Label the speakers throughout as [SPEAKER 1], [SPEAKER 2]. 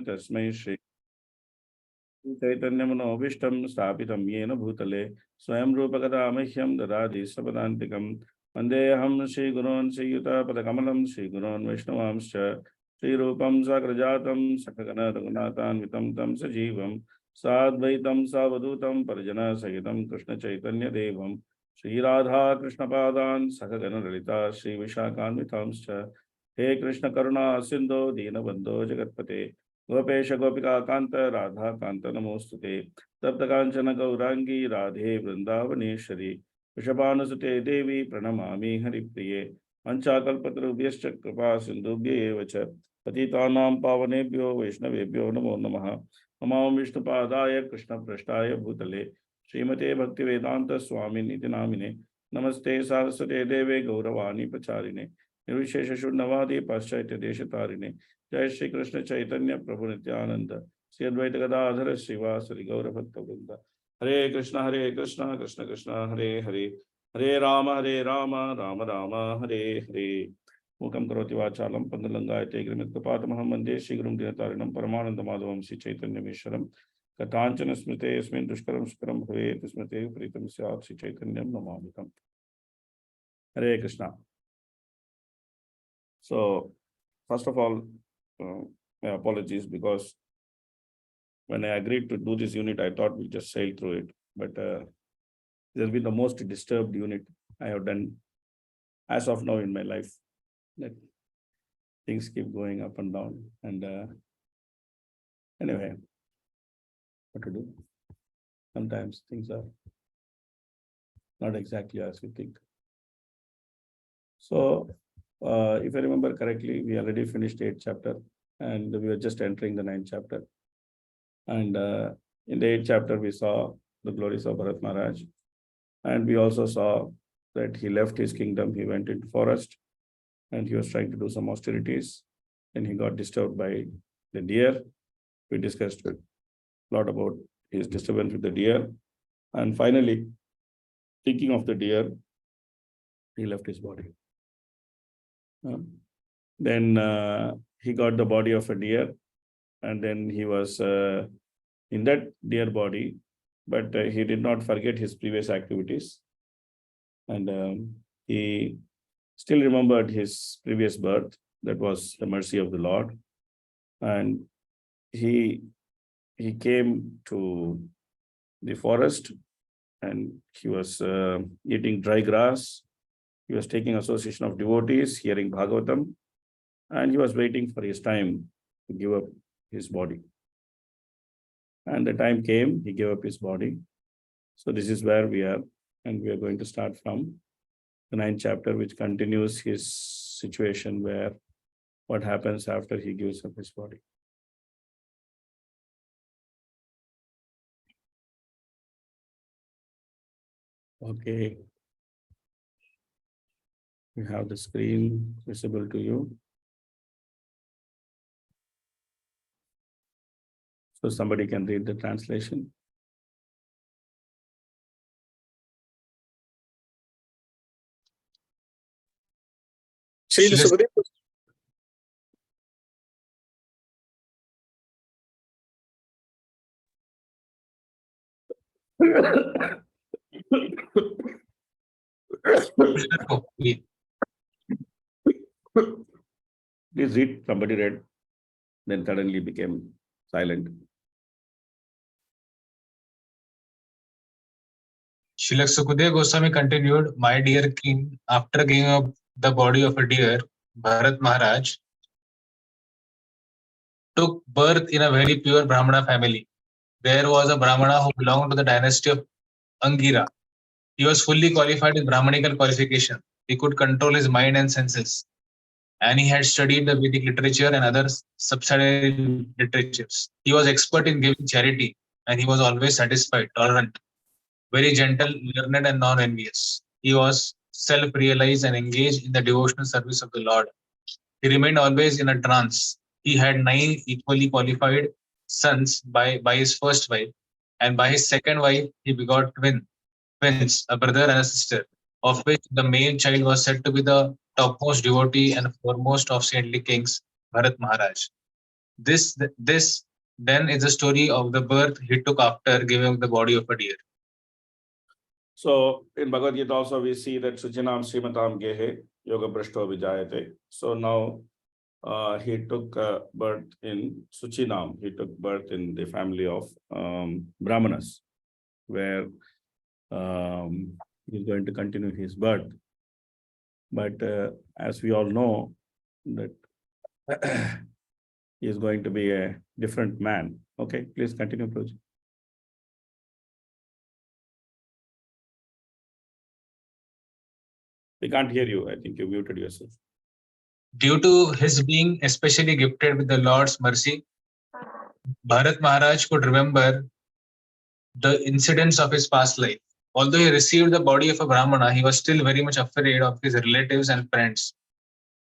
[SPEAKER 1] तस्मै श्री चैतन्यमनोभीष्टं स्थापितं येन भूतले स्वयं रूपकदा मह्यं ददाति सपदान्तिकं वन्देऽहं श्रीगुरोन् श्रीयुतापदकमलं श्रीगुरोन् वैष्णवांश्च श्रीरूपं साग्रजातं सकगण रघुनाथान्वितं तं सजीवं साद्वैतं सावधूतं परिजनसहितं कृष्णचैतन्यदेवं श्रीराधा कृष्णपादान् सकगण ललिता श्रीविशाखान्वितांश्च हे कृष्ण करुणा सिन्धो दीनबन्धो जगत्पते गोपेश गोपिका कांत राधा कांत नमोस्तुते तप्त कांचन गौरांगी राधे वृंदावनेश्वरी वृषभानुसुते देवी प्रणमामि हरिप्रिये पंचाकल्पतरुभ्यश्च कृपा सिन्धुभ्य एव च पतितानां पावनेभ्यो वैष्णवेभ्यो नमो नमः। नमो विष्णुपादाय कृष्णपृष्ठाय भूतले श्रीमते भक्तिवेदांत स्वामिनिति नामिने नमस्ते सारस्वते देवे गौरवाणी प्रचारिणे निर्विशेष शून्यवादी पाश्चात्य देशतारिणे जय श्री कृष्ण चैतन्य प्रभु नित्यानंद श्री अद्वैत गदाधर श्रीवासरि गौर भक्त वृंद हरे कृष्ण कृष्ण कृष्ण हरे हरे हरे राम राम राम हरे हरे मूकं करोति वाचालं पंगुलंगायते गिरिमित्तपातमहं वन्दे श्रीगुरुं दीनतारिणं परमानन्दमाधवं श्री चैतन्यमीश्वरं कथाञ्चन स्मृते यस्मिन् दुष्करं सुकरं भवेत् स्मृते प्रीतं स्यात् श्री चैतन्यं नमामि तं। हरे Krishna. So first of all, my apologies, because when I agreed to do this unit, I thought we'll just sail through it. But this has been the most disturbed unit I have done as of now in my life. Like, things keep going up and down. And anyway, what to do? Sometimes things are not exactly as we think. So, if I remember correctly, we already finished 8th chapter and we were just entering the 9th chapter. And in the 8th chapter, we saw the glories of Bharat Maharaj. And we also saw that he left his kingdom, he went into forest and he was trying to do some austerities. And he got disturbed by the deer. We discussed a lot about his disturbance with the deer. And finally, thinking of the deer, he left his body. Then he got the body of a deer, and then he was in that deer body, but he did not forget his previous activities. And he still remembered his previous birth. That was the mercy of the Lord. And he came to the forest and he was eating dry grass. He was taking association of devotees, hearing Bhagavatam, and he was waiting for his time to give up his body. And the time came, he gave up his body. So this is where we are, and we are going to start from the 9th chapter, which continues his situation where what happens after he gives up his body. Okay. We have the screen visible to you. So somebody can read the translation.
[SPEAKER 2] Please
[SPEAKER 1] read, somebody read, then suddenly became silent.
[SPEAKER 2] Srila Sukadeva Goswami continued, my dear king, after giving up the body of a deer, Bharat Maharaj took birth in a very pure Brahmana family. There was a Brahmana who belonged to the dynasty of Angira. He was fully qualified with Brahmanical qualification. He could control his mind and senses. And he had studied the Vedic literature and other subsidiary literatures. He was expert in giving charity, and he was always satisfied, tolerant, very gentle, learned, and non-envious. He was self-realized and engaged in the devotional service of the Lord. He remained always in a trance. He had 9 equally qualified sons by his first wife, and by his second wife, he begot twins, a brother and a sister, of which the male child was said to be the topmost devotee and foremost of saintly kings, Bharat Maharaj. This then is the story of the birth he took after giving the body of a deer.
[SPEAKER 1] So in Bhagavad Gita also we see that Suchinam Srimatam Gehe Yoga Brashto Vijayate. So now he took birth in Suchinam. He took birth in the family of Brahmanas, where he's going to continue his birth. But as we all know, that he is going to be a different man. Okay, please continue, Prabhuji. We can't hear you. I think you muted yourself.
[SPEAKER 2] Due to his being especially gifted with the Lord's mercy, Bharat Maharaj could remember the incidents of his past life. Although he received the body of a Brahmana, he was still very much afraid of his relatives and friends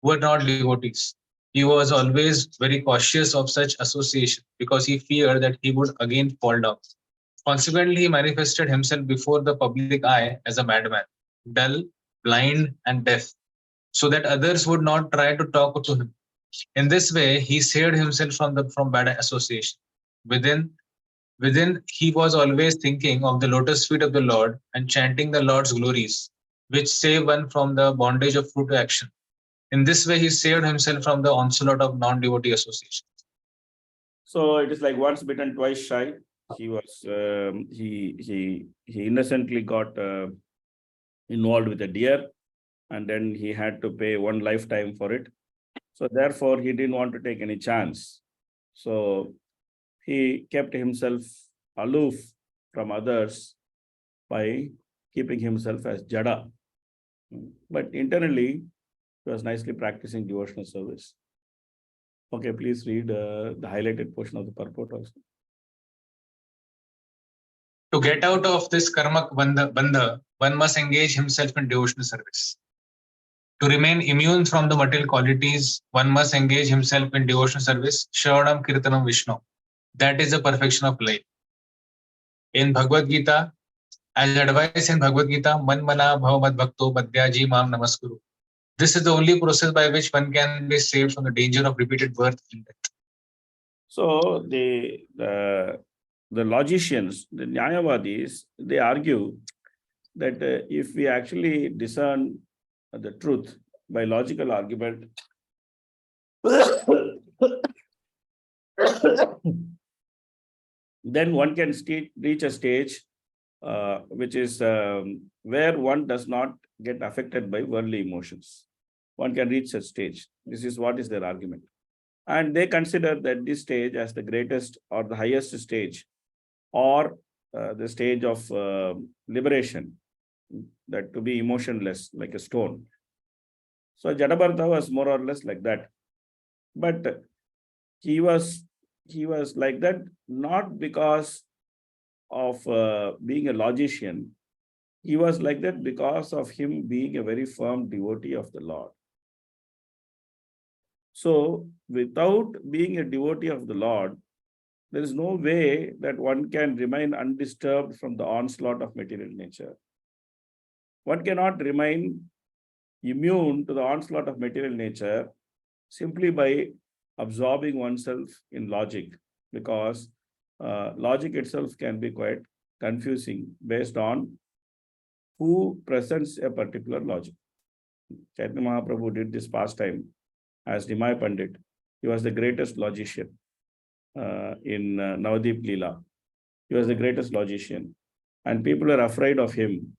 [SPEAKER 2] who were not devotees. He was always very cautious of such association because he feared that he would again fall down. Consequently, he manifested himself before the public eye as a madman, dull, blind, and deaf, so that others would not try to talk to him. In this way, he saved himself from bad association. Within, he was always thinking of the lotus feet of the Lord and chanting the Lord's glories, which save one from the bondage of fruit action. In this way, he saved himself from the onslaught of non-devotee association.
[SPEAKER 1] So it is like once bitten, twice shy. He was he innocently got involved with a deer, and then he had to pay one lifetime for it. So therefore, he didn't want to take any chance. So he kept himself aloof from others by keeping himself as Jada. But internally, he was nicely practicing devotional service. Okay, please read the highlighted portion of the purport also.
[SPEAKER 2] To get out of this karma bandha, one must engage himself in devotional service. To remain immune from the material qualities, one must engage himself in devotional service, Shravanam Kirtanam Vishnu. That is the perfection of life. In Bhagavad Gita, as advised in Bhagavad Gita, Man Mana Bhava Mad Bhakto Madhyaji Mam Namaskuru. This is the only process by which one can be saved from the danger of repeated birth and death.
[SPEAKER 1] So the logicians, the Nyayavadis, they argue that if we actually discern the truth by logical argument, then one can reach a stage which is where one does not get affected by worldly emotions. One can reach a stage. This is what is their argument. And they consider that this stage as the greatest or the highest stage, or the stage of liberation, that to be emotionless like a stone. So Jadabartha was more or less like that. But he was like that not because of being a logician. He was like that because of him being a very firm devotee of the Lord. So without being a devotee of the Lord, there is no way that one can remain undisturbed from the onslaught of material nature. One cannot remain immune to the onslaught of material nature simply by absorbing oneself in logic, because logic itself can be quite confusing based on who presents a particular logic. Chaitanya Mahaprabhu did this pastime as Nimai Pandit. He was the greatest logician in Navadip Leela. He was the greatest logician. And people are afraid of him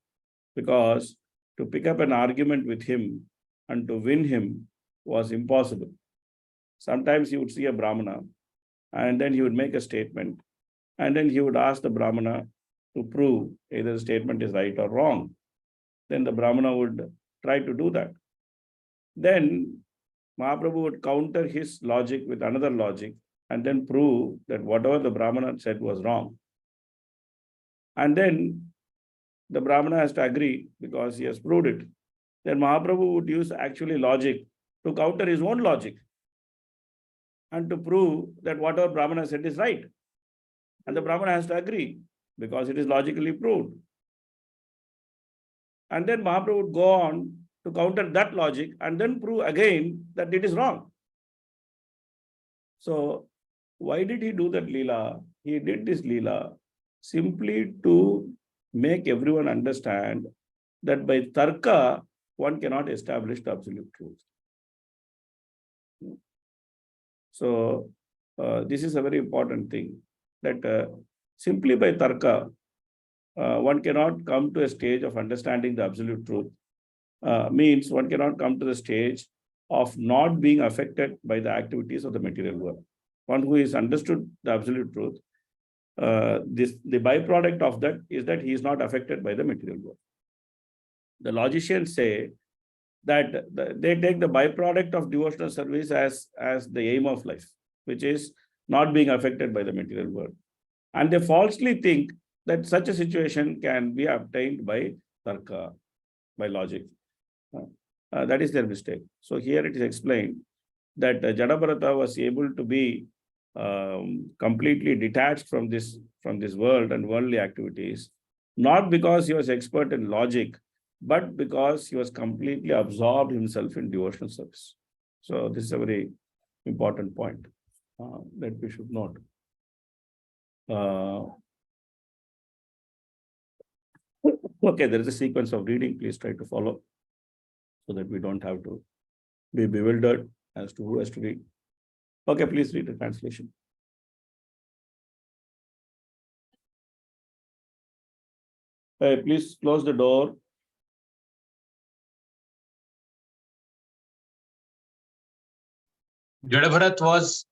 [SPEAKER 1] because to pick up an argument with him and to win him was impossible. Sometimes he would see a Brahmana and then he would make a statement, and then he would ask the Brahmana to prove either the statement is right or wrong. Then the Brahmana would try to do that. Then Mahaprabhu would counter his logic with another logic and then prove that whatever the Brahmana said was wrong. And then the Brahmana has to agree because he has proved it. Then Mahaprabhu would use actually logic to counter his own logic and to prove that whatever Brahmana said is right. And the Brahmana has to agree because it is logically proved. And then Mahaprabhu would go on to counter that logic and then prove again that it is wrong. So why did he do that Leela? He did this Leela simply to make everyone understand that by Tarka, one cannot establish the absolute truth. So, this is a very important thing, that simply by Tarka, one cannot come to a stage of understanding the absolute truth. Means one cannot come to the stage of not being affected by the activities of the material world. One who is understood the absolute truth, the byproduct of that is that he is not affected by the material world. The logicians say that they take the byproduct of devotional service as the aim of life, which is not being affected by the material world. And they falsely think that such a situation can be obtained by tarka, by logic. That is their mistake. So here it is explained that Jadabharata was able to be completely detached from this world and worldly activities, not because he was expert in logic, but because he was completely absorbed himself in devotional service. So this is a very important point that we should note. Okay, there is a sequence of reading. Please try to follow so that we don't have to be bewildered as to who has to read. Okay, please read the translation. Please close the door.
[SPEAKER 2] Jadabharat was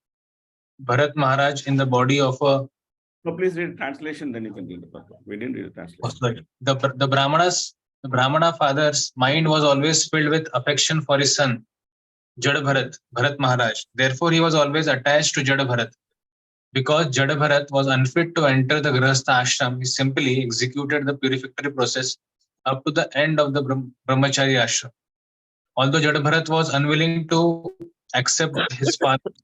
[SPEAKER 2] Bharat Maharaj in the body of a...
[SPEAKER 1] So please read translation, then you can read the purport. We didn't read the translation.
[SPEAKER 2] Oh, sorry. The Brahmana father's mind was always filled with affection for his son, Jadabharat, Bharat Maharaj. Therefore, he was always attached to Jadabharat. Because Jadabharat was unfit to enter the Grihastha ashram, he simply executed the purificatory process up to the end of the Brahmachari ashram. Although Jadabharat was unwilling to accept his father's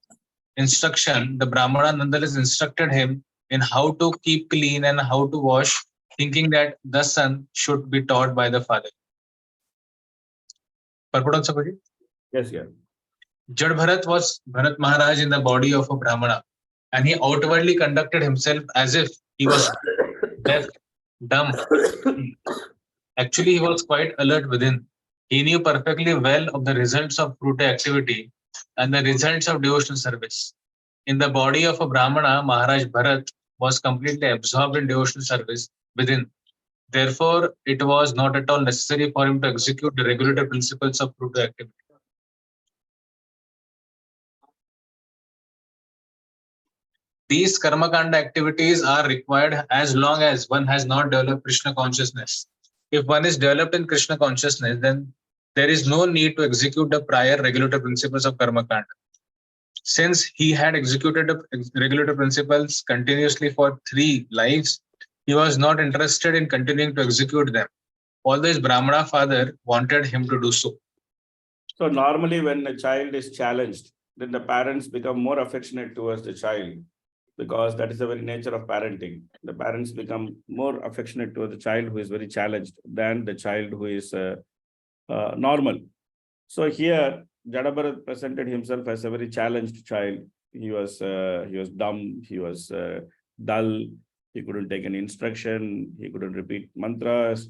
[SPEAKER 2] instruction, the Brahmana nonetheless instructed him in how to keep clean and how to wash, thinking that the son should be taught by the father. Purport also, Guruji?
[SPEAKER 1] Yes, yeah.
[SPEAKER 2] Jadabharat was Bharat Maharaj in the body of a Brahmana, and he outwardly conducted himself as if he was deaf, dumb. Actually, he was quite alert within. He knew perfectly well of the results of fruit activity and the results of devotional service. In the body of a Brahmana, Maharaj Bharat was completely absorbed in devotional service within. Therefore, it was not at all necessary for him to execute the regulative principles of fruit activity. These karmakanda activities are required as long as one has not developed Krishna consciousness. If one is developed in Krishna consciousness, then there is no need to execute the prior regulative principles of karmakanda. Since he had executed the regulative principles continuously for 3 lives, he was not interested in continuing to execute them, although his Brahmana father wanted him to do so.
[SPEAKER 1] So normally when a child is challenged, then the parents become more affectionate towards the child, because that is the very nature of parenting. The parents become more affectionate towards the child who is very challenged than the child who is normal. So here, Jadabharat presented himself as a very challenged child. He was dumb, he was dull, he couldn't take any instruction, he couldn't repeat mantras.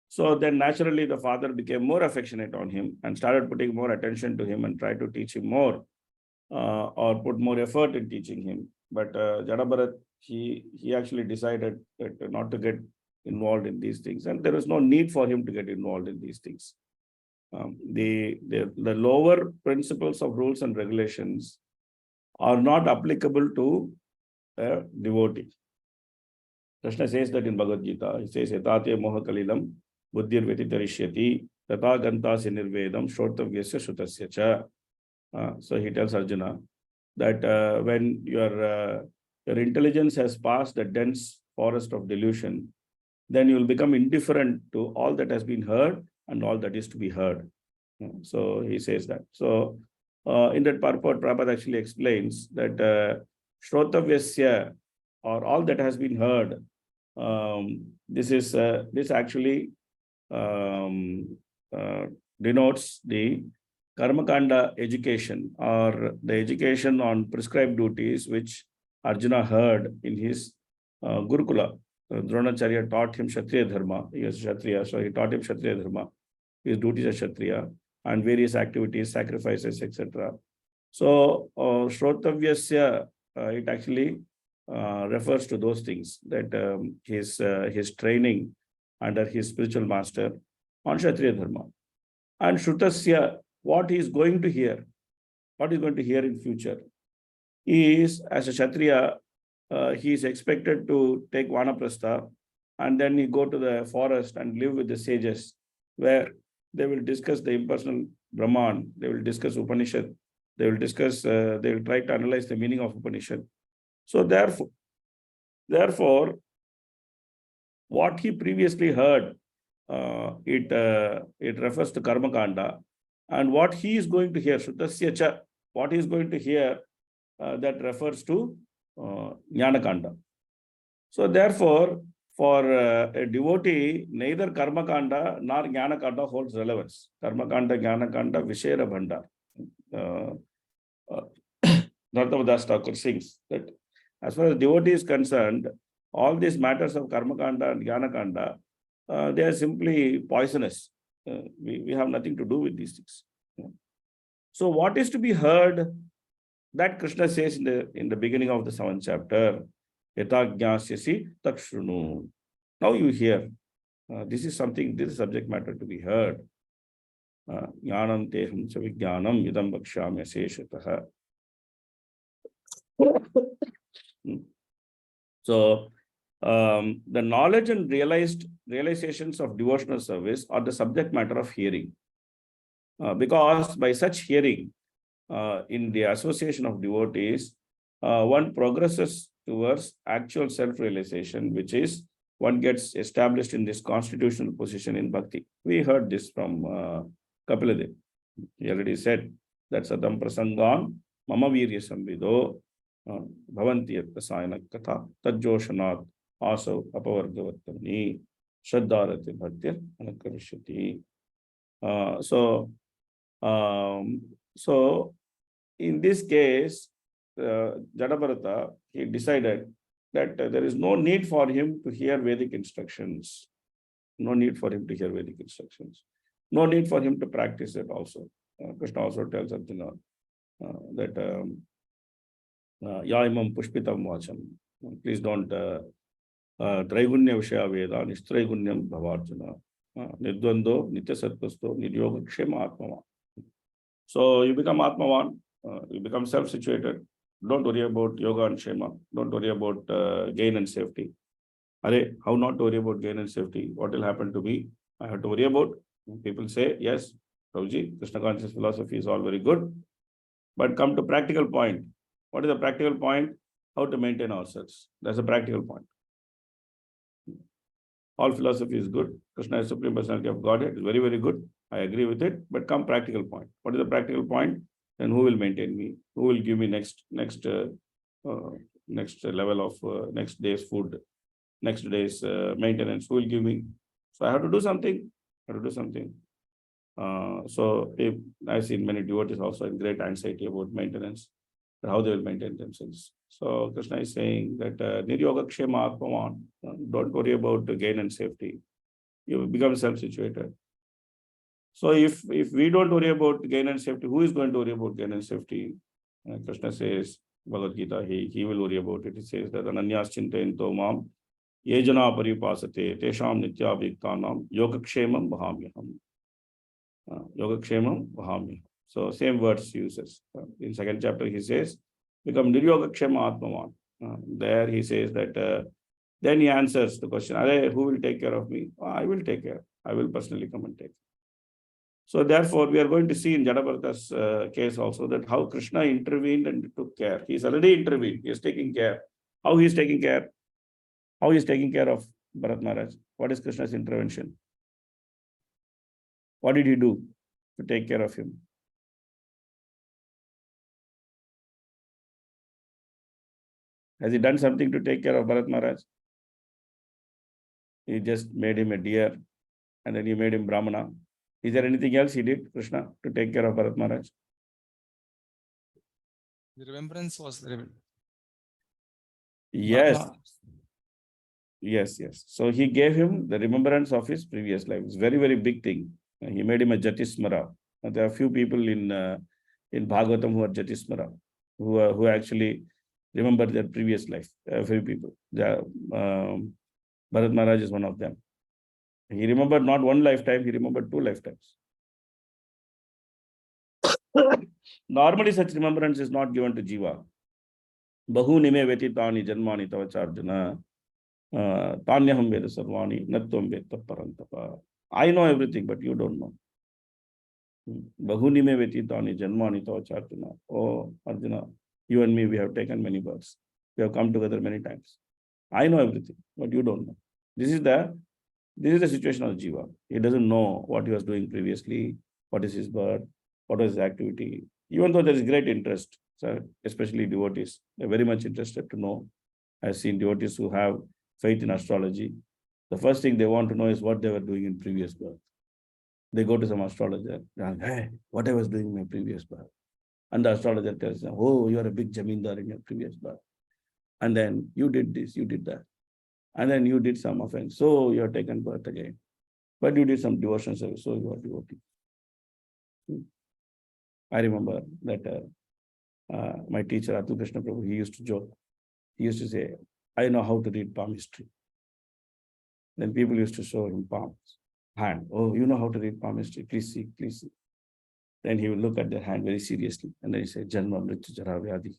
[SPEAKER 1] So then naturally the father became more affectionate on him and started putting more attention to him and tried to teach him more or put more effort in teaching him. But Jadabharat, he actually decided that not to get involved in these things, and there was no need for him to get involved in these things. The lower principles of rules and regulations are not applicable to a devotee. Krishna says that in Bhagavad Gita. He says, Etate moha kalilam buddhir vetitarishyati tata gantasi nirvedam shrotavyasya shutasya cha. So he tells Arjuna that when your intelligence has passed the dense forest of delusion, then you will become indifferent to all that has been heard and all that is to be heard. So he says that. So in that purport, Prabhupada actually explains that Shrotavyasya, or all that has been heard, this actually denotes the Karmakanda education, or the education on prescribed duties, which Arjuna heard in his Gurukula. Dronacharya taught him Kshatriya Dharma. He was Kshatriya, so he taught him Kshatriya Dharma, his duties as Kshatriya, and various activities, sacrifices, etc. So, Shrotavyasya, it actually refers to those things, that his training under his spiritual master on Kshatriya Dharma. And Shrutasya, what he is going to hear, what he is going to hear in future. He is, as a Kshatriya, he is expected to take Vanaprastha, and then he go to the forest and live with the sages, where they will discuss the impersonal Brahman, they will discuss Upanishad, they will discuss, they will try to analyze the meaning of Upanishad. So therefore, what he previously heard, it refers to Karma Kanda, and what he is going to hear, Shrutasya cha, what he is going to hear, that refers to Jnana Kanda. So therefore, for a devotee, neither Karma Kanda nor Jnana Kanda holds relevance. Karma Kanda, Jnana Kanda, Vishera Bhandar. Narottam Das Thakur sings that as far as devotee is concerned, all these matters of Karma Kanda and Jnana Kanda, they are simply poisonous. We have nothing to do with these things. So what is to be heard, that Krishna says in the beginning of the 7th chapter, Yata Jnasyasi Takshrunu. Now you hear. This is something, this is subject matter to be heard. Jnanam teham cha vijnanam idam bhakshyami aseshataha. So, the knowledge and realizations of devotional service are the subject matter of hearing. Because by such hearing, in the association of devotees, one progresses towards actual self-realization, which is one gets established in this constitutional position in bhakti. We heard this from Kapiladev. He already said that Sadam Prasangan Mama Virya Samvido Bhavanti Prasayana Katha Tajjoshanat Asav Apavargavatani Shraddharati Bhaktir Anakarishyati. So in this case, Jadabharata, he decided that there is no need for him to hear Vedic instructions. No need for him to hear Vedic instructions. No need for him to practice it also. Krishna also tells Arjuna that Yaimam Pushpitam Vacham. Please don't Traigunya Vishaya Veda, Nishtraigunyam Bhavarjuna. Nidvando, Nitya Satvasto, Nidyoga Kshema Atmavan. So you become Atmavan, you become self-situated. Don't worry about yoga and shema. Don't worry about gain and safety. Arey, how not to worry about gain and safety? What will happen to me? I have to worry about. People say, yes, Prabhuji, Krishna conscious philosophy is all very good. But come to practical point. What is the practical point? How to maintain ourselves. That's a practical point. All philosophy is good. Krishna is Supreme Personality of Godhead. It's very, very good. I agree with it. But come practical point. What is the practical point? Then who will maintain me? Who will give me next level of next day's food, next day's maintenance? Who will give me? So I have to do something. So I've seen many devotees also in great anxiety about maintenance, how they will maintain themselves. So Krishna is saying that Niryoga Kshema Atmavan, don't worry about the gain and safety. You become self-situated. So if we don't worry about gain and safety, who is going to worry about gain and safety? Krishna says, Bhagavad Gita, he will worry about it. He says that Ananyas Chintayanto Mam Yejana Paripasate Tesham Nitya Viktanam Yogakshemam Bhahamyaham. Yogakshemam Bhahamyaham. So same words uses. In 2nd chapter he says, become Niryogakshema Atmavan. There he says that then he answers the question, who will take care of me? I will take care. I will personally come and take care. So therefore, we are going to see in Jadabharata's case also that how Krishna intervened and took care. He is already intervened. He is taking care. How he is taking care? How he is taking care of Bharat Maharaj? What is Krishna's intervention? What did he do to take care of him? Has he done something to take care of Bharat Maharaj? He just made him a deer and then he made him Brahmana. Is there anything else he did, Krishna, to take care of Bharat Maharaj?
[SPEAKER 3] The remembrance was
[SPEAKER 1] Yes. Yes. So he gave him the remembrance of his previous life. It's very, very big thing. He made him a Jatismara. And there are few people in Bhagavatam who are Jatismara, who actually remember their previous life. Few people. Bharat Maharaj is one of them. He remembered not one lifetime, he remembered 2 lifetimes. Normally, such remembrance is not given to Jiva. Bahuni me vetitani janmani tavacharjana. Tanyaham veda sarvani natvam veta parantapa. I know everything, but you don't know. Bahuni me vetitani janmani tavacharjana. Oh, Arjuna, you and me, we have taken many births. We have come together many times. I know everything, but you don't know. This is the situation of Jiva. He doesn't know what he was doing previously, what is his birth, what was his activity. Even though there is great interest, so especially devotees, they're very much interested to know. I've seen devotees who have faith in astrology. The first thing they want to know is what they were doing in previous birth. They go to some astrologer, and hey, what I was doing in my previous birth. And the astrologer tells them, oh, you are a big jamindar in your previous birth. And then you did this, you did that. And then you did some offense, so you are taken birth again. But you did some devotion service, so you are devotee. I remember that my teacher, Atul Krishna Prabhu, he used to joke. He used to say, I know how to read palm history. Then people used to show him palms, hand. Oh, you know how to read palm history. Please see, please see. Then he would look at their hand very seriously. And then he said, Janma, Mrityu, Jara, Vyadi.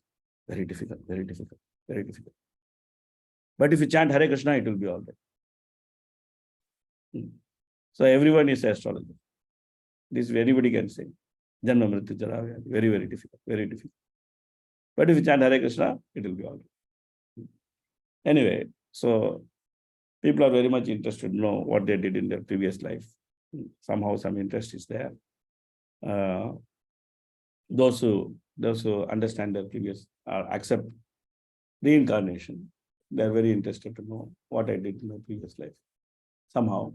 [SPEAKER 1] Very difficult, very difficult, very difficult. But if you chant Hare Krishna, it will be all right. So everyone is astrologer. This anybody can say. Janma Mrityu Jara Vyadi. Very, very difficult, very difficult. But if you chant Hare Krishna, it will be all right. Anyway, so people are very much interested to know what they did in their previous life. Somehow some interest is there. Those who understand their previous accept reincarnation, they are very interested to know what I did in my previous life. Somehow.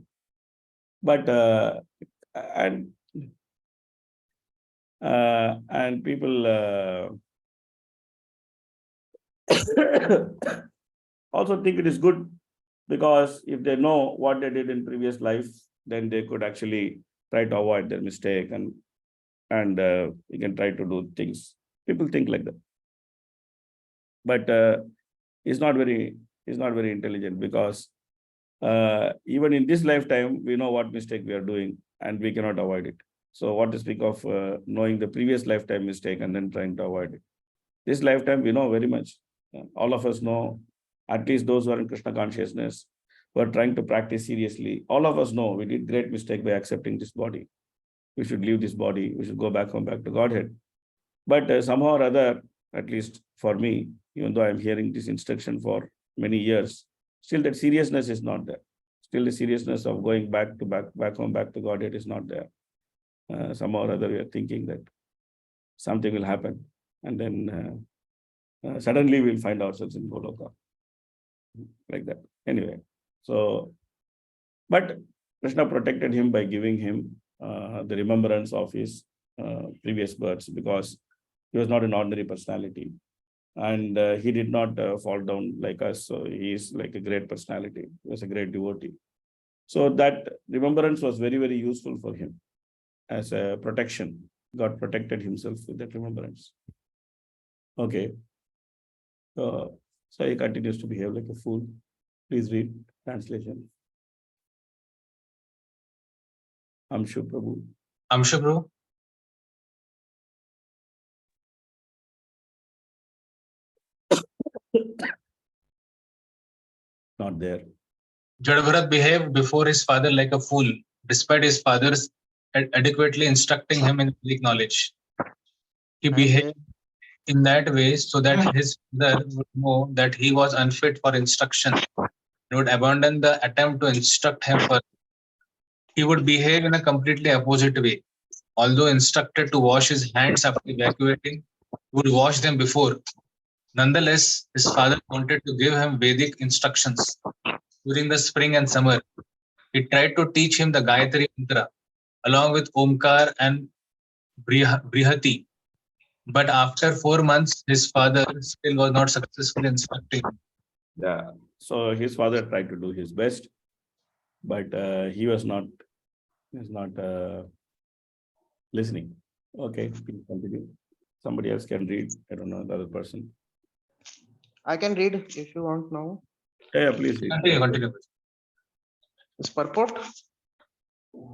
[SPEAKER 1] But and people also think it is good, because if they know what they did in previous life, then they could actually try to avoid their mistake, and you can try to do things. People think like that. But it's not very intelligent, because even in this lifetime, we know what mistake we are doing and we cannot avoid it. So what to speak of knowing the previous lifetime mistake and then trying to avoid it. This lifetime, we know very much. All of us know, at least those who are in Krishna consciousness, who are trying to practice seriously. All of us know we did great mistake by accepting this body. We should leave this body. We should go back home, back to Godhead. But somehow or other, at least for me, even though I'm hearing this instruction for many years, still that seriousness is not there. Still the seriousness of going back home, back to Godhead is not there. Somehow or other, we are thinking that something will happen, and then suddenly we'll find ourselves in Goloka. Like that. Anyway, so, but Krishna protected him by giving him the remembrance of his previous births, because he was not an ordinary personality. And he did not fall down like us. So he is like a great personality. He was a great devotee. So that remembrance was very, very useful for him as a protection. God protected himself with that remembrance. Okay. So he continues to behave like a fool. Please read translation. Amshu Prabhu.
[SPEAKER 2] Amshu Prabhu.
[SPEAKER 1] Not there.
[SPEAKER 2] Jadabharat behaved before his father like a fool, despite his father's adequately instructing him in Vedic knowledge. He behaved in that way so that his father would know that he was unfit for instruction and would abandon the attempt to instruct him further. He would behave in a completely opposite way. Although instructed to wash his hands after evacuating, he would wash them before. Nonetheless, his father wanted to give him Vedic instructions. During the spring and summer, he tried to teach him the Gayatri Mantra along with Omkar and Brihati. But after 4 months, his father still was not successful in instructing him.
[SPEAKER 1] Yeah. So his father tried to do his best, but he was not listening. Okay, please continue. Somebody else can read. I don't know the other person.
[SPEAKER 3] I can read if you want now.
[SPEAKER 1] Yeah, please read.
[SPEAKER 2] Continue, continue.
[SPEAKER 3] It's purport.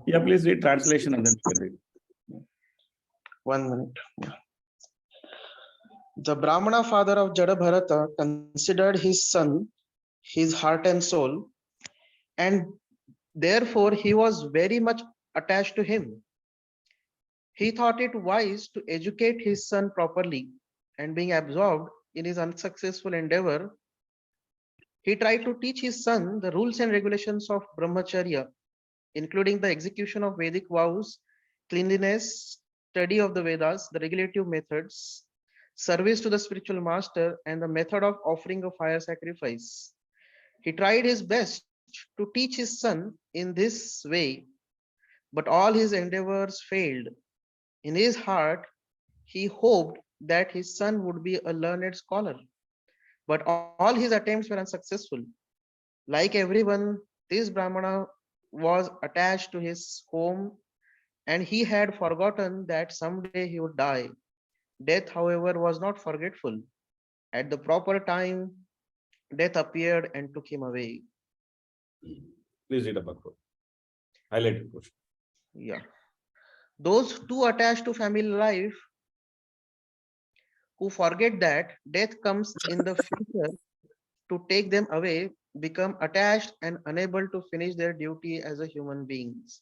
[SPEAKER 1] Yeah, please read translation and then you can read.
[SPEAKER 3] 1 minute. Yeah. The Brahmana father of Jada Bharata considered his son his heart and soul, and therefore he was very much attached to him. He thought it wise to educate his son properly, and being absorbed in his unsuccessful endeavor, he tried to teach his son the rules and regulations of brahmacharya, including the execution of Vedic vows, cleanliness, study of the Vedas, the regulative methods, service to the spiritual master, and the method of offering a fire sacrifice. He tried his best to teach his son in this way, but all his endeavors failed. In his heart, he hoped that his son would be a learned scholar, but all his attempts were unsuccessful. Like everyone, this Brahmana was attached to his home, and he had forgotten that someday he would die. Death, however, was not forgetful. At the proper time, death appeared and took him away.
[SPEAKER 1] Please read about it. Highlight the question.
[SPEAKER 3] Yeah. Those too attached to family life who forget that death comes in the future to take them away become attached and unable to finish their duty as a human beings.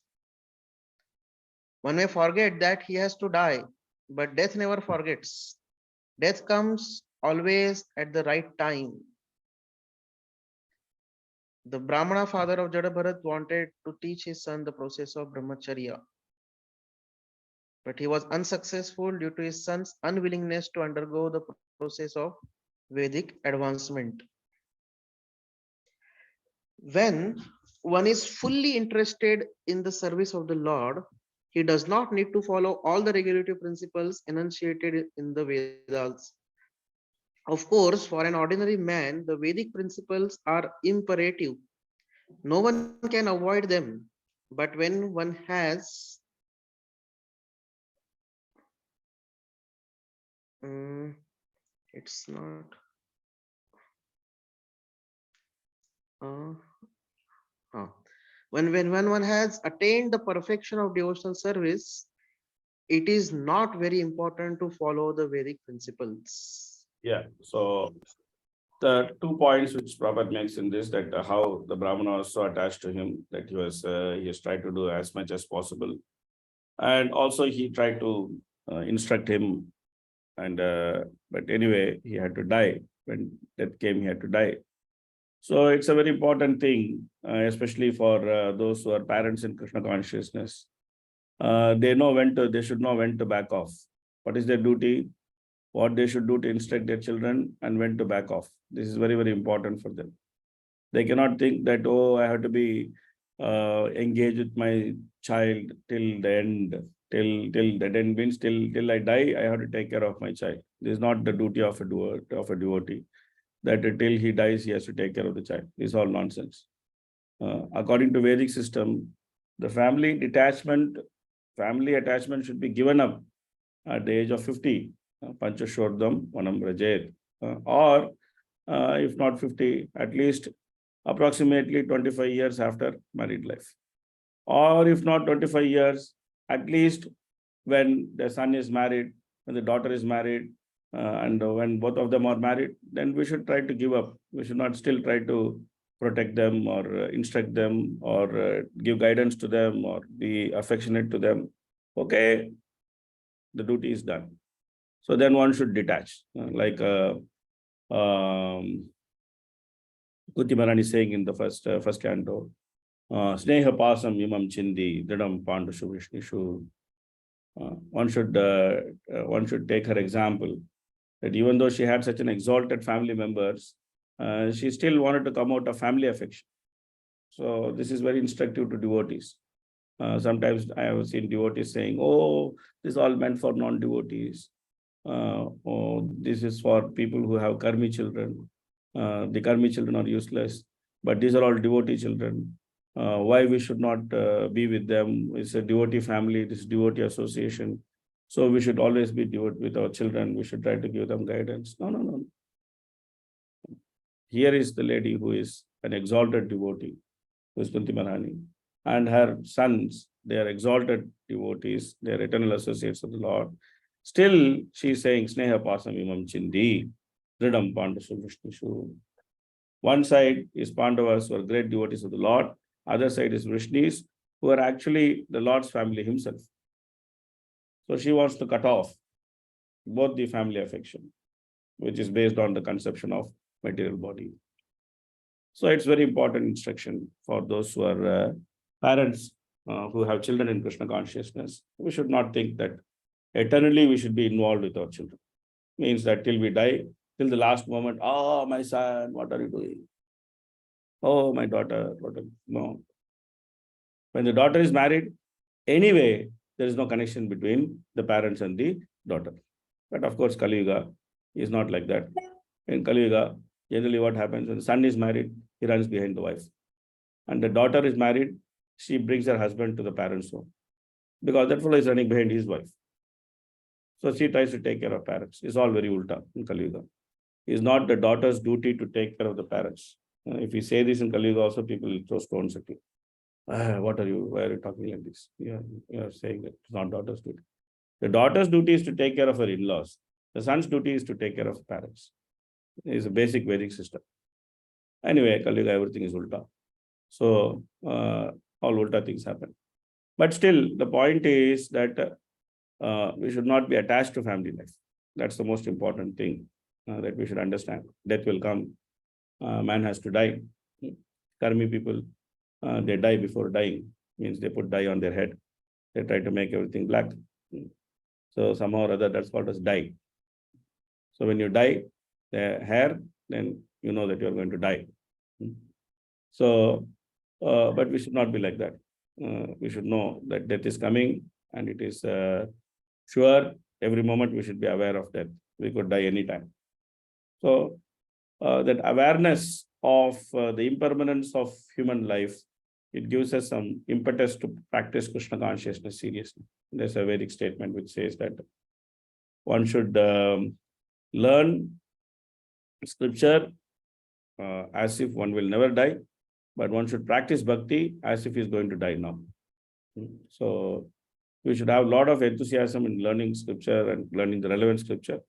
[SPEAKER 3] One may forget that he has to die, but death never forgets. Death comes always at the right time. The Brahmana father of Jada wanted to teach his son the process of brahmacharya, but he was unsuccessful due to his son's unwillingness to undergo the process of Vedic advancement. When one is fully interested in the service of the Lord, he does not need to follow all the regulative principles enunciated in the Vedas. Of course, for an ordinary man, the Vedic principles are imperative. No one can avoid them. But when one has it's not uh, when one has attained the perfection of devotional service, it is not very important to follow the Vedic principles.
[SPEAKER 1] Yeah. So the 2 points which Prabhupada makes in this, that how the Brahmana was so attached to him that he has tried to do as much as possible, and also he tried to instruct him, and but anyway he had to die. When death came, he had to die. So it's a very important thing, especially for those who are parents in Krishna consciousness. They should know when to back off. What is their duty? What they should do to instruct their children, and when to back off. This is very, very important for them. They cannot think that, oh, I have to be engaged with my child till the end. Till the end means till I die, I have to take care of my child. This is not the duty of a devotee. That till he dies, he has to take care of the child. This is all nonsense. According to Vedic system, the family attachment should be given up at the age of 50. Panchashordam Vanam Rajet. Or if not 50, at least approximately 25 years after married life. Or if not 25 years, at least when the son is married, when the daughter is married, and when both of them are married, then we should try to give up. We should not still try to protect them or instruct them or give guidance to them or be affectionate to them. Okay, the duty is done. So then one should detach, like Kuti Maharani is saying in the first canto, Sneha pasam imam chindi dridam pandushu vishnishu. One should take her example, that even though she had such an exalted family members, she still wanted to come out of family affection. So this is very instructive to devotees. Sometimes I have seen devotees saying, oh, this is all meant for non-devotees. Oh, this is for people who have karmi children. The karmi children are useless, but these are all devotee children. Why we should not be with them? It's a devotee family, this devotee association. So we should always be devoted with our children. We should try to give them guidance. No, no, no. Here is the lady who is an exalted devotee, who is Kunti Maharani, and her sons, they are exalted devotees, they are eternal associates of the Lord. Still, she is saying, Sneha Pasam Imam Chindi, Dridam Pandasu Vishnishu. One side is Pandavas, who are great devotees of the Lord. Other side is Vrishnis, who are actually the Lord's family himself. So she wants to cut off both the family affection, which is based on the conception of material body. So it's very important instruction for those who are parents who have children in Krishna consciousness. We should not think that eternally we should be involved with our children. Means that till we die, till the last moment, oh, my son, what are you doing? Oh, my daughter, no. When the daughter is married, anyway, there is no connection between the parents and the daughter. But of course, Kali Yuga is not like that. In Kali Yuga, generally what happens when the son is married, he runs behind the wife. And the daughter is married, she brings her husband to the parents' home. Because that fellow is running behind his wife. So she tries to take care of parents. It's all very ulta in Kali Yuga. It's not the daughter's duty to take care of the parents. If we say this in Kali Yuga, also people will throw stones at you. What are you? Why are you talking like this? You are saying that it's not daughter's duty. The daughter's duty is to take care of her in-laws. The son's duty is to take care of parents. It's a basic Vedic system. Anyway, Kali Yuga, everything is ulta. So all ulta things happen. But still, the point is that we should not be attached to family life. That's the most important thing that we should understand. Death will come. Man has to die. Karmi people, they die before dying. Means they put dye on their head. They try to make everything black. So somehow or other, that's called as dye. So when you dye the hair, then you know that you're going to die. So, but we should not be like that. We should know that death is coming and it is sure. Every moment we should be aware of that. We could die anytime. So that awareness of the impermanence of human life, it gives us some impetus to practice Krishna consciousness seriously. There's a Vedic statement which says that one should learn scripture as if one will never die, but one should practice bhakti as if he's going to die now. So we should have a lot of enthusiasm in learning scripture and learning the relevant scripture.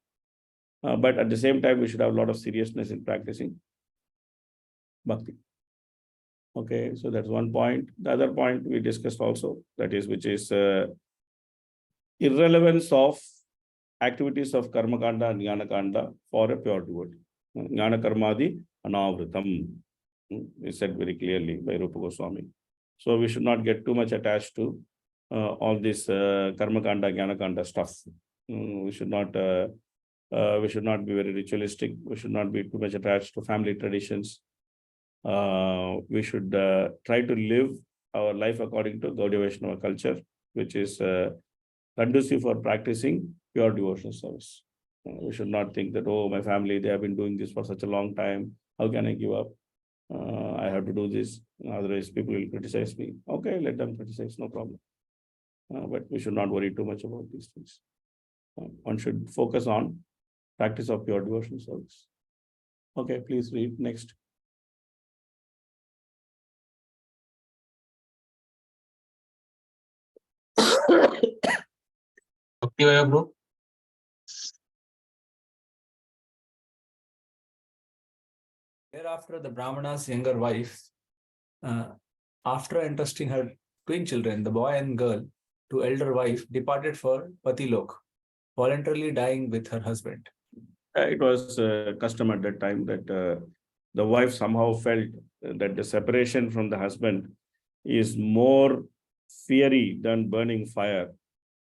[SPEAKER 1] But at the same time, we should have a lot of seriousness in practicing bhakti. Okay, so that's one point. The other point we discussed also, that is, which is irrelevance of activities of karma kanda and jnana kanda for a pure devotee. Jnana karmadi anavritam is said very clearly by Rupa Goswami. So we should not get too much attached to all this karma kanda, jnana kanda stuff. We should not be very ritualistic. We should not be too much attached to family traditions. We should try to live our life according to Gaudiya Vaishnava culture, which is conducive for practicing pure devotional service. We should not think that, oh, my family, they have been doing this for such a long time. How can I give up? I have to do this. Otherwise, people will criticize me. Okay, let them criticize, no problem. But we should not worry too much about these things. One should focus on practice of pure devotional service. Okay, please read next.
[SPEAKER 2] Bhakti Vaya, bro.
[SPEAKER 4] Thereafter, the Brahmana's younger wife, after entrusting her twin children, the boy and girl, to elder wife, departed for Patilok, voluntarily dying with her husband.
[SPEAKER 1] It was custom at that time that the wife somehow felt that the separation from the husband is more fiery than burning fire,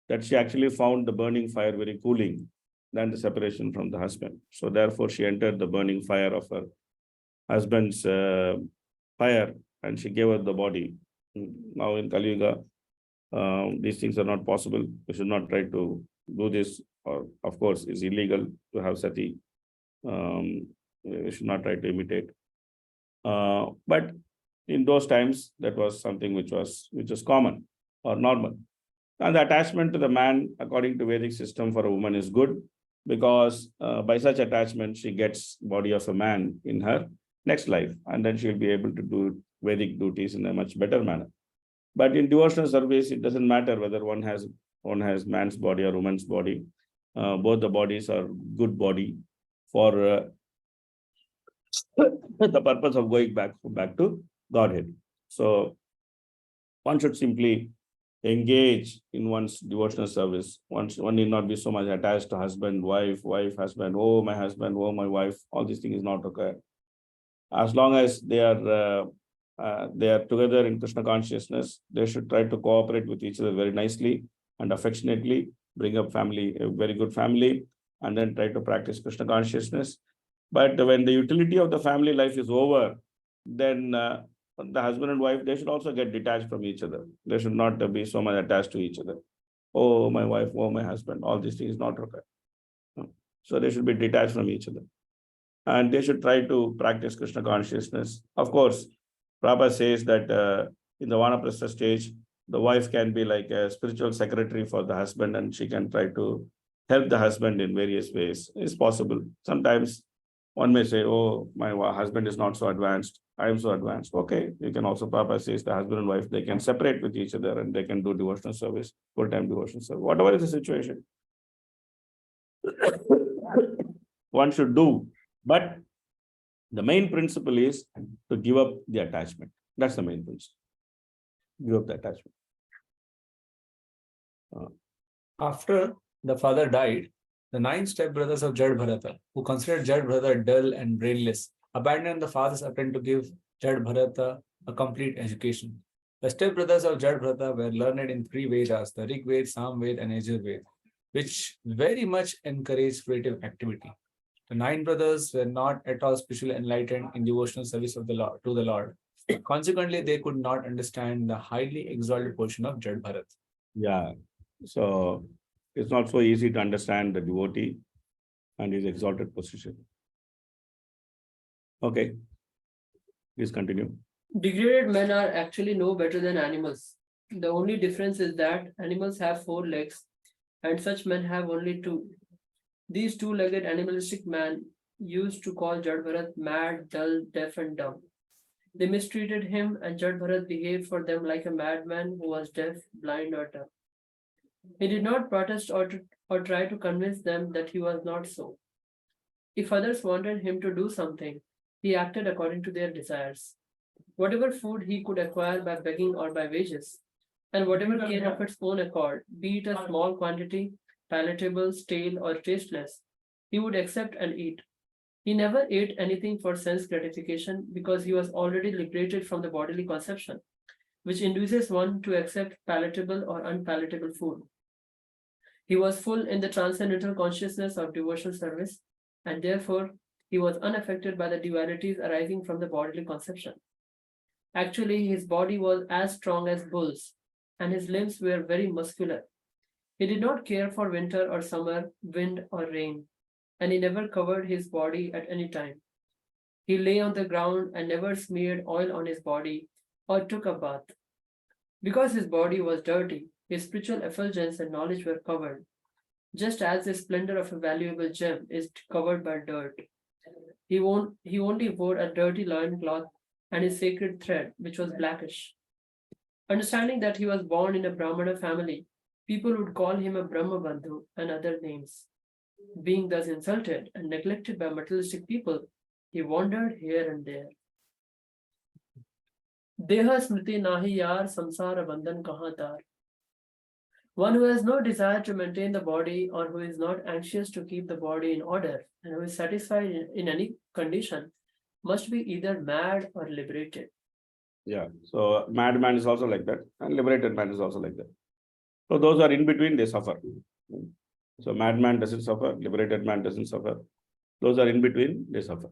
[SPEAKER 1] that she actually found the burning fire very cooling than the separation from the husband. So therefore, she entered the burning fire of her husband's fire and she gave her the body. Now in Kali Yuga, these things are not possible. We should not try to do this, or of course, it's illegal to have sati. We should not try to imitate. But in those times, that was something which was common or normal. And the attachment to the man, according to Vedic system, for a woman is good, because by such attachment, she gets body of a man in her next life, and then she'll be able to do Vedic duties in a much better manner. But in devotional service, it doesn't matter whether one has man's body or woman's body. Both the bodies are good body for the purpose of going back to Godhead. So one should simply engage in one's devotional service. One need not be so much attached to husband, wife, husband, oh my husband, oh my wife. All these things is not required. As long as they are together in Krishna consciousness, they should try to cooperate with each other very nicely and affectionately, bring up family, a very good family, and then try to practice Krishna consciousness. But when the utility of the family life is over, then the husband and wife, they should also get detached from each other. They should not be so much attached to each other. Oh, my wife, oh, my husband, all these things not required. So they should be detached from each other. And they should try to practice Krishna consciousness. Of course, Prabhupada says that in the Vanaprastha stage, the wife can be like a spiritual secretary for the husband, and she can try to help the husband in various ways. It's possible. Sometimes one may say, oh, my husband is not so advanced, I am so advanced. Okay, you can also, Prabhupada says, the husband and wife, they can separate with each other and they can do devotional service, full-time devotional service, whatever is the situation. One should do. But the main principle is to give up the attachment. That's the main principle. Give up the attachment.
[SPEAKER 4] After the father died, the 9 stepbrothers of Jad Bharata, who considered Jad Bharata dull and brainless, abandoned the father's attempt to give Jad Bharata a complete education. The stepbrothers of Jad Bharata were learned in 3 Vedas, the Rig Veda, Sam Veda, and Yajur Veda, which very much encouraged creative activity. The 9 brothers were not at all spiritually enlightened in devotional service of the Lord to the Lord. Consequently, they could not understand the highly exalted portion of Jad Bharat.
[SPEAKER 1] Yeah. So it's not so easy to understand the devotee and his exalted position. Okay. Please continue.
[SPEAKER 5] Degraded men are actually no better than animals. The only difference is that animals have 4 legs and such men have only 2. These 2-legged animalistic men used to call Jad Bharat mad, dull, deaf, and dumb. They mistreated him, and Jad Bharat behaved for them like a madman who was deaf, blind, or dumb. He did not protest or try to convince them that he was not so. If others wanted him to do something, he acted according to their desires. Whatever food he could acquire by begging or by wages, and whatever came of its own accord, be it a small quantity, palatable, stale, or tasteless, he would accept and eat. He never ate anything for sense gratification because he was already liberated from the bodily conception, which induces one to accept palatable or unpalatable food. He was full in the transcendental consciousness of devotional service, and therefore he was unaffected by the dualities arising from the bodily conception. Actually, his body was as strong as bulls, and his limbs were very muscular. He did not care for winter or summer, wind or rain, and he never covered his body at any time. He lay on the ground and never smeared oil on his body or took a bath. Because his body was dirty, his spiritual effulgence and knowledge were covered, just as the splendor of a valuable gem is covered by dirt. He only wore a dirty loincloth and his sacred thread, which was blackish. Understanding that he was born in a Brahmana family, people would call him a Brahmabandhu and other names. Being thus insulted and neglected by materialistic people, he wandered here and there. Deha smriti nahi yar samsara bandhan kahan tar. One who has no desire to maintain the body or who is not anxious to keep the body in order and who is satisfied in any condition must be either mad or liberated.
[SPEAKER 1] Yeah. So madman is also like that, and liberated man is also like that. So those are in between, they suffer. So madman doesn't suffer, liberated man doesn't suffer. Those are in between, they suffer.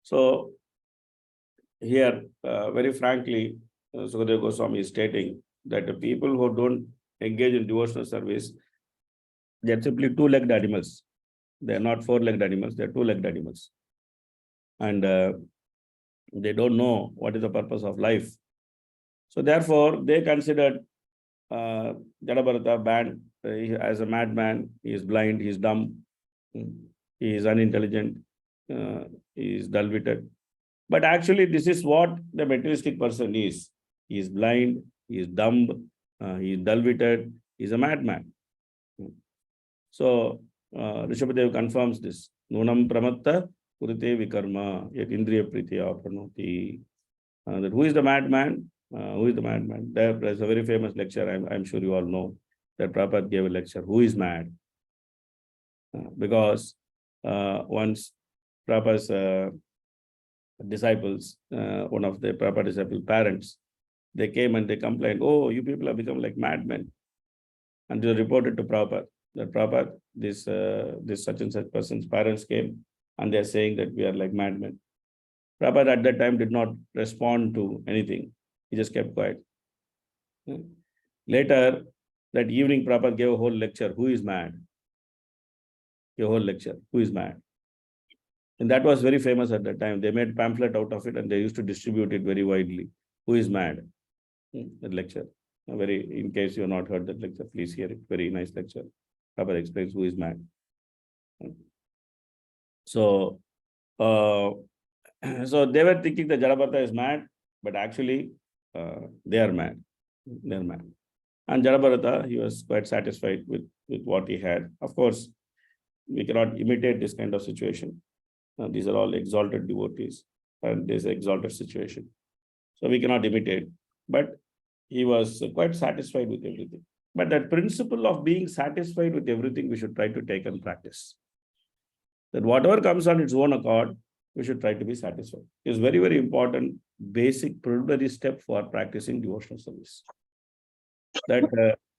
[SPEAKER 1] So here, very frankly, Sukadeva Goswami is stating that the people who don't engage in devotional service, they are simply 2-legged animals. They are not 4-legged animals, they are 2-legged animals. and they don't know what is the purpose of life. So therefore, they considered Jadabharata banned as a madman. He is blind, he is dumb, he is unintelligent, he is dull-witted. But actually, this is what the materialistic person is. He is blind, he is dumb, he is dull-witted, he is a madman. So, Rishabhadev confirms this. Nunam pramatta kurite vikarma yet indriya pritiya pranoti. That who is the madman? Who is the madman? There is a very famous lecture. I'm sure you all know that Prabhupada gave a lecture. Who is mad? Because once Prabhupada's disciples, one of the Prabhupada disciple parents, they came and they complained, oh, you people have become like madmen. And they reported to Prabhupada that Prabhupada, this such and such person's parents came and they're saying that we are like madmen. Prabhupada at that time did not respond to anything. He just kept quiet. Later, that evening, Prabhupada gave a whole lecture, who is mad? A whole lecture, who is mad? And that was very famous at that time. They made pamphlet out of it and they used to distribute it very widely. Who is mad? That lecture. In case you have not heard that lecture, please hear it. Very nice lecture. Prabhupada explains who is mad. So, so they were thinking that Jadabharata is mad, but actually they are mad. They are mad. And Jadabharata, he was quite satisfied with what he had. Of course, we cannot imitate this kind of situation. These are all exalted devotees and this exalted situation. So we cannot imitate, but he was quite satisfied with everything. But that principle of being satisfied with everything, we should try to take and practice. That whatever comes on its own accord, we should try to be satisfied. It's very, very important, basic preliminary step for practicing devotional service. That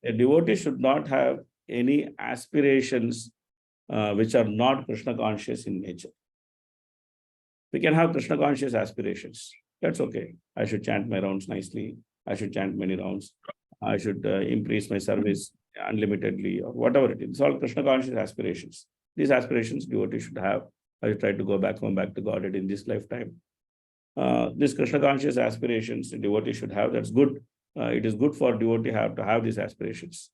[SPEAKER 1] a devotee should not have any aspirations which are not Krishna conscious in nature. We can have Krishna conscious aspirations. That's okay. I should chant my rounds nicely. I should chant many rounds. I should increase my service unlimitedly or whatever it is. It's all Krishna conscious aspirations. These aspirations devotees should have. I should try to go back home, back to Godhead in this lifetime. This Krishna conscious aspirations devotee should have. That's good. It is good for devotee to have these aspirations.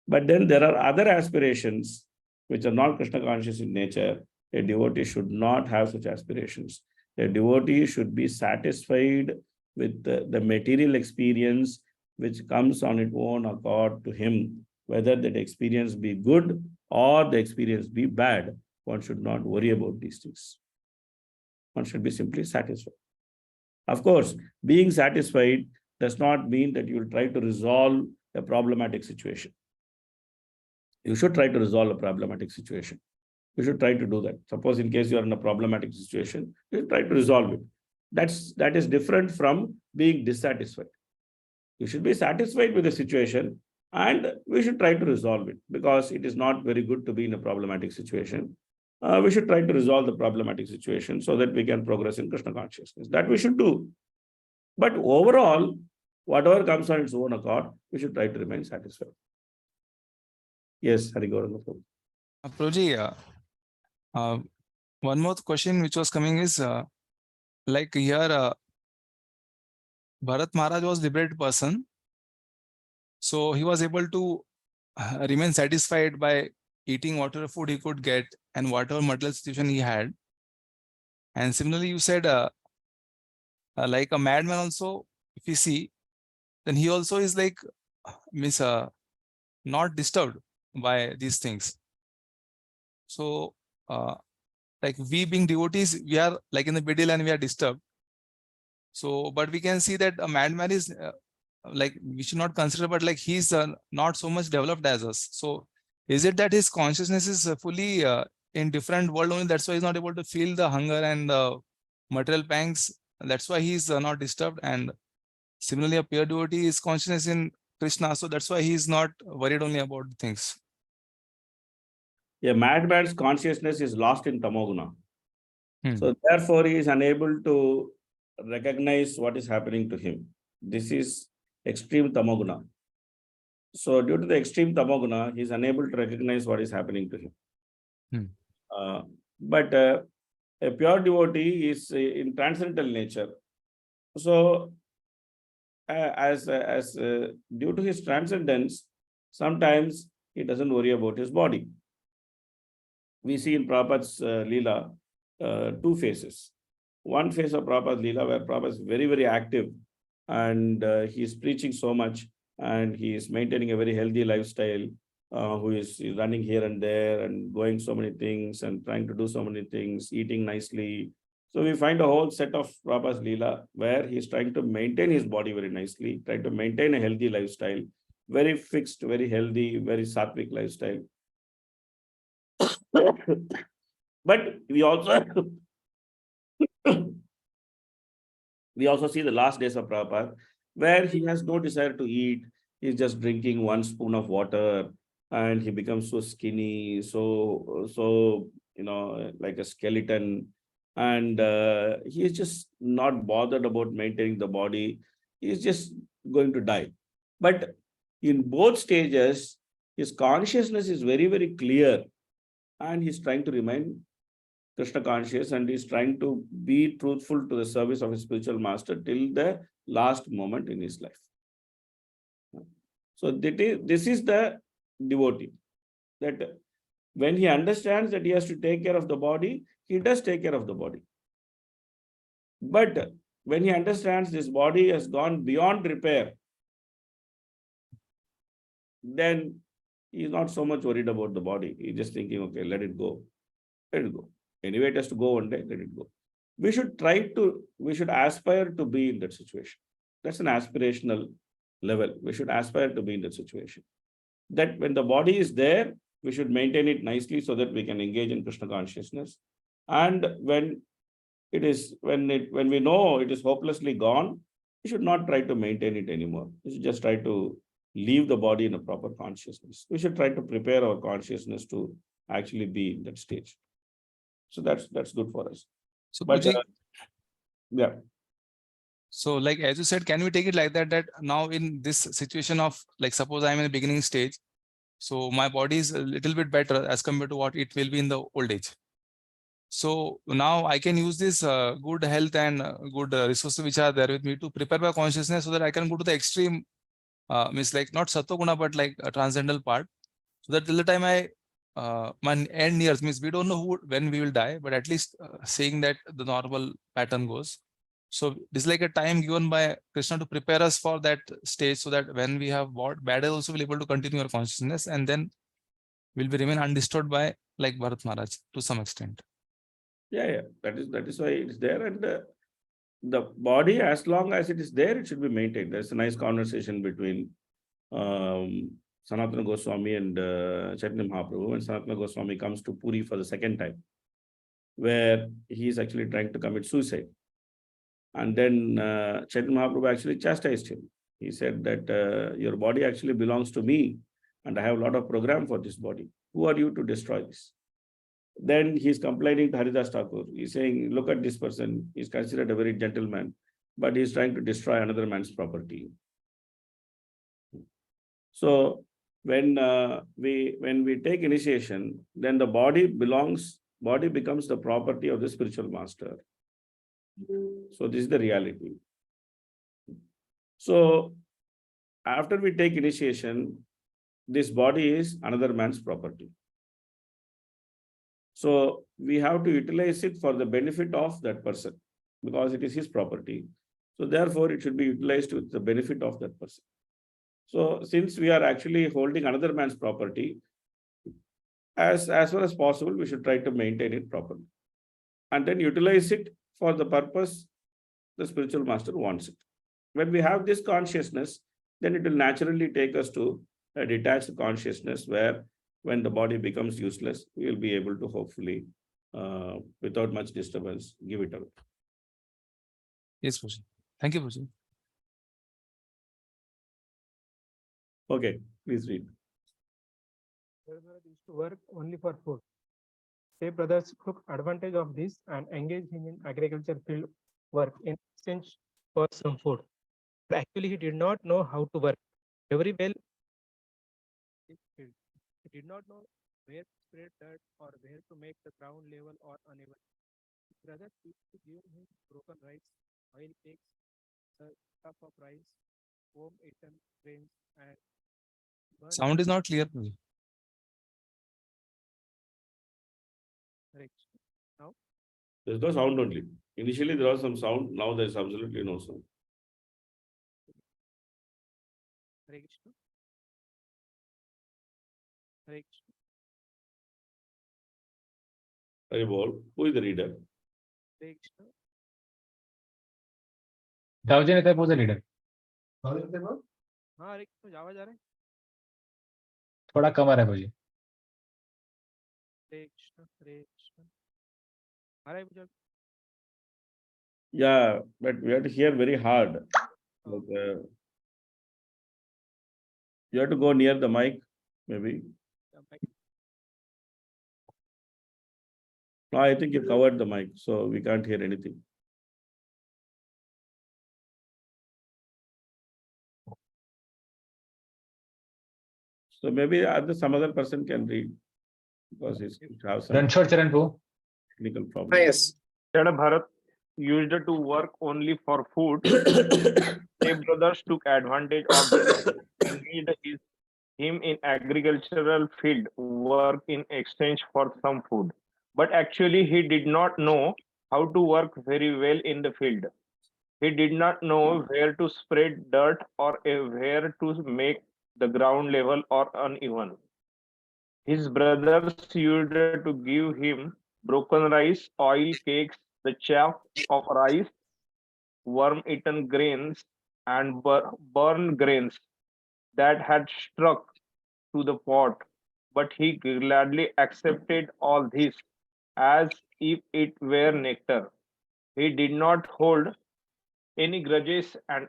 [SPEAKER 1] But then there are other aspirations which are not Krishna conscious in nature. A devotee should not have such aspirations. A devotee should be satisfied with the material experience which comes on its own accord to him, whether that experience be good or the experience be bad. One should not worry about these things. One should be simply satisfied. Of course, being satisfied does not mean that you will try to resolve a problematic situation. You should try to resolve a problematic situation. You should try to do that. Suppose in case you are in a problematic situation, you should try to resolve it. That is different from being dissatisfied. You should be satisfied with the situation and we should try to resolve it because it is not very good to be in a problematic situation. We should try to resolve the problematic situation so that we can progress in Krishna consciousness. That we should do. But overall, whatever comes on its own accord, we should try to remain satisfied. Yes, Hari Gauranga.
[SPEAKER 6] Prabhuji, one more question which was coming is like here, Bharat Maharaj was a liberated person. So he was able to remain satisfied by eating whatever food he could get and whatever material situation he had. And similarly, you said like a madman also, if you see, then he also is like, not disturbed by these things. So like we being devotees, we are like in the middle and we are disturbed. So, but we can see that a madman is like, we should not consider, but like he's not so much developed as us. So is it that his consciousness is fully in different world only? That's why he's not able to feel the hunger and material pangs. That's why he's not disturbed. And similarly, a pure devotee is consciousness in Krishna. So that's why he's not worried only about things.
[SPEAKER 1] A madman's consciousness is lost in tamoguna. So therefore, he is unable to recognize what is happening to him. This is extreme tamoguna. So due to the extreme tamoguna, he is unable to recognize what is happening to him. But A pure devotee is in transcendental nature. So, due to his transcendence, sometimes he doesn't worry about his body. We see in Prabhupada's Leela two phases. One phase of Prabhupada's Leela where Prabhupada is very, very active and he is preaching so much and he is maintaining a very healthy lifestyle, who is running here and there and going so many things and trying to do so many things, eating nicely. So we find a whole set of Prabhupada's Leela where he is trying to maintain his body very nicely, trying to maintain a healthy lifestyle, very fixed, very healthy, very sattvic lifestyle. But we also see the last days of Prabhupada, where he has no desire to eat. He's just drinking one spoon of water and he becomes so skinny, so like a skeleton. And he is just not bothered about maintaining the body. He's just going to die. But in both stages, his consciousness is very, very clear and he's trying to remain Krishna conscious and is trying to be truthful to the service of his spiritual master till the last moment in his life. So this is the devotee, that when he understands that he has to take care of the body, he does take care of the body. But when he understands this body has gone beyond repair, then he is not so much worried about the body. He's just thinking, okay, let it go. Let it go. Anyway, it has to go one day, let it go. We should aspire to be in that situation. That's an aspirational level. We should aspire to be in that situation. That when the body is there, we should maintain it nicely so that we can engage in Krishna consciousness. And when we know it is hopelessly gone, we should not try to maintain it anymore. We should just try to leave the body in a proper consciousness. We should try to prepare our consciousness to actually be in that stage. So that's good for us.
[SPEAKER 6] So,
[SPEAKER 1] But yeah.
[SPEAKER 6] So like, as you said, can we take it like that now in this situation of, like, suppose I'm in the beginning stage, so my body is a little bit better as compared to what it will be in the old age. So now I can use this good health and good resources which are there with me to prepare my consciousness so that I can go to the extreme, means like not sattva guna, but like a transcendental part. So that till the time my end years, means we don't know when we will die, but at least saying that the normal pattern goes. So this is like a time given by Krishna to prepare us for that stage, so that when we have bad also, we'll be able to continue our consciousness, and then will be remain undisturbed by, like Bharat Maharaj, to some extent.
[SPEAKER 1] Yeah. That is why it's there. And the body, as long as it is there, it should be maintained. There's a nice conversation between Sanatana Goswami and Chaitanya Mahaprabhu. When Sanatana Goswami comes to Puri for the second time, where he is actually trying to commit suicide. And then Chaitanya Mahaprabhu actually chastised him. He said that your body actually belongs to me and I have a lot of program for this body. Who are you to destroy this? Then he's complaining to Haridas Thakur. He's saying, look at this person. He's considered a very gentleman, but he's trying to destroy another man's property. So when we take initiation, then the body becomes the property of the spiritual master. So this is the reality. So after we take initiation, this body is another man's property. So we have to utilize it for the benefit of that person because it is his property. So therefore, it should be utilized with the benefit of that person. So since we are actually holding another man's property, as far as possible, we should try to maintain it properly and then utilize it for the purpose the spiritual master wants it. When we have this consciousness, then it will naturally take us to a detached consciousness where when the body becomes useless, we will be able to hopefully, without much disturbance, give it away.
[SPEAKER 6] Yes, Puji. Thank you, Puji.
[SPEAKER 1] Okay, please read.
[SPEAKER 7] Used to work only for food. They brothers took advantage of this and engaged him in agriculture field work in exchange for some food. But actually, he did not know how to work very well. He did not know where to spread dirt or where to make the ground level or uneven. brother used to give him broken rice, oil cakes, a cup of rice, home eaten grains, and burnt
[SPEAKER 6] Sound is not clear.
[SPEAKER 7] rich. Now,
[SPEAKER 1] There's no sound only. Initially there was some sound, now there's absolutely no sound.
[SPEAKER 7] Hare Krishna. Hare Krishna.
[SPEAKER 1] Very well. Who is the reader?
[SPEAKER 7] Hare Krishna.
[SPEAKER 2] Davjin is the leader.
[SPEAKER 7] हाँ हरे कृष्ण आवाज आ रहा है
[SPEAKER 2] थोड़ा कम आ रहा है मुझे.
[SPEAKER 7] हरे कृष्ण आ रहा है मुझे
[SPEAKER 1] Yeah, but we have to hear very hard. Like, you have to go near the mic, maybe. No, I think you covered the mic, so we can't hear anything. So maybe some other person can read because it has some
[SPEAKER 2] Ranchod Charan Prabhu.
[SPEAKER 1] technical problem.
[SPEAKER 8] Yes. Jada Bharat used to work only for food. Stepbrothers took advantage of this and made him in agricultural field work in exchange for some food. But actually he did not know how to work very well in the field. He did not know where to spread dirt or where to make the ground level or uneven. His brothers used to give him broken rice, oil cakes, the chaff of rice, worm-eaten grains, and burned grains that had stuck to the pot. But he gladly accepted all this as if it were nectar. He did not hold any grudges and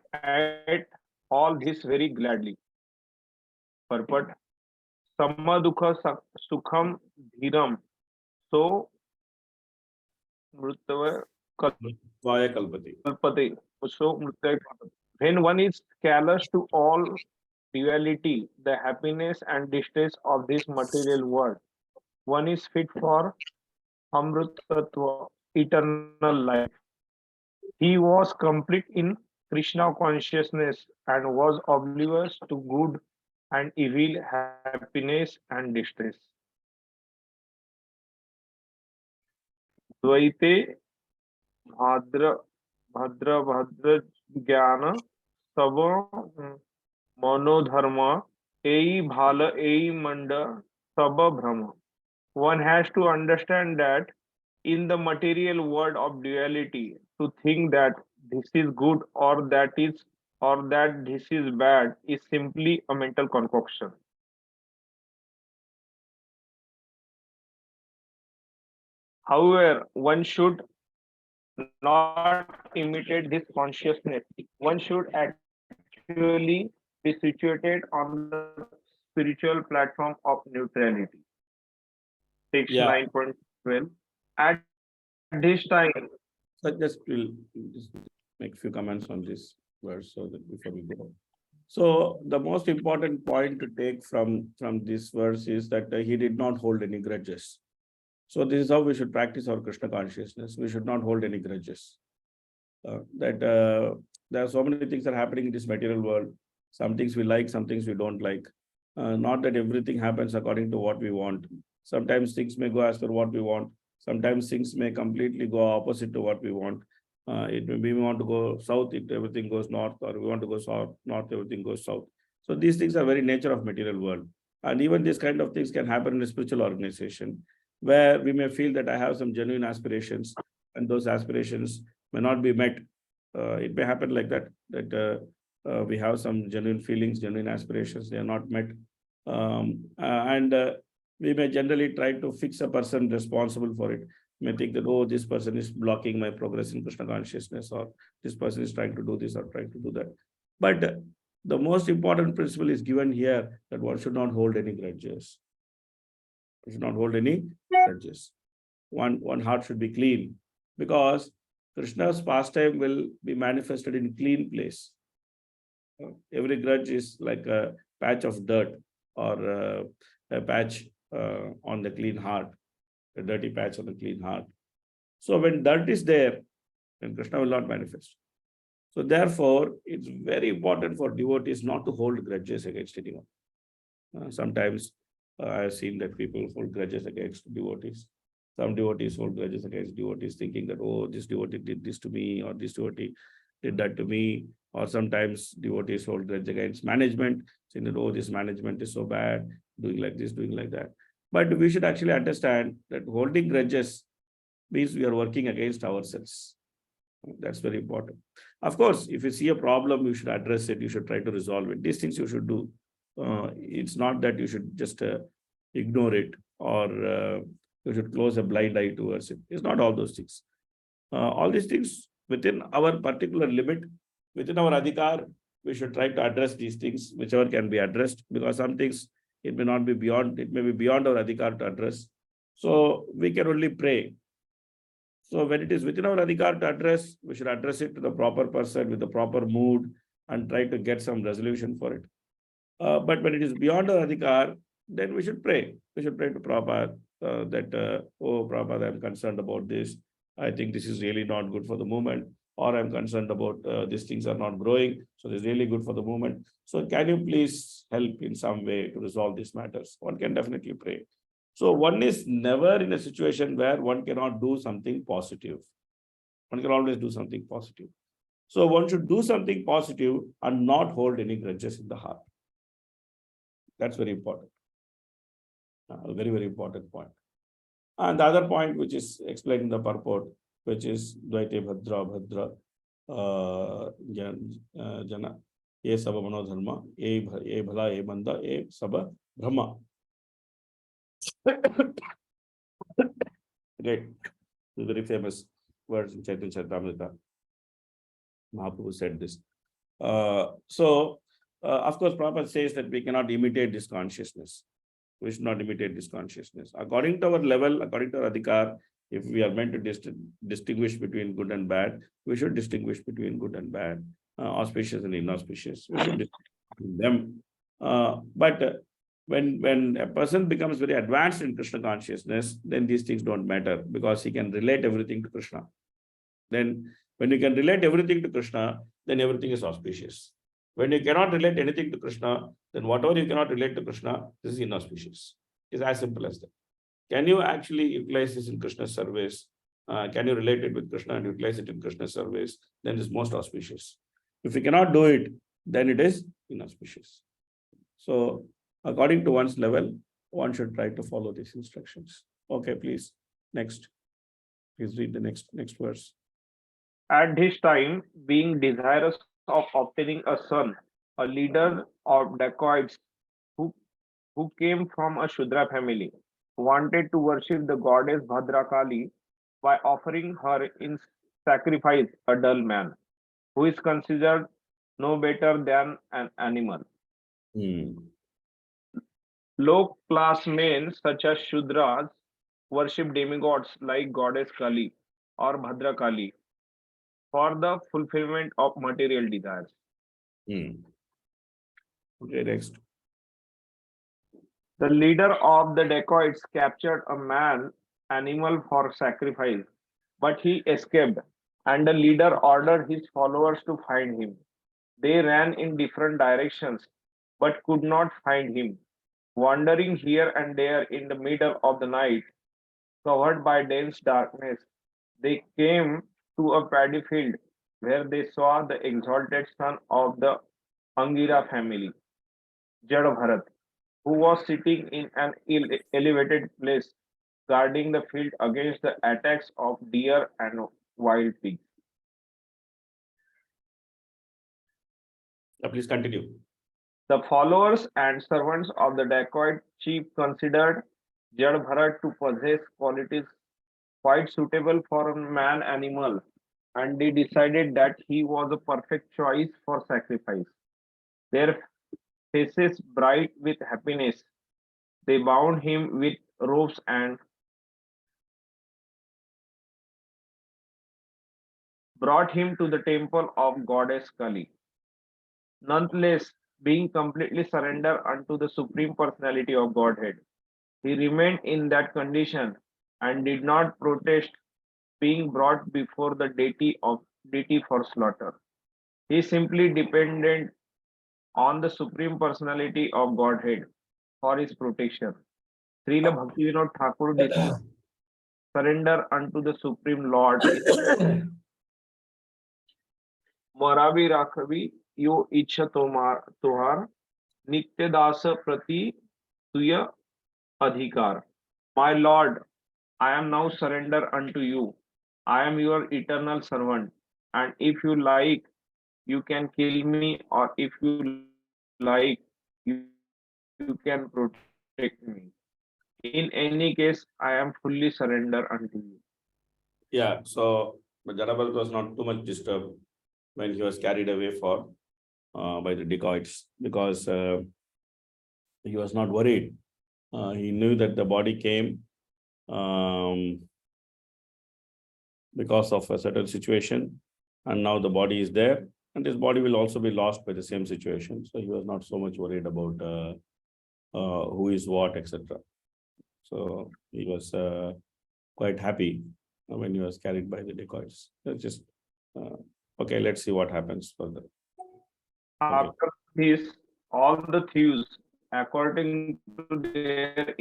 [SPEAKER 8] ate all this very gladly. Purport Samadukha Sukham Dhiram. So Mrutava
[SPEAKER 1] Vaya Kalpati.
[SPEAKER 8] Kalpate. So when one is callous to all duality, the happiness and distress of this material world, one is fit for Amrutatva, eternal life. He was complete in Krishna consciousness and was oblivious to good and evil, happiness and distress. द्वैते भाद्र भद्र ज्ञान सब मनोधर्म ei bhala ei manda saba brahma. One has to understand that in the material world of duality, to think that this is good or that this is bad is simply a mental concoction. However, one should not imitate this consciousness. One should actually be situated on the spiritual platform of neutrality. Section
[SPEAKER 1] Yeah.
[SPEAKER 8] 9.12. At this time,
[SPEAKER 1] So we'll just make a few comments on this verse so that before we go. So the most important point to take from this verse is that he did not hold any grudges. So this is how we should practice our Krishna consciousness. We should not hold any grudges. There are so many things that are happening in this material world. Some things we like, some things we don't like. Not that everything happens according to what we want. Sometimes things may go as per what we want. Sometimes things may completely go opposite to what we want. It may be we want to go south, everything goes north, or we want to go south, north, everything goes south. So these things are very nature of material world. And even these kind of things can happen in a spiritual organization, where we may feel that I have some genuine aspirations, and those aspirations may not be met. It may happen like that, we have some genuine feelings, genuine aspirations, they are not met. We may generally try to fix a person responsible for it. We may think that, oh, this person is blocking my progress in Krishna consciousness, or this person is trying to do this or trying to do that. But the most important principle is given here, that one should not hold any grudges. One should not hold any grudges. One heart should be clean, because Krishna's pastime will be manifested in clean place. Every grudge is like a patch of dirt, or a patch on the clean heart, a dirty patch on the clean heart. So when dirt is there, then Krishna will not manifest. So therefore, it's very important for devotees not to hold grudges against anyone. Sometimes I have seen that people hold grudges against devotees. Some devotees hold grudges against devotees, thinking that, oh, this devotee did this to me, or this devotee did that to me. Or sometimes devotees hold grudge against management, saying that, oh, this management is so bad, doing like this, doing like that. But we should actually understand that holding grudges means we are working against ourselves. That's very important. Of course, if you see a problem, you should address it, you should try to resolve it. These things you should do. It's not that you should just ignore it, or you should close a blind eye towards it. It's not all those things. All these things within our particular limit, within our adhikar, we should try to address these things, whichever can be addressed, because some things it may not be beyond, it may be beyond our adhikar to address. So we can only pray. So when it is within our adhikar to address, we should address it to the proper person with the proper mood and try to get some resolution for it. But when it is beyond our adhikar, then we should pray. We should pray to Prabhupada that, oh, Prabhupada, I'm concerned about this. I think this is really not good for the movement. Or I'm concerned about these things are not growing. So this is really good for the movement. So can you please help in some way to resolve these matters? One can definitely pray. So one is never in a situation where one cannot do something positive. One can always do something positive. So one should do something positive and not hold any grudges in the heart. That's very important. A very, very important point. And the other point, which is explained in the purport, which is Dvaite Bhadra Jana, E Saba Manodharma, E Bhala, E Manda, E Saba Brahma. Great. Very famous words in Chaitanya Charitamrita. Mahaprabhu said this. Of course, Prabhupada says that we cannot imitate this consciousness. We should not imitate this consciousness. According to our level, according to our adhikar, if we are meant to distinguish between good and bad, we should distinguish between good and bad, auspicious and inauspicious. We should distinguish them. But when a person becomes very advanced in Krishna consciousness, then these things don't matter, because he can relate everything to Krishna. Then when you can relate everything to Krishna, then everything is auspicious. When you cannot relate anything to Krishna, then whatever you cannot relate to Krishna, this is inauspicious. It's as simple as that. Can you actually utilize this in Krishna's service? Can you relate it with Krishna and utilize it in Krishna's service? Then it's most auspicious. If you cannot do it, then it is inauspicious. So according to one's level, one should try to follow these instructions. Okay, please. Next. Please read the next verse.
[SPEAKER 8] At this time, being desirous of obtaining a son, a leader of dacoits who came from a Shudra family, wanted to worship the goddess Bhadrakali by offering her in sacrifice a dull man, who is considered no better than an animal. Low class men such as Shudras worship demigods like goddess Kali or Bhadrakali for the fulfillment of material desires.
[SPEAKER 1] Okay, next.
[SPEAKER 8] The leader of the dacoits captured a man animal for sacrifice, but he escaped, and the leader ordered his followers to find him. They ran in different directions, but could not find him. Wandering here and there in the middle of the night, covered by dense darkness, they came to a paddy field where they saw the exalted son of the Angira family, Jadabharat, who was sitting in an elevated place, guarding the field against the attacks of deer and wild pigs.
[SPEAKER 1] Please continue.
[SPEAKER 8] The followers and servants of the dacoit chief considered Jadabharat to possess qualities quite suitable for a man animal, and they decided that he was a perfect choice for sacrifice. Their faces bright with happiness, they bound him with ropes and brought him to the temple of goddess Kali. Nonetheless, being completely surrendered unto the Supreme Personality of Godhead, he remained in that condition and did not protest being brought before the deity for slaughter. He simply depended on the Supreme Personality of Godhead for his protection. Srila Bhaktivinoda Thakur describes surrender unto the Supreme Lord is Maravi Rakhavi yo ichha tomar Nitya Dasa Prati Tuya Adhikar. My Lord, I am now surrender unto you. I am your eternal servant, and if you like, you can kill me, or if you like, you can protect me. In any case, I am fully surrender unto you.
[SPEAKER 1] Yeah, so but Jadabharat was not too much disturbed when he was carried away by the dacoits, because he was not worried. He knew that the body came because of a certain situation, and now the body is there, and his body will also be lost by the same situation. So he was not so much worried about who is what, etc. So he was quite happy when he was carried by the dacoits. Just okay, let's see what happens further. Okay.
[SPEAKER 8] After this, all the thieves, according to their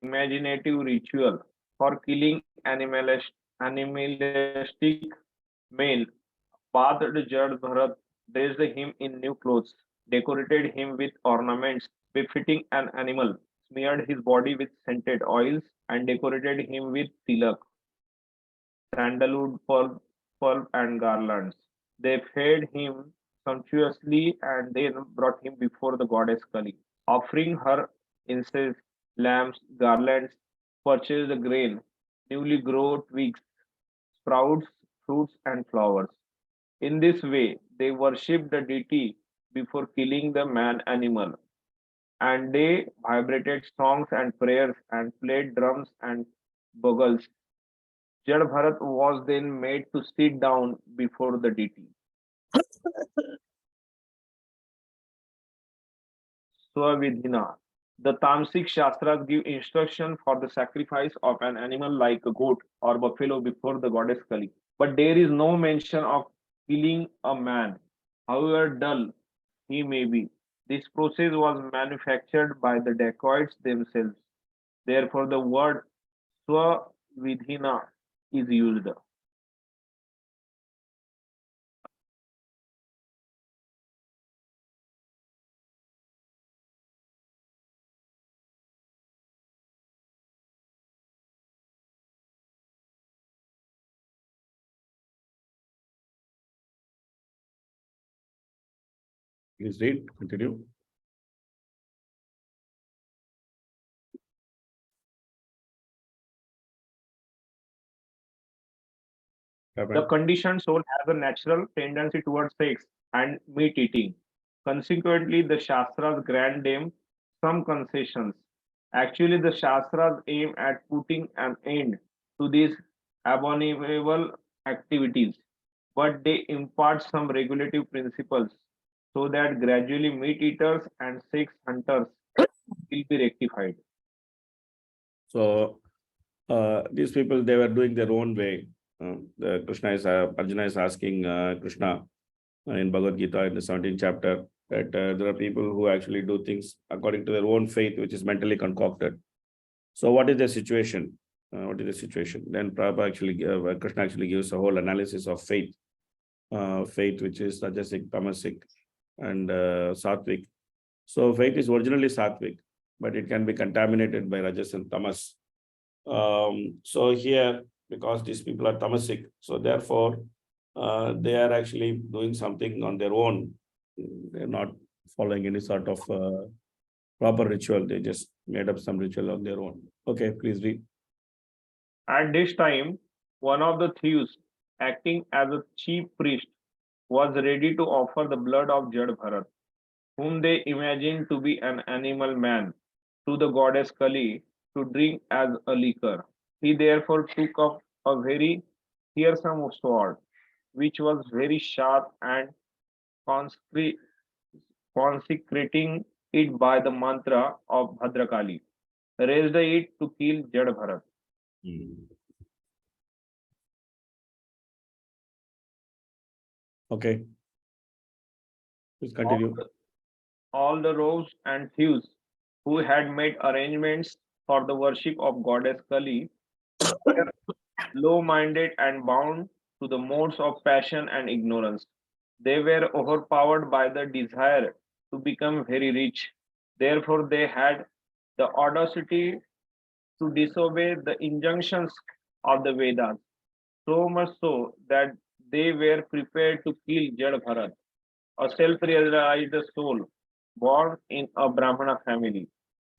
[SPEAKER 8] imaginative ritual for killing animalistic men, bathed Jad Bharat, dressed him in new clothes, decorated him with ornaments befitting an animal, smeared his body with scented oils, and decorated him with tilak, sandalwood, pulp, and garlands. They fed him sumptuously and then brought him before the goddess Kali, offering her incense, lamps, garlands, purchased grain, newly grown twigs, sprouts, fruits, and flowers. In this way, they worshipped the deity before killing the man animal, and they vibrated songs and prayers and played drums and bugles. Jad Bharat was then made to sit down before the deity. Swavidhina. The Tamasic Shastras give instruction for the sacrifice of an animal like a goat or buffalo before the goddess Kali. But there is no mention of killing a man, however dull he may be. This process was manufactured by the dacoits themselves. Therefore, the word Swavidhina is used.
[SPEAKER 1] Please read, continue.
[SPEAKER 8] The conditioned soul has a natural tendency towards sex and meat eating. Consequently, the Shastras grant them some concessions. Actually, the Shastras aim at putting an end to these abominable activities, but they impart some regulative principles so that gradually meat eaters and sex hunters will be rectified.
[SPEAKER 1] So these people, they were doing their own way. Arjuna is asking Krishna in Bhagavad Gita in the 17th chapter that there are people who actually do things according to their own faith, which is mentally concocted. So what is the situation? What is the situation? Then Prabhupada actually, Krishna actually gives a whole analysis of faith. Faith, which is Rajasic, Tamasic, and Sattvic. So faith is originally Sattvic, but it can be contaminated by Rajas and Tamas. So here, because these people are Tamasic, so therefore they are actually doing something on their own. They're not following any sort of proper ritual. They just made up some ritual on their own. Okay, please read.
[SPEAKER 8] At this time, one of the thieves, acting as a chief priest, was ready to offer the blood of Jad Bharat, whom they imagined to be an animal man, to the goddess Kali to drink as a liquor. He therefore took up a very fearsome sword, which was very sharp, and consecrating it by the mantra of Bhadrakali, raised it to kill Jad Bharat.
[SPEAKER 1] Okay. Please
[SPEAKER 8] All
[SPEAKER 1] continue.
[SPEAKER 8] the, all the rogues and thieves who had made arrangements for the worship of goddess Kali were low-minded and bound to the modes of passion and ignorance. They were overpowered by the desire to become very rich. Therefore, they had the audacity to disobey the injunctions of the Vedas, so much so that they were prepared to kill Jad Bharat, a self-realized soul born in a Brahmana family.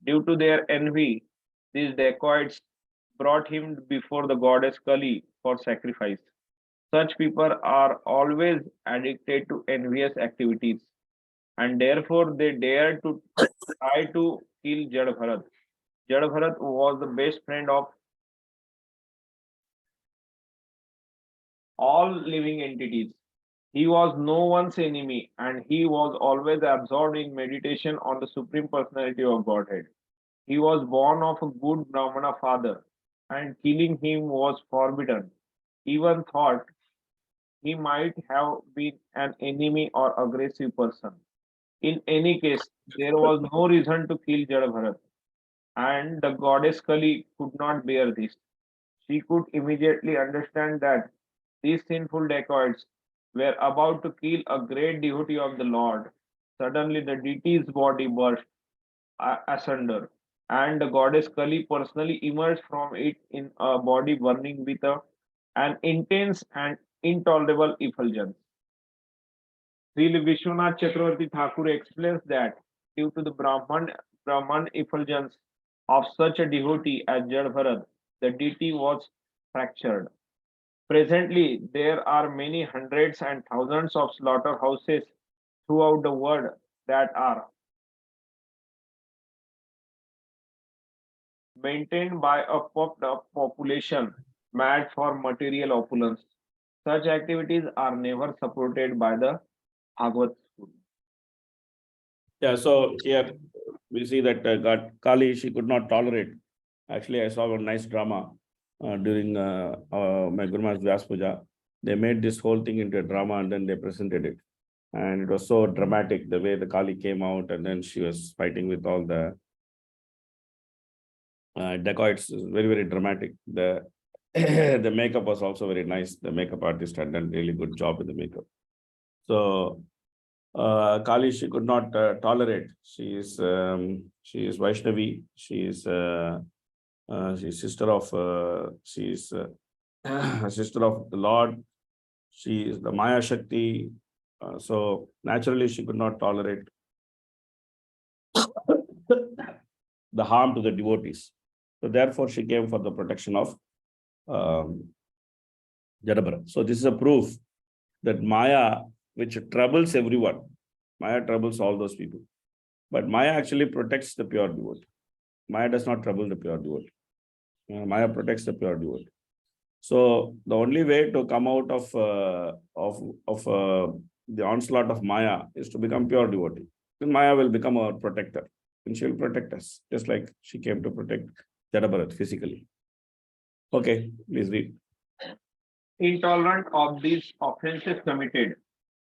[SPEAKER 8] Due to their envy, these dacoits brought him before the goddess Kali for sacrifice. Such people are always addicted to envious activities, and therefore they dared to try to kill Jad Bharat. Jad Bharat was the best friend of all living entities. He was no one's enemy, and he was always absorbed in meditation on the Supreme Personality of Godhead. He was born of a good Brahmana father, and killing him was forbidden. Even thought he might have been an enemy or aggressive person. In any case, there was no reason to kill Jadabharat, and the goddess Kali could not bear this. She could immediately understand that these sinful dacoits were about to kill a great devotee of the Lord. Suddenly, the deity's body burst asunder, and the goddess Kali personally emerged from it in a body burning with an intense and intolerable effulgence. Sri Vishwanath Chakravarti Thakur explains that due to the Brahman effulgence of such a devotee as Jadbharat, the deity was fractured. Presently, there are many hundreds and thousands of slaughterhouses throughout the world that are maintained by a puffed up population mad for material opulence. Such activities are never supported by the Bhagavad school.
[SPEAKER 1] Yeah, so here we see that God Kali, she could not tolerate. Actually, I saw a nice drama during my Guru Maharaj Vyas Puja. They made this whole thing into a drama and then they presented it. And it was so dramatic, the way the Kali came out and then she was fighting with all the dacoits. Very, very dramatic. The the makeup was also very nice. The makeup artist had done really good job with the makeup. So Kali, she could not tolerate. She is Vaishnavi. She's sister of a sister of the Lord. She is the Maya Shakti. So naturally, she could not tolerate the harm to the devotees. So therefore, she came for the protection of Jadabhara. So this is a proof that Maya, which troubles everyone, Maya troubles all those people. But Maya actually protects the pure devotee. Maya does not trouble the pure devotee. Maya protects the pure devotee. So the only way to come out of the onslaught of Maya is to become pure devotee. Then Maya will become our protector, and she will protect us, just like she came to protect Jadabharat physically. Okay, please read.
[SPEAKER 8] Intolerant of these offenses committed,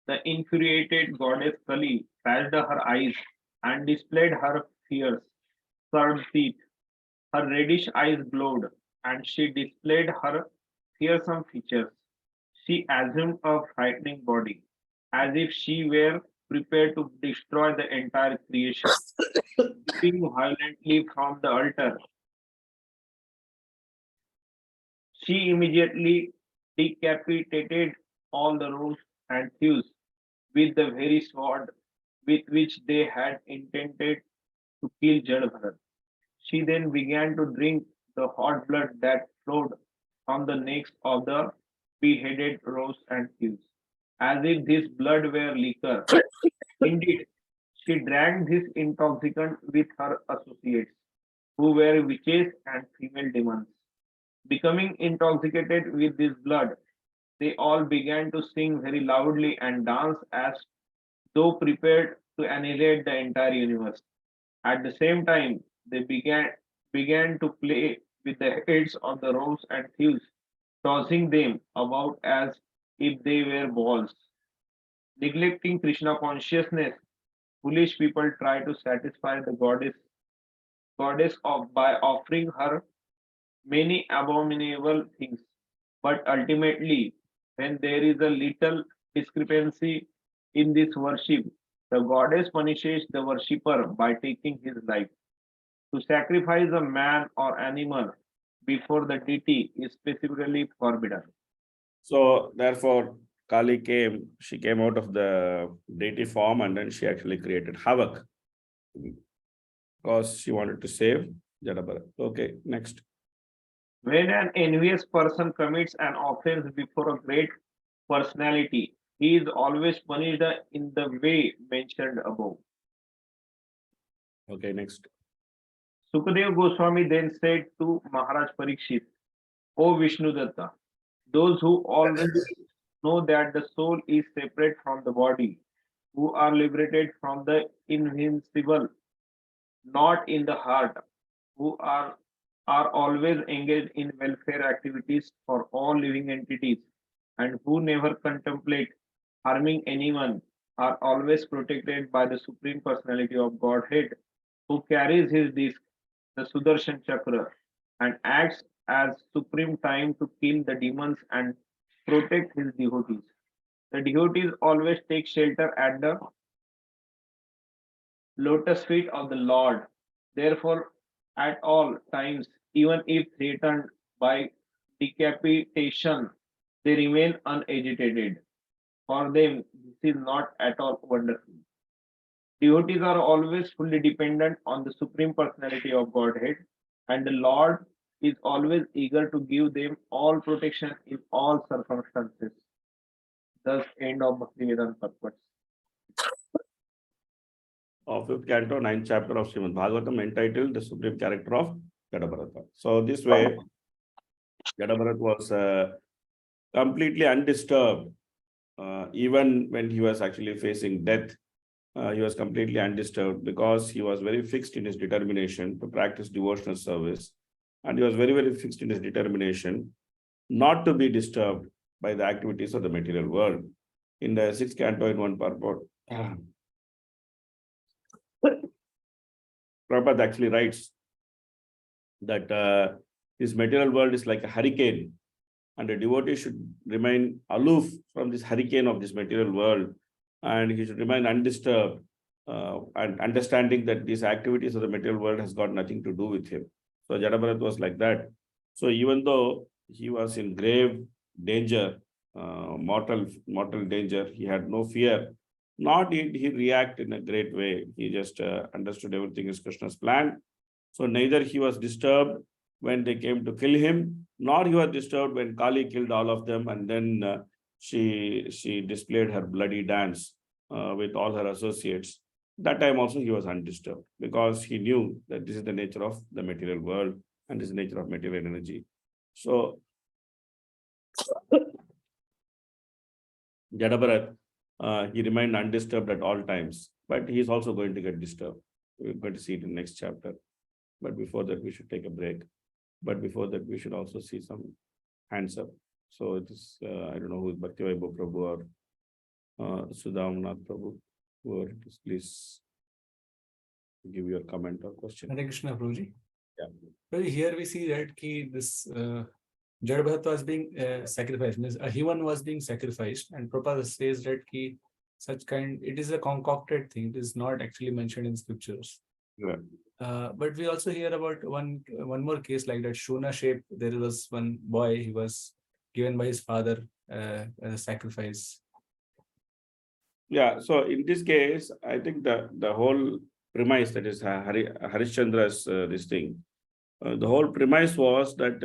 [SPEAKER 8] the infuriated goddess Kali bashed her eyes and displayed her fierce, curved teeth. Her reddish eyes glowed, and she displayed her fearsome features. She assumed a frightening body, as if she were prepared to destroy the entire creation. Leaping violently from the altar, she immediately decapitated all the rogues and thieves with the very sword with which they had intended to kill Jadbharat. She then began to drink the hot blood that flowed from the necks of the beheaded rogues and thieves, as if this blood were liquor. Indeed, she drank this intoxicant with her associates, who were witches and female demons. Becoming intoxicated with this blood, they all began to sing very loudly and dance as though prepared to annihilate the entire universe. At the same time, they began to play with the heads of the rogues and thieves, tossing them about as if they were balls. Neglecting Krishna consciousness, foolish people try to satisfy the goddess of by offering her many abominable things. But ultimately, when there is a little discrepancy in this worship, the goddess punishes the worshipper by taking his life. To sacrifice a man or animal before the deity is specifically forbidden.
[SPEAKER 1] So therefore, Kali she came out of the deity form and then she actually created havoc because she wanted to save Jadabharat. Okay, next.
[SPEAKER 8] When an envious person commits an offense before a great personality, he is always punished in the way mentioned above.
[SPEAKER 1] Okay, next.
[SPEAKER 8] Sukadev Goswami then said to Maharaj Parikshit, O Vishnudatta, those who already know that the soul is separate from the body, who are liberated from the invincible, not in the heart, who are always engaged in welfare activities for all living entities, and who never contemplate harming anyone, are always protected by the Supreme Personality of Godhead, who carries his disc, the Sudarshan Chakra, and acts as supreme time to kill the demons and protect his devotees. The devotees always take shelter at the lotus feet of the Lord. Therefore, at all times, even if threatened by decapitation, they remain unagitated. For them, this is not at all wonderful. Devotees are always fully dependent on the Supreme Personality of Godhead, and the Lord is always eager to give them all protection in all circumstances. Thus, end of Bhaktivedanta purpose.
[SPEAKER 1] Of 5th canto, 9th chapter of Srimad Bhagavatam, entitled The Supreme Character of Jadabharata. So this way, Jadabharat was completely undisturbed, even when he was actually facing death. He was completely undisturbed because he was very fixed in his determination to practice devotional service. And he was very, very fixed in his determination not to be disturbed by the activities of the material world. In the 6th canto, in one purport, Prabhupada actually writes that this material world is like a hurricane, and a devotee should remain aloof from this hurricane of this material world, and he should remain undisturbed and understanding that these activities of the material world has got nothing to do with him. So Jadabharat was like that. So even though he was in grave danger, mortal danger, he had no fear. Not did he react in a great way. He just understood everything is Krishna's plan. So neither he was disturbed when they came to kill him, nor he was disturbed when Kali killed all of them, and then she displayed her bloody dance with all her associates. That time also he was undisturbed because he knew that this is the nature of the material world and this is the nature of material energy. So Jadabharat, he remained undisturbed at all times, but he is also going to get disturbed. We're going to see it in the next chapter. But before that, we should take a break. But before that, we should also see some hands up. So it is, I don't know who is Bhaktivaibo Prabhu or Sudhamnath Prabhu. Whoever it is, please give your comment or question.
[SPEAKER 4] Hare Krishna, Prabhuji.
[SPEAKER 1] Yeah.
[SPEAKER 4] Prabhuji, here we see that this Jadabharat was being sacrificed, means a human was being sacrificed, and Prabhupada says that such kind, it is a concocted thing, it is not actually mentioned in scriptures.
[SPEAKER 1] Yeah.
[SPEAKER 4] But we also hear about one more case like that. Shona shape, there was one boy, he was given by his father as a sacrifice.
[SPEAKER 1] Yeah, so in this case, I think the whole premise, that is Harishchandra's this thing, the whole premise was that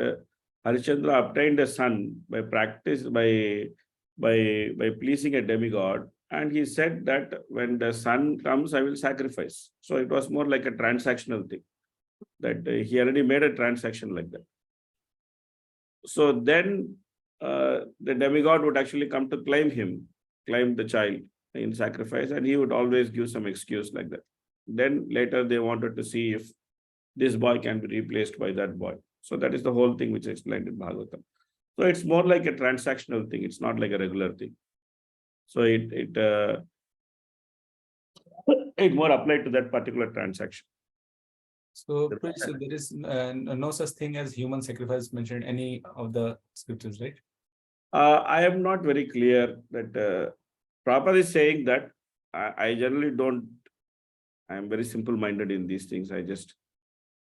[SPEAKER 1] Harishchandra obtained a son by practice, by pleasing a demigod, and he said that when the son comes, I will sacrifice. So it was more like a transactional thing, that he already made a transaction like that. So then the demigod would actually come to claim the child in sacrifice, and he would always give some excuse like that. Then later they wanted to see if this boy can be replaced by that boy. So that is the whole thing which is explained in Bhagavatam. So it's more like a transactional thing. It's not like a regular thing. So it more applied to that particular transaction.
[SPEAKER 4] So, Prince, so there is no such thing as human sacrifice mentioned in any of the scriptures, right?
[SPEAKER 1] I am not very clear that Prabhupada is saying that I generally don't. I am very simple-minded in these things. I just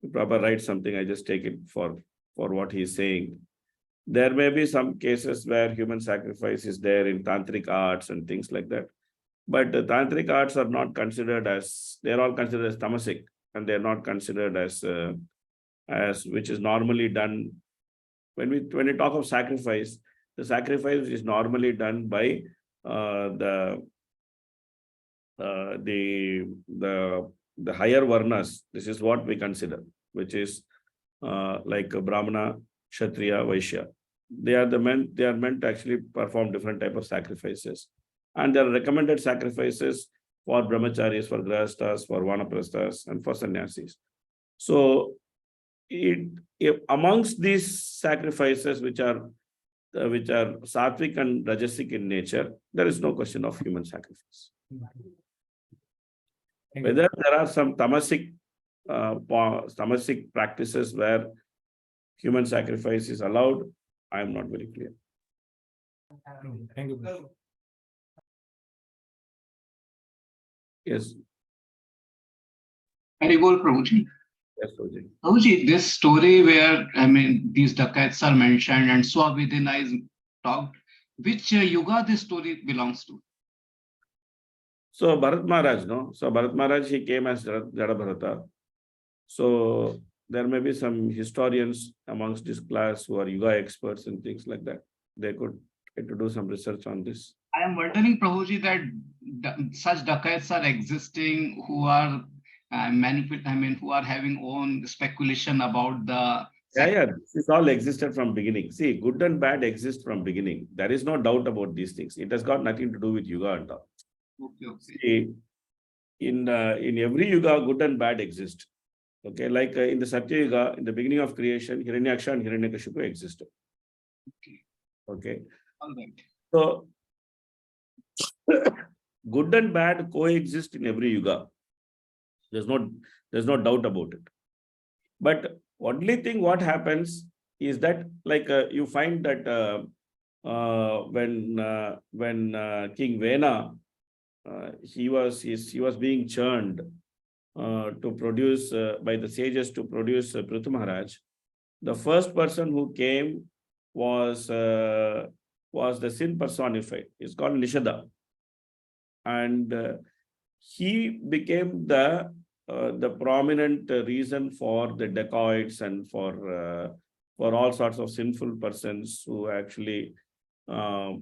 [SPEAKER 1] Prabhupada writes something, I just take it for what he is saying. There may be some cases where human sacrifice is there in tantric arts and things like that. But the tantric arts are not considered as, they're all considered as tamasic, and they're not considered as which is normally done. When we talk of sacrifice, the sacrifice is normally done by the higher varnas. This is what we consider, which is like Brahmana, Kshatriya, Vaishya. They are meant to actually perform different type of sacrifices. And there are recommended sacrifices for brahmacharis, for grahasthas, for vanaprasthas, and for sannyasis. So amongst these sacrifices, which are sattvic and rajasic in nature, there is no question of human sacrifice. Whether there are some tamasic practices where human sacrifice is allowed, I am not very clear.
[SPEAKER 4] Thank you.
[SPEAKER 1] Yes.
[SPEAKER 9] Haribol Prabhuji.
[SPEAKER 1] Yes, Prabhuji.
[SPEAKER 9] Prabhuji, this story where, I mean, these dacoits are mentioned and Swavidina is talked, which yuga this story belongs to?
[SPEAKER 1] So Bharat Maharaj, no? So Bharat Maharaj, he came as Jada Bharata. So there may be some historians amongst this class who are yuga experts and things like that. They could get to do some research on this.
[SPEAKER 9] I am wondering, Prabhuji, that such dacoits are existing who are who are having own speculation about the.
[SPEAKER 1] Yeah, this all existed from beginning. See, good and bad exist from beginning. There is no doubt about these things. It has got nothing to do with yuga and all.
[SPEAKER 9] Okay.
[SPEAKER 1] See, in every yuga, good and bad exist. Okay, like in the Satya Yuga, in the beginning of creation, Hiranyaksha and Hiranyakashipu existed. Okay.
[SPEAKER 9] All right.
[SPEAKER 1] So good and bad coexist in every yuga. There's no doubt about it. But only thing what happens is that, like you find that when King Vena, he was being churned to produce by the sages to produce Prithu Maharaj. The first person who came was the sin personified. It's called Nishada, and he became the prominent reason for the dacoits and for all sorts of sinful persons who actually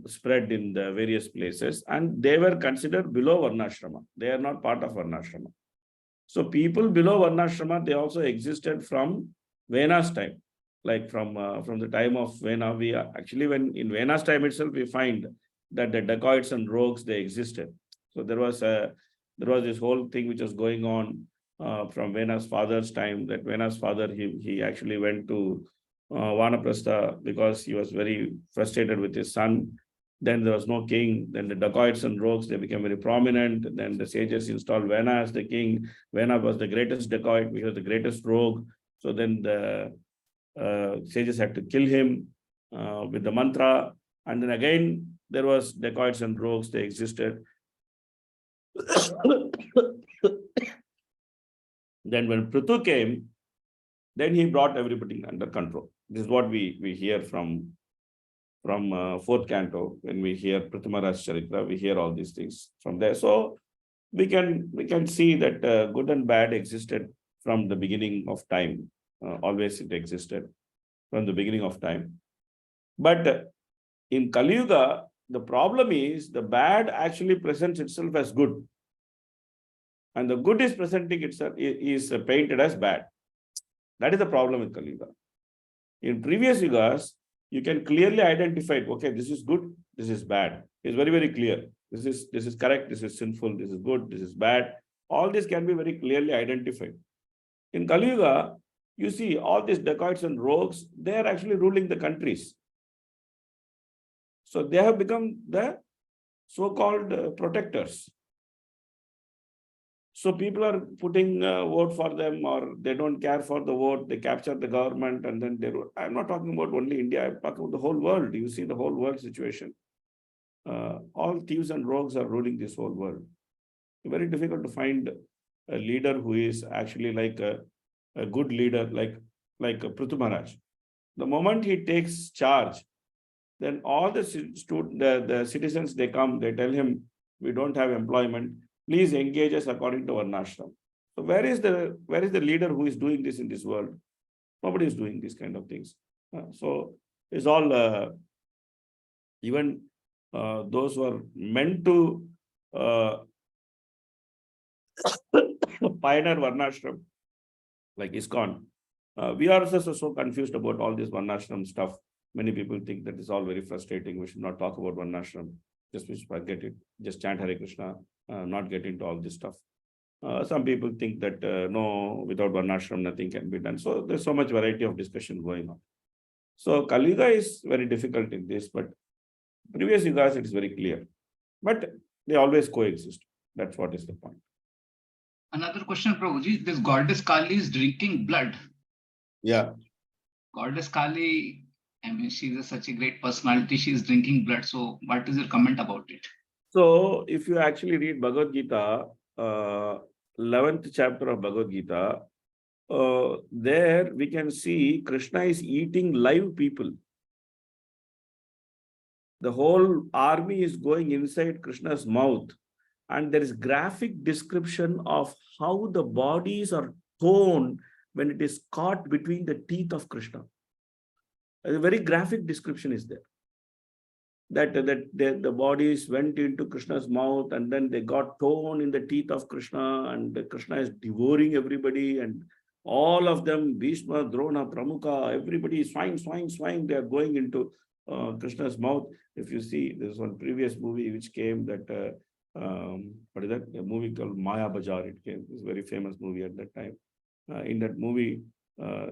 [SPEAKER 1] spread in the various places, and they were considered below Varnashrama. They are not part of Varnashrama. So people below Varnashrama, they also existed from Vena's time, like from the time of Vena. We actually, when in Vena's time itself, we find that the dacoits and rogues, they existed. So there was this whole thing which was going on from Vena's father's time, that Vena's father, he actually went to Vanaprastha because he was very frustrated with his son. Then there was no king. Then the dacoits and rogues, they became very prominent. Then the sages installed Vena as the king. Vena was the greatest dacoit, he was the greatest rogue. So then the sages had to kill him with the mantra. And then again, there was dacoits and rogues, they existed. Then when Prithu came, then he brought everybody under control. This is what we hear from fourth canto. When we hear Prithu Maharaj Charitra, we hear all these things from there. So we can see that good and bad existed from the beginning of time. Always it existed from the beginning of time. But in Kali Yuga, the problem is the bad actually presents itself as good. And the good is presenting itself, is painted as bad. That is the problem with Kali Yuga. In previous yugas, you can clearly identify, okay, this is good, this is bad. It's very, very clear. This is correct, this is sinful, this is good, this is bad. All this can be very clearly identified. In Kali Yuga, you see all these dacoits and rogues, they are actually ruling the countries. So they have become the so-called protectors. So people are putting vote for them, or they don't care for the vote. They capture the government and then they vote. I'm not talking about only India. I'm talking about the whole world. You see the whole world situation. All thieves and rogues are ruling this whole world. Very difficult to find a leader who is actually like a good leader, like Prithu Maharaj. The moment he takes charge, then all the citizens, they come, they tell him, we don't have employment. Please engage us according to our Varnashram. So where is the leader who is doing this in this world? Nobody is doing these kind of things. So it's all even those who are meant to pioneer Varnashram, like ISKCON. We are also so confused about all this Varnashram stuff. Many people think that it's all very frustrating. We should not talk about Varnashram. Just we should forget it. Just chant Hare Krishna, not get into all this stuff. Some people think that no, without Varnashram, nothing can be done. So there's so much variety of discussion going on. So Kali Yuga is very difficult in this, but previous Yugas, it is very clear. But they always coexist. That's what is the point.
[SPEAKER 9] Another question, Prabhuji. This goddess Kali is drinking blood.
[SPEAKER 1] Yeah.
[SPEAKER 9] Goddess Kali, I mean, she's such a great personality. She's drinking blood. So what is your comment about it?
[SPEAKER 1] So if you actually read Bhagavad Gita, 11th chapter of Bhagavad Gita, there we can see Krishna is eating live people. The whole army is going inside Krishna's mouth, and there is graphic description of how the bodies are torn when it is caught between the teeth of Krishna. A very graphic description is there. That the bodies went into Krishna's mouth and then they got torn in the teeth of Krishna, and Krishna is devouring everybody, and all of them, Bhishma, Drona, Pramukha, everybody is swine, they are going into Krishna's mouth. If you see, there's one previous movie which came that, what is that? A movie called Maya Bazaar, it came. It's a very famous movie at that time. In that movie,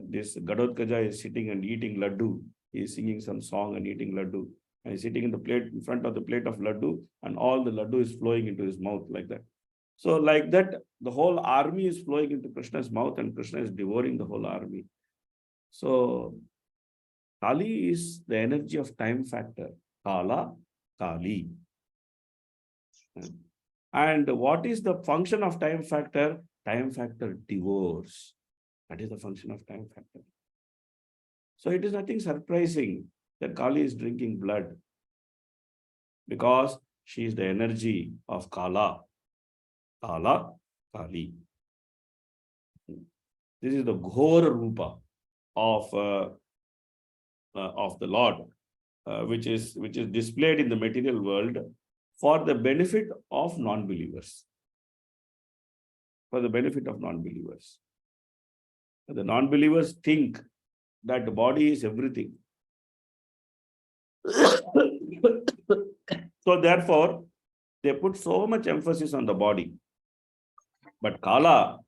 [SPEAKER 1] this Gadotkaja is sitting and eating laddu. He is singing some song and eating laddu. And he's sitting in front of the plate of laddu, and all the laddu is flowing into his mouth like that. So like that, the whole army is flowing into Krishna's mouth, and Krishna is devouring the whole army. So Kali is the energy of time factor. Kala, Kali. And what is the function of time factor? Time factor devours. That is the function of time factor. So it is nothing surprising that Kali is drinking blood, because she is the energy of Kala. Kala, Kali. This is the Ghora Rupa of the Lord, which is displayed in the material world for the benefit of non-believers. For the benefit of non-believers. The non-believers think that the body is everything. So therefore, they put so much emphasis on the body. But Kala,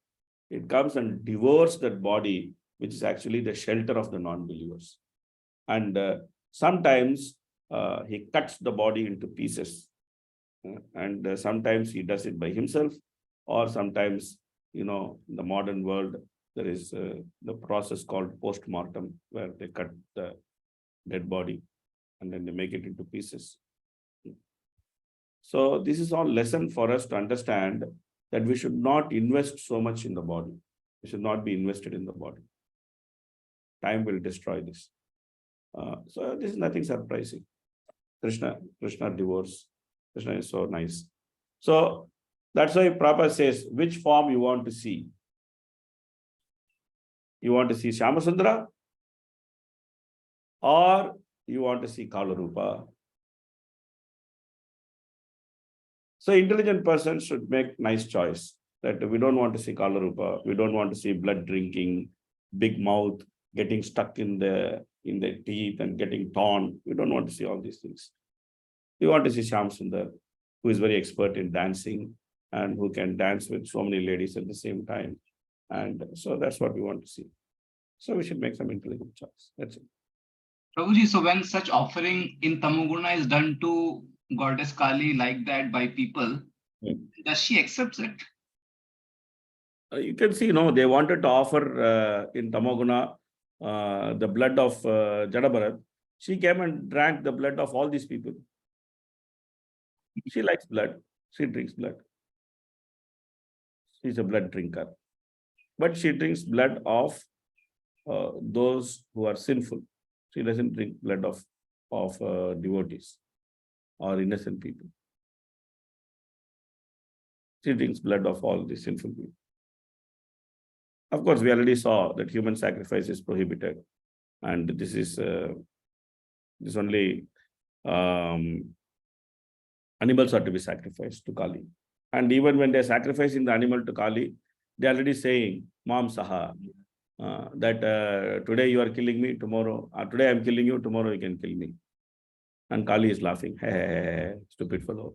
[SPEAKER 1] it comes and devours that body, which is actually the shelter of the non-believers. And sometimes he cuts the body into pieces. And sometimes he does it by himself, or sometimes, in the modern world, there is the process called post-mortem, where they cut the dead body and then they make it into pieces. So this is all lesson for us to understand that we should not invest so much in the body. We should not be invested in the body. Time will destroy this. So this is nothing surprising. Krishna divorce. Krishna is so nice. So that's why Prabhupada says, which form you want to see? You want to see Shyamasundara, or you want to see Kala Rupa? So intelligent person should make nice choice, that we don't want to see Kala Rupa, we don't want to see blood drinking, big mouth, getting stuck in the teeth and getting torn. We don't want to see all these things. We want to see Shyamasundar, who is very expert in dancing and who can dance with so many ladies at the same time. And so that's what we want to see. So we should make some intelligent choice. That's it.
[SPEAKER 9] Prabhuji, so when such offering in Tamoguna is done to goddess Kali like that by people, does she accept it?
[SPEAKER 1] You can see, no, they wanted to offer in Tamoguna the blood of Jadabharat. She came and drank the blood of all these people. She likes blood. She drinks blood. She's a blood drinker. But she drinks blood of those who are sinful. She doesn't drink blood of devotees or innocent people. She drinks blood of all the sinful people. Of course, we already saw that human sacrifice is prohibited, and this is this only animals are to be sacrificed to Kali. And even when they're sacrificing the animal to Kali, they're already saying, Mam Saha, that today you are killing me, tomorrow, today I'm killing you, tomorrow you can kill me. And Kali is laughing, hey, hey, hey, hey, stupid fellow.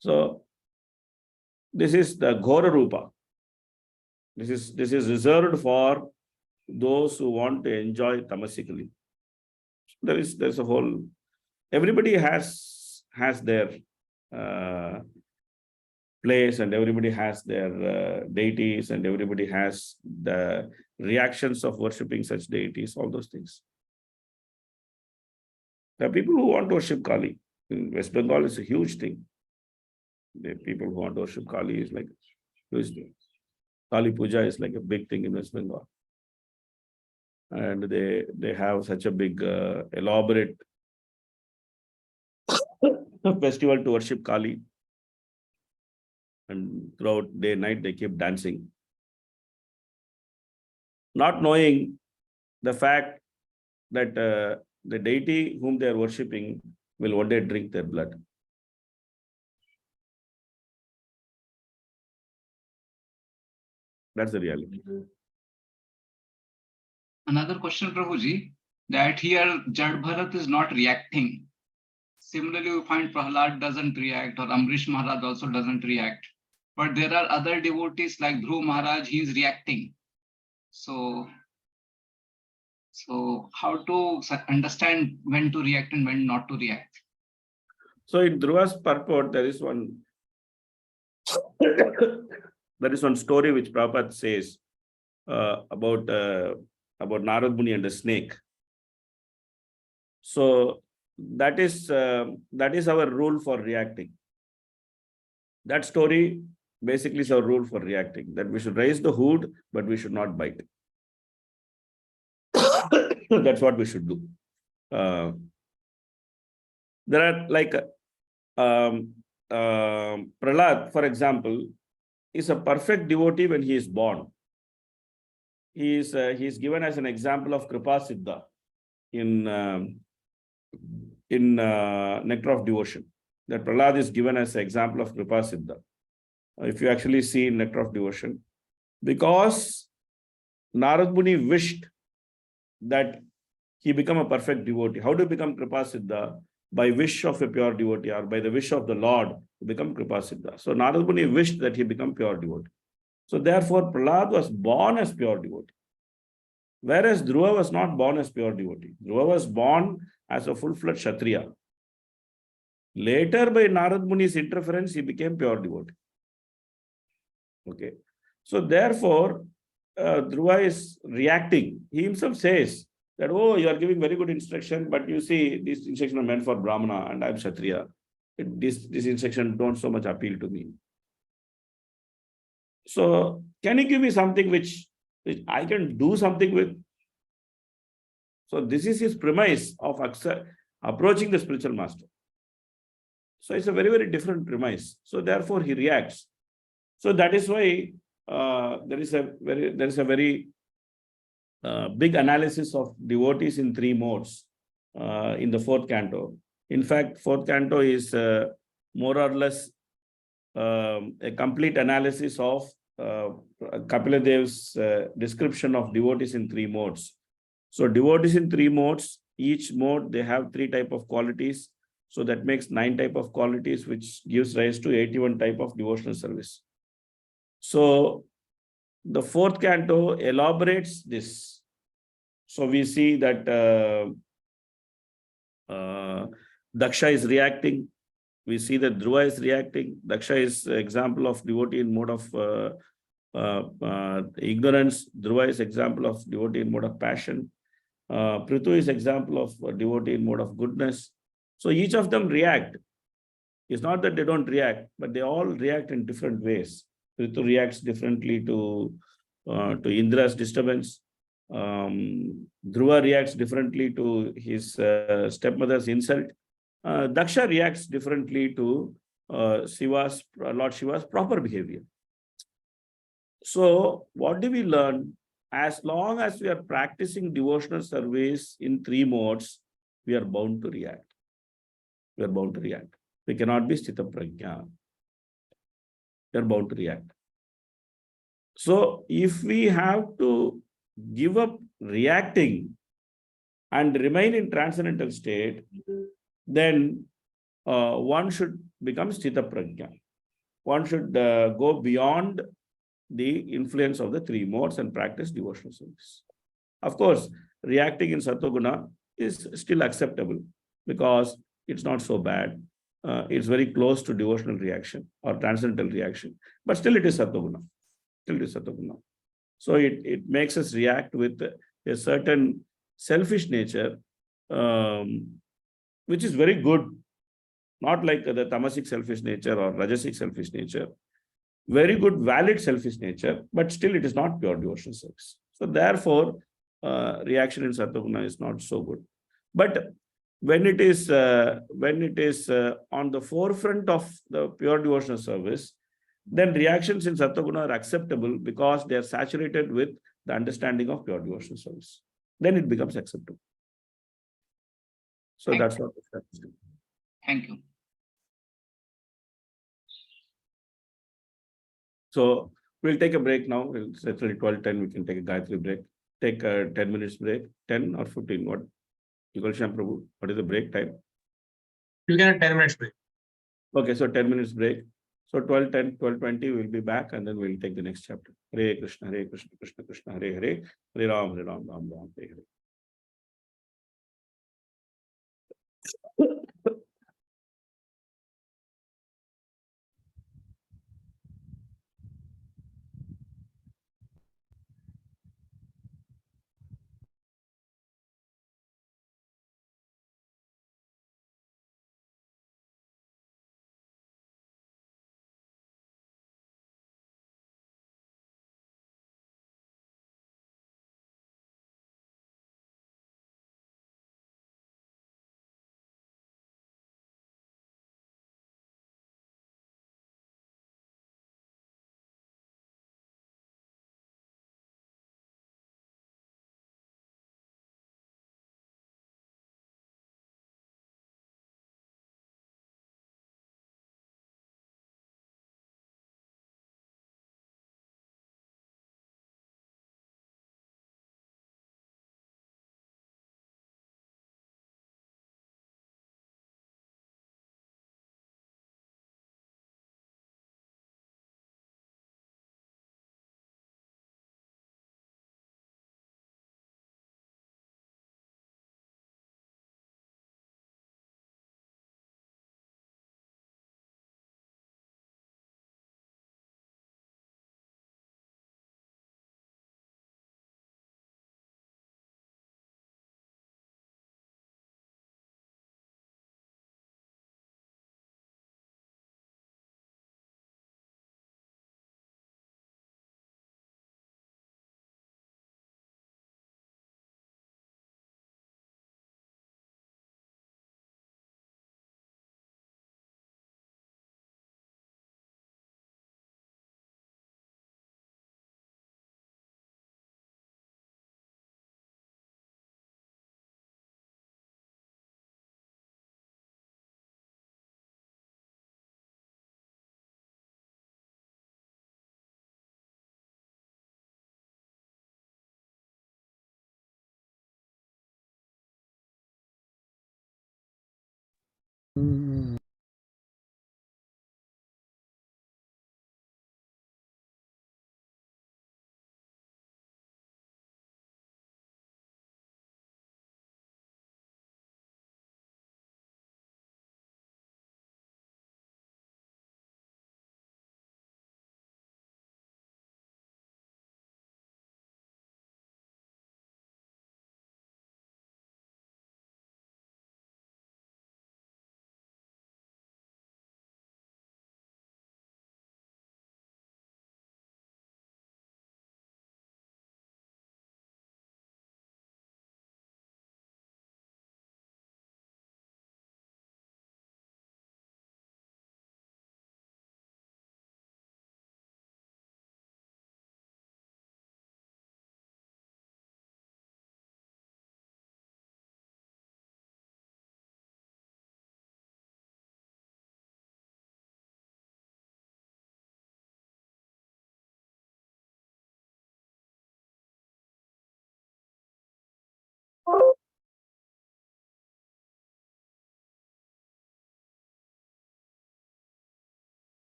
[SPEAKER 1] So this is the Ghora Rupa. This is reserved for those who want to enjoy tamasically. There's a whole, everybody has their place, and everybody has their deities, and everybody has the reactions of worshipping such deities, all those things. There are people who want to worship Kali. In West Bengal, it's a huge thing. The people who want to worship Kali is like a huge thing. Kali Puja is like a big thing in West Bengal. And they have such a big, elaborate festival to worship Kali. And throughout day and night, they keep dancing. Not knowing the fact that the deity whom they are worshipping will one day drink their blood. That's the reality.
[SPEAKER 9] Another question, Prabhuji, that here Jad Bharat is not reacting. Similarly, we find Prahlad doesn't react, or Amrish Maharaj also doesn't react. But there are other devotees like Dhruv Maharaj, he is reacting. So how to understand when to react and when not to react?
[SPEAKER 1] So in Dhruva's purport, there is one story which Prabhupada says about Narad Muni and the snake. So that is our rule for reacting. That story basically is our rule for reacting, that we should raise the hood, but we should not bite. That's what we should do. There are like Prahlad, for example, is a perfect devotee when he is born. He is given as an example of Kripa Siddha in Nectar of Devotion. That Prahlad is given as an example of Kripa Siddha. If you actually see Nectar of Devotion, because Narad Muni wished that he become a perfect devotee. How to become Kripa Siddha? By wish of a pure devotee, or by the wish of the Lord to become Kripa Siddha. So Narad Muni wished that he become pure devotee. So therefore Prahlad was born as pure devotee. Whereas Dhruva was not born as pure devotee. Dhruva was born as a full-fledged Kshatriya. Later, by Narad Muni's interference, he became pure devotee. Okay. So therefore, Dhruva is reacting. He himself says that, oh, you are giving very good instruction, but you see, this instruction are meant for Brahmana and I'm Kshatriya. This instruction don't so much appeal to me. So can you give me something which I can do something with? So this is his premise of approaching the spiritual master. So it's a very, very different premise. So therefore he reacts. So that is why there is a very big analysis of devotees in three modes in the fourth canto. In fact, fourth canto is more or less a complete analysis of Kapila Dev's description of devotees in three modes. So devotees in three modes, each mode they have 3 types of qualities. So that makes 9 types of qualities, which gives rise to 81 types of devotional service. So the fourth canto elaborates this. So we see that Daksha is reacting. We see that Dhruva is reacting. Daksha is example of devotee in mode of ignorance. Dhruva is example of devotee in mode of passion. Prithu is example of devotee in mode of goodness. So each of them react. It's not that they don't react, but they all react in different ways. Prithu reacts differently to Indra's disturbance. Dhruva reacts differently to his stepmother's insult. Daksha reacts differently to Lord Shiva's proper behavior. So what do we learn? As long as we are practicing devotional service in three modes, we are bound to react. We are bound to react. We cannot be sthita prajna. We are bound to react. So if we have to give up reacting and remain in transcendental state, then one should become sthita prajna. One should go beyond the influence of the three modes and practice devotional service. Of course, reacting in Sattva-guna is still acceptable because it's not so bad. It's very close to devotional reaction or transcendental reaction, but still it is Sattva-guna. Still it is Sattva-guna. So it makes us react with a certain selfish nature, which is very good, not like the tamasic selfish nature or rajasic selfish nature. Very good, valid selfish nature, but still it is not pure devotional service. So therefore, reaction in Sattva-guna is not so good. But when it is on the forefront of the pure devotional service, then reactions in Sattva-guna are acceptable because they are saturated with the understanding of pure devotional service. Then it becomes acceptable. So that's what it is.
[SPEAKER 9] Thank you.
[SPEAKER 1] So we'll take a break now. We'll settle at 12:10. We can take a Gayatri break. Take a 10 minutes break, 10 or 15. What? Yugal Prabhu, what is the break time?
[SPEAKER 2] You can have 10 minutes break.
[SPEAKER 1] Okay, so 10 minutes break. So 12:10, 12:20, we'll be back and then we'll take the next chapter. Hare Krishna, Krishna Krishna, Hare Hare, Hare Ram, Ram Ram, Hare Hare.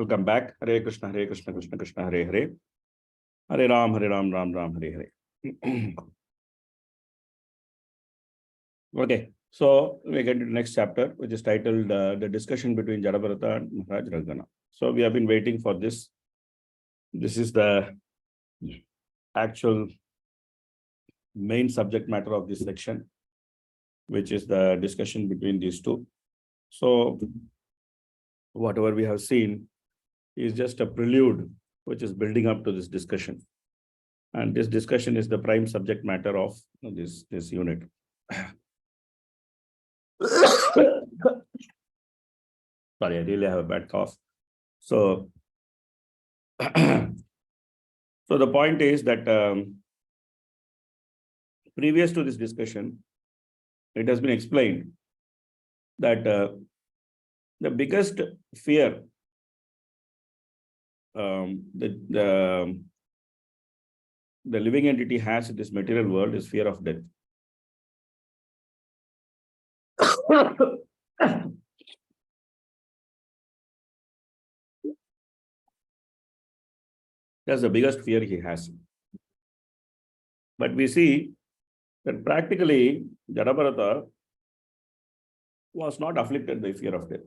[SPEAKER 1] Welcome back. Hare Krishna, Krishna Krishna, Hare Hare. Hare Ram, Ram Ram, Hare Hare. Okay, so we get to the next chapter, which is titled The Discussion Between Jadabharata and Maharaj Raghugana. So we have been waiting for this. This is the actual main subject matter of this section, which is the discussion between these two. So whatever we have seen is just a prelude, which is building up to this discussion. And this discussion is the prime subject matter of this unit. Sorry, I really have a bad cough. So, so the point is that previous to this discussion, it has been explained that the biggest fear the living entity has in this material world is fear of death. That's the biggest fear he has. But we see that practically Jadabharata was not afflicted by fear of death.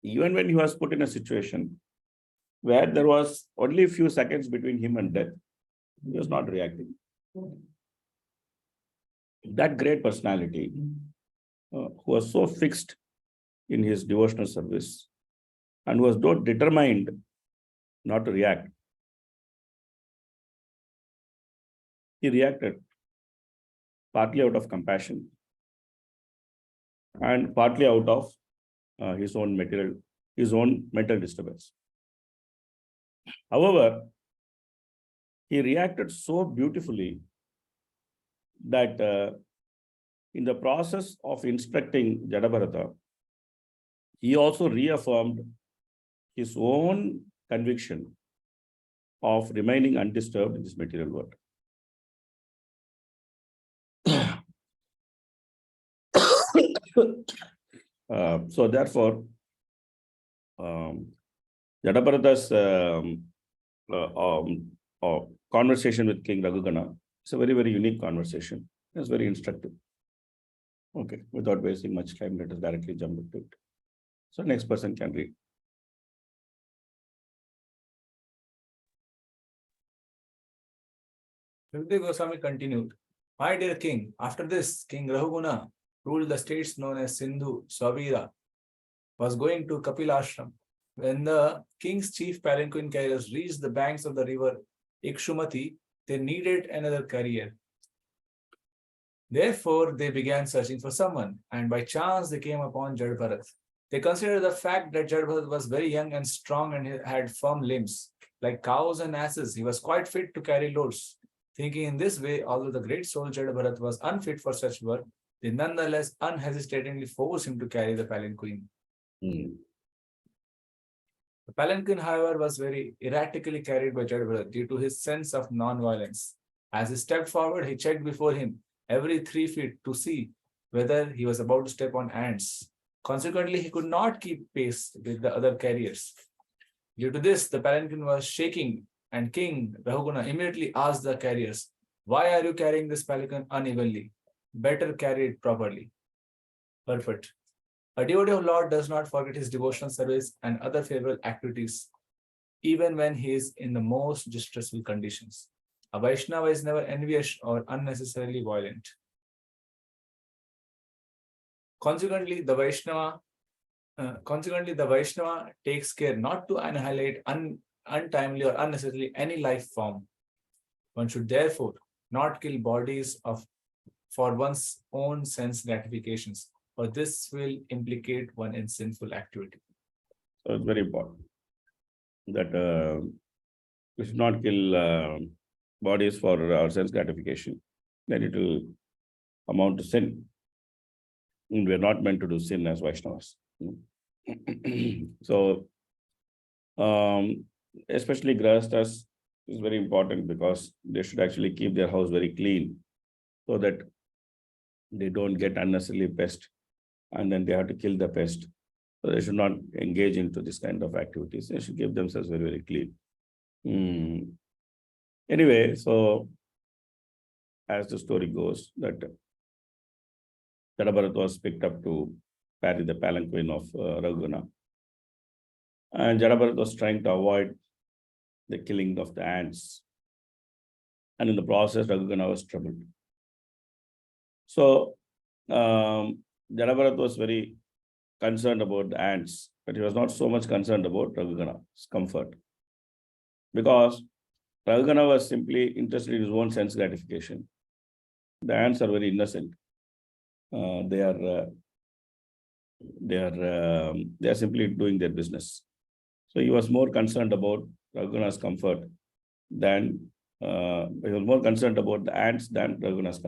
[SPEAKER 1] Even when he was put in a situation where there was only a few seconds between him and death, he was not reacting. That great personality who was so fixed in his devotional service and was so determined not to react, he reacted partly out of compassion and partly out of his own mental disturbance. However, he reacted so beautifully that in the process of instructing Jadabharata, he also reaffirmed his own conviction of remaining undisturbed in this material world. So therefore, Jadabharata's conversation with King Raghugana is a very, very unique conversation. It's very instructive. Okay, without wasting much time, let us directly jump into it. So next person can read.
[SPEAKER 4] Shukdev Goswami continued, "My dear king, after this, King Raghugana ruled the states known as Sindhu, Swabira, was going to Kapilashram. When the king's chief palanquin carriers reached the banks of the river Ikshumati, they needed another carrier. Therefore, they began searching for someone, and by chance they came upon Jadbharat. They considered the fact that Jadbharat was very young and strong and had firm limbs. Like cows and asses, he was quite fit to carry loads. Thinking in this way, although the great soul Jadbharat was unfit for such work, they nonetheless unhesitatingly forced him to carry the palanquin. The palanquin, however, was very erratically carried by Jadbharat due to his sense of non-violence. As he stepped forward, he checked before him every 3 feet to see whether he was about to step on ants. Consequently, he could not keep pace with the other carriers. Due to this, the palanquin was shaking, and King Raghugana immediately asked the carriers, "Why are you carrying this palanquin unevenly? Better carry it properly." Perfect. A devotee of Lord does not forget his devotional service and other favorable activities, even when he is in the most distressful conditions. A Vaishnava is never envious or unnecessarily violent. Consequently, the Vaishnava takes care not to annihilate untimely or unnecessarily any life form. One should therefore not kill bodies for one's own sense gratifications, for this will implicate one in sinful activity.
[SPEAKER 1] So it's very important that we should not kill bodies for our sense gratification. Then it will amount to sin. And we are not meant to do sin as Vaishnavas. So, especially Grahasthas is very important because they should actually keep their house very clean so that they don't get unnecessarily pest and then they have to kill the pest. So they should not engage into this kind of activities. They should keep themselves very, very clean. Anyway, so as the story goes, that Jadabharat was picked up to carry the palanquin of Raghugana. And Jadabharat was trying to avoid the killing of the ants. And in the process, Raghugana was troubled. So Jadabharat was very concerned about the ants, but he was not so much concerned about Raghugana's comfort. Because Raghugana was simply interested in his own sense gratification. The ants are very innocent. They are simply doing their business. So he was more concerned about Raghugana's comfort than he was more concerned about the ants than Raghugana's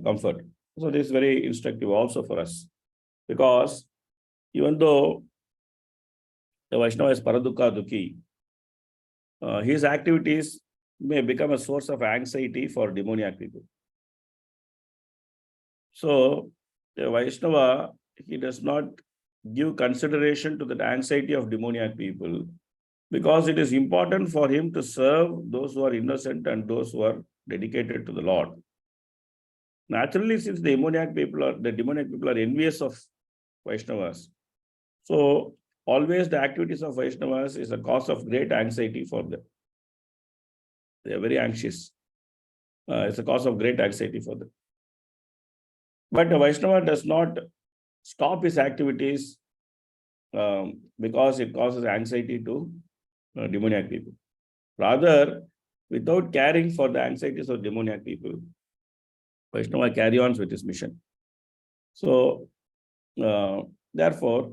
[SPEAKER 1] comfort. So this is very instructive also for us, because even though the Vaishnava is Paradukha Dukhi, his activities may become a source of anxiety for demoniac people. So the Vaishnava, he does not give consideration to the anxiety of demoniac people, because it is important for him to serve those who are innocent and those who are dedicated to the Lord. Naturally, since the demoniac people are envious of Vaishnavas, so always the activities of Vaishnavas is a cause of great anxiety for them. They are very anxious. It's a cause of great anxiety for them. But the Vaishnava does not stop his activities because it causes anxiety to demoniac people. Rather, without caring for the anxieties of demoniac people, Vaishnava carry on with his mission. So, therefore,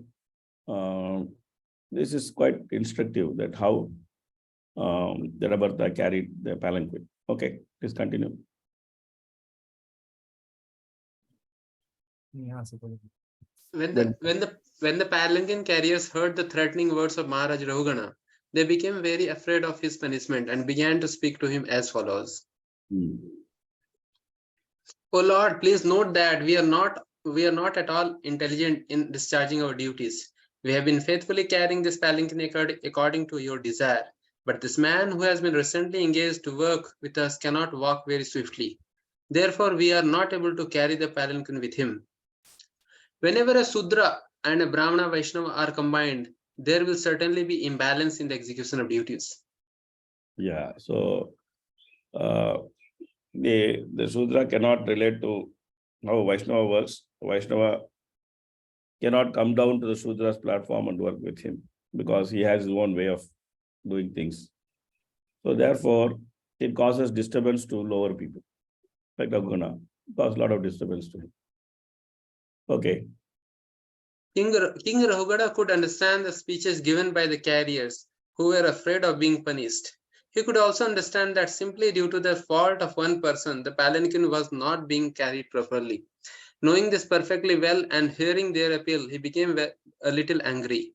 [SPEAKER 1] this is quite instructive that how Jadabharata carried the palanquin. Okay, please continue.
[SPEAKER 10] When the palanquin carriers heard the threatening words of Maharaj Rahugana, they became very afraid of his punishment and began to speak to him as follows. O Lord, please note that we are not at all intelligent in discharging our duties. We have been faithfully carrying this palanquin according to your desire. But this man who has been recently engaged to work with us cannot walk very swiftly. Therefore, we are not able to carry the palanquin with him. Whenever a Sudra and a Brahmana Vaishnava are combined, there will certainly be imbalance in the execution of duties.
[SPEAKER 1] Yeah, so the Sudra cannot relate to how Vaishnava works. Vaishnava cannot come down to the Sudra's platform and work with him, because he has his own way of doing things. So therefore, it causes disturbance to lower people. Like Raghugana, causes a lot of disturbance to him. Okay.
[SPEAKER 10] King Rahugana could understand the speeches given by the carriers who were afraid of being punished. He could also understand that simply due to the fault of one person, the palanquin was not being carried properly. Knowing this perfectly well and hearing their appeal, he became a little angry.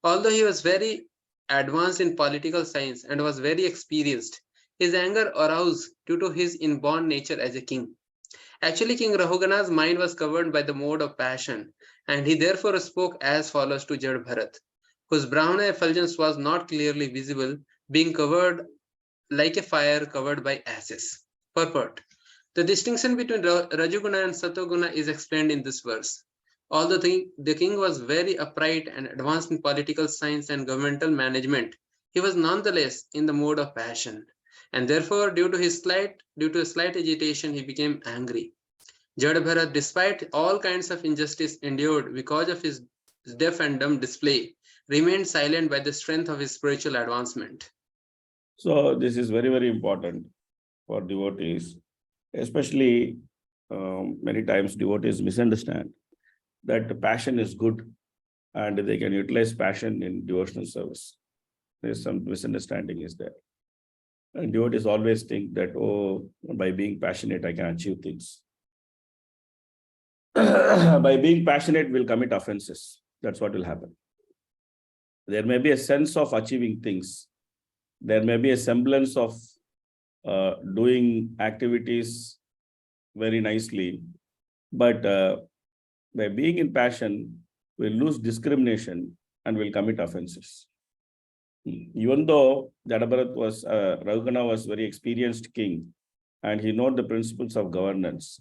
[SPEAKER 10] Although he was very advanced in political science and was very experienced, his anger arose due to his inborn nature as a king. Actually, King Rahugana's mind was covered by the mode of passion, and he therefore spoke as follows to Jadabharat, whose Brahmana effulgence was not clearly visible, being covered like a fire covered by ashes. Purport. The distinction between Rajoguna and Satoguna is explained in this verse. Although the king was very upright and advanced in political science and governmental management, he was nonetheless in the mode of passion, and therefore, due to a slight agitation, he became angry. Jadabharat, despite all kinds of injustice endured because of his deaf and dumb display, remained silent by the strength of his spiritual advancement.
[SPEAKER 1] So this is very, very important for devotees, especially many times devotees misunderstand that passion is good and they can utilize passion in devotional service. There's some misunderstanding is there. And devotees always think that, oh, by being passionate, I can achieve things. By being passionate, we'll commit offenses. That's what will happen. There may be a sense of achieving things. There may be a semblance of doing activities very nicely. But by being in passion, will lose discrimination and will commit offenses. Even though Raghugana was very experienced king and he knew the principles of governance,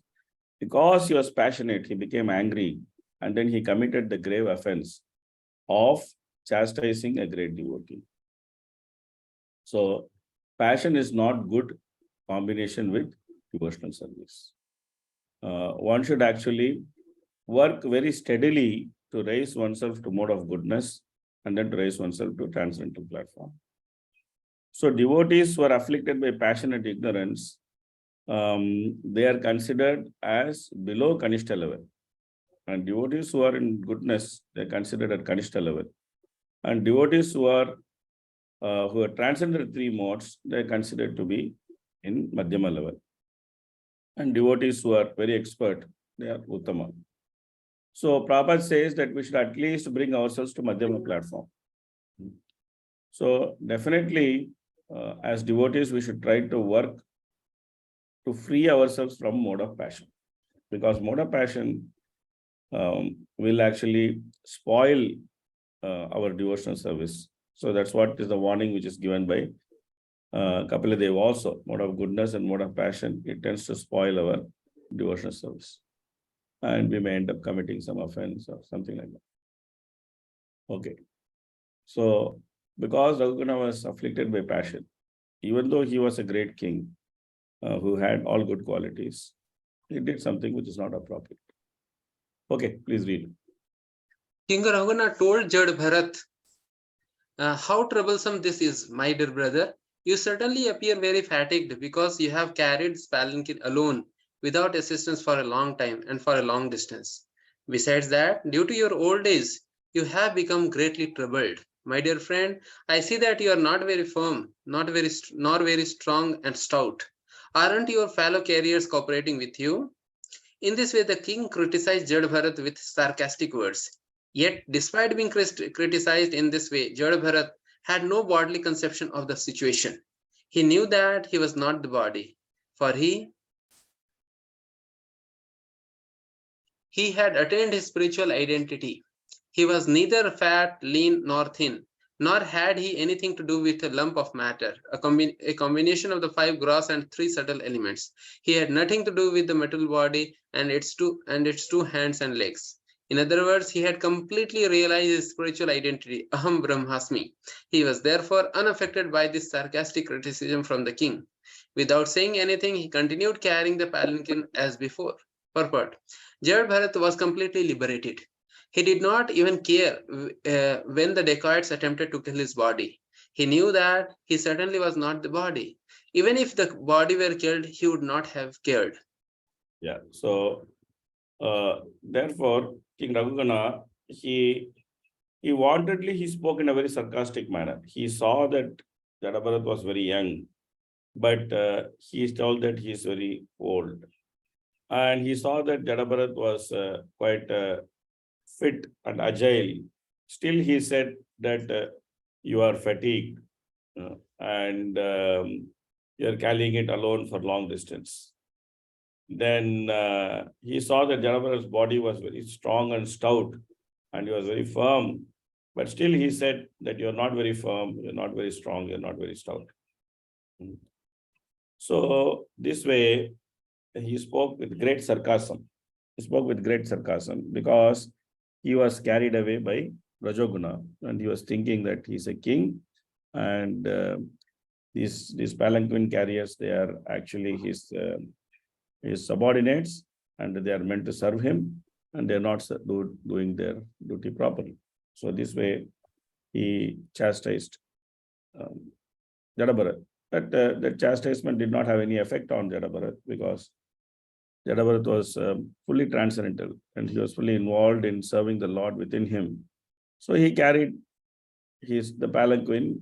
[SPEAKER 1] because he was passionate, he became angry and then he committed the grave offense of chastising a great devotee. So passion is not good combination with devotional service. One should actually work very steadily to raise oneself to mode of goodness and then to raise oneself to transcendental platform. So devotees who are afflicted by passionate ignorance, they are considered as below Kanishta level. And devotees who are in goodness, they are considered at Kanishta level. And devotees who are transcended three modes, they are considered to be in Madhyama level. And devotees who are very expert, they are Uttama. So Prabhupada says that we should at least bring ourselves to Madhyama platform. So definitely, as devotees, we should try to work to free ourselves from mode of passion. Because mode of passion will actually spoil our devotional service. So that's what is the warning which is given by Kapila Deva also. Mode of goodness and mode of passion, it tends to spoil our devotional service. And we may end up committing some offense or something like that. Okay. So, because Raghugana was afflicted by passion, even though he was a great king who had all good qualities, he did something which is not appropriate. Okay, please read.
[SPEAKER 10] King Raghugana told Jad Bharat, how troublesome this is, my dear brother. You certainly appear very fatigued because you have carried this palanquin alone without assistance for a long time and for a long distance. Besides that, due to your old age, you have become greatly troubled. My dear friend, I see that you are not very firm, nor very strong and stout. Aren't your fellow carriers cooperating with you? In this way, the king criticized Jad Bharat with sarcastic words. Yet, despite being criticized in this way, Jad Bharat had no bodily conception of the situation. He knew that he was not the body, for he had attained his spiritual identity. He was neither fat, lean, nor thin, nor had he anything to do with a lump of matter, a combination of the 5 gross and 3 subtle elements. He had nothing to do with the metal body and its two hands and legs. In other words, he had completely realized his spiritual identity, Aham Brahmasmi. He was therefore unaffected by this sarcastic criticism from the king. Without saying anything, he continued carrying the palanquin as before. Purport. Jad Bharat was completely liberated. He did not even care when the dacoits attempted to kill his body. He knew that he certainly was not the body. Even if the body were killed, he would not have cared.
[SPEAKER 1] Yeah, so therefore, King Raghugana, he spoke in a very sarcastic manner. He saw that Jada Bharat was very young, but he is told that he is very old. And he saw that Jada Bharat was quite fit and agile. Still, he said that you are fatigued and you are carrying it alone for long distance. Then he saw that Jada Bharat's body was very strong and stout and he was very firm. But still, he said that you are not very firm, you are not very strong, you are not very stout. So this way, he spoke with great sarcasm. He spoke with great sarcasm because he was carried away by Rajoguna and he was thinking that he's a king and these palanquin carriers, they are actually his subordinates and they are meant to serve him and they're not doing their duty properly. So this way he chastised Jada Bharat. But the chastisement did not have any effect on Jada Bharat because Jada Bharat was fully transcendental and he was fully involved in serving the Lord within him. So he carried the palanquin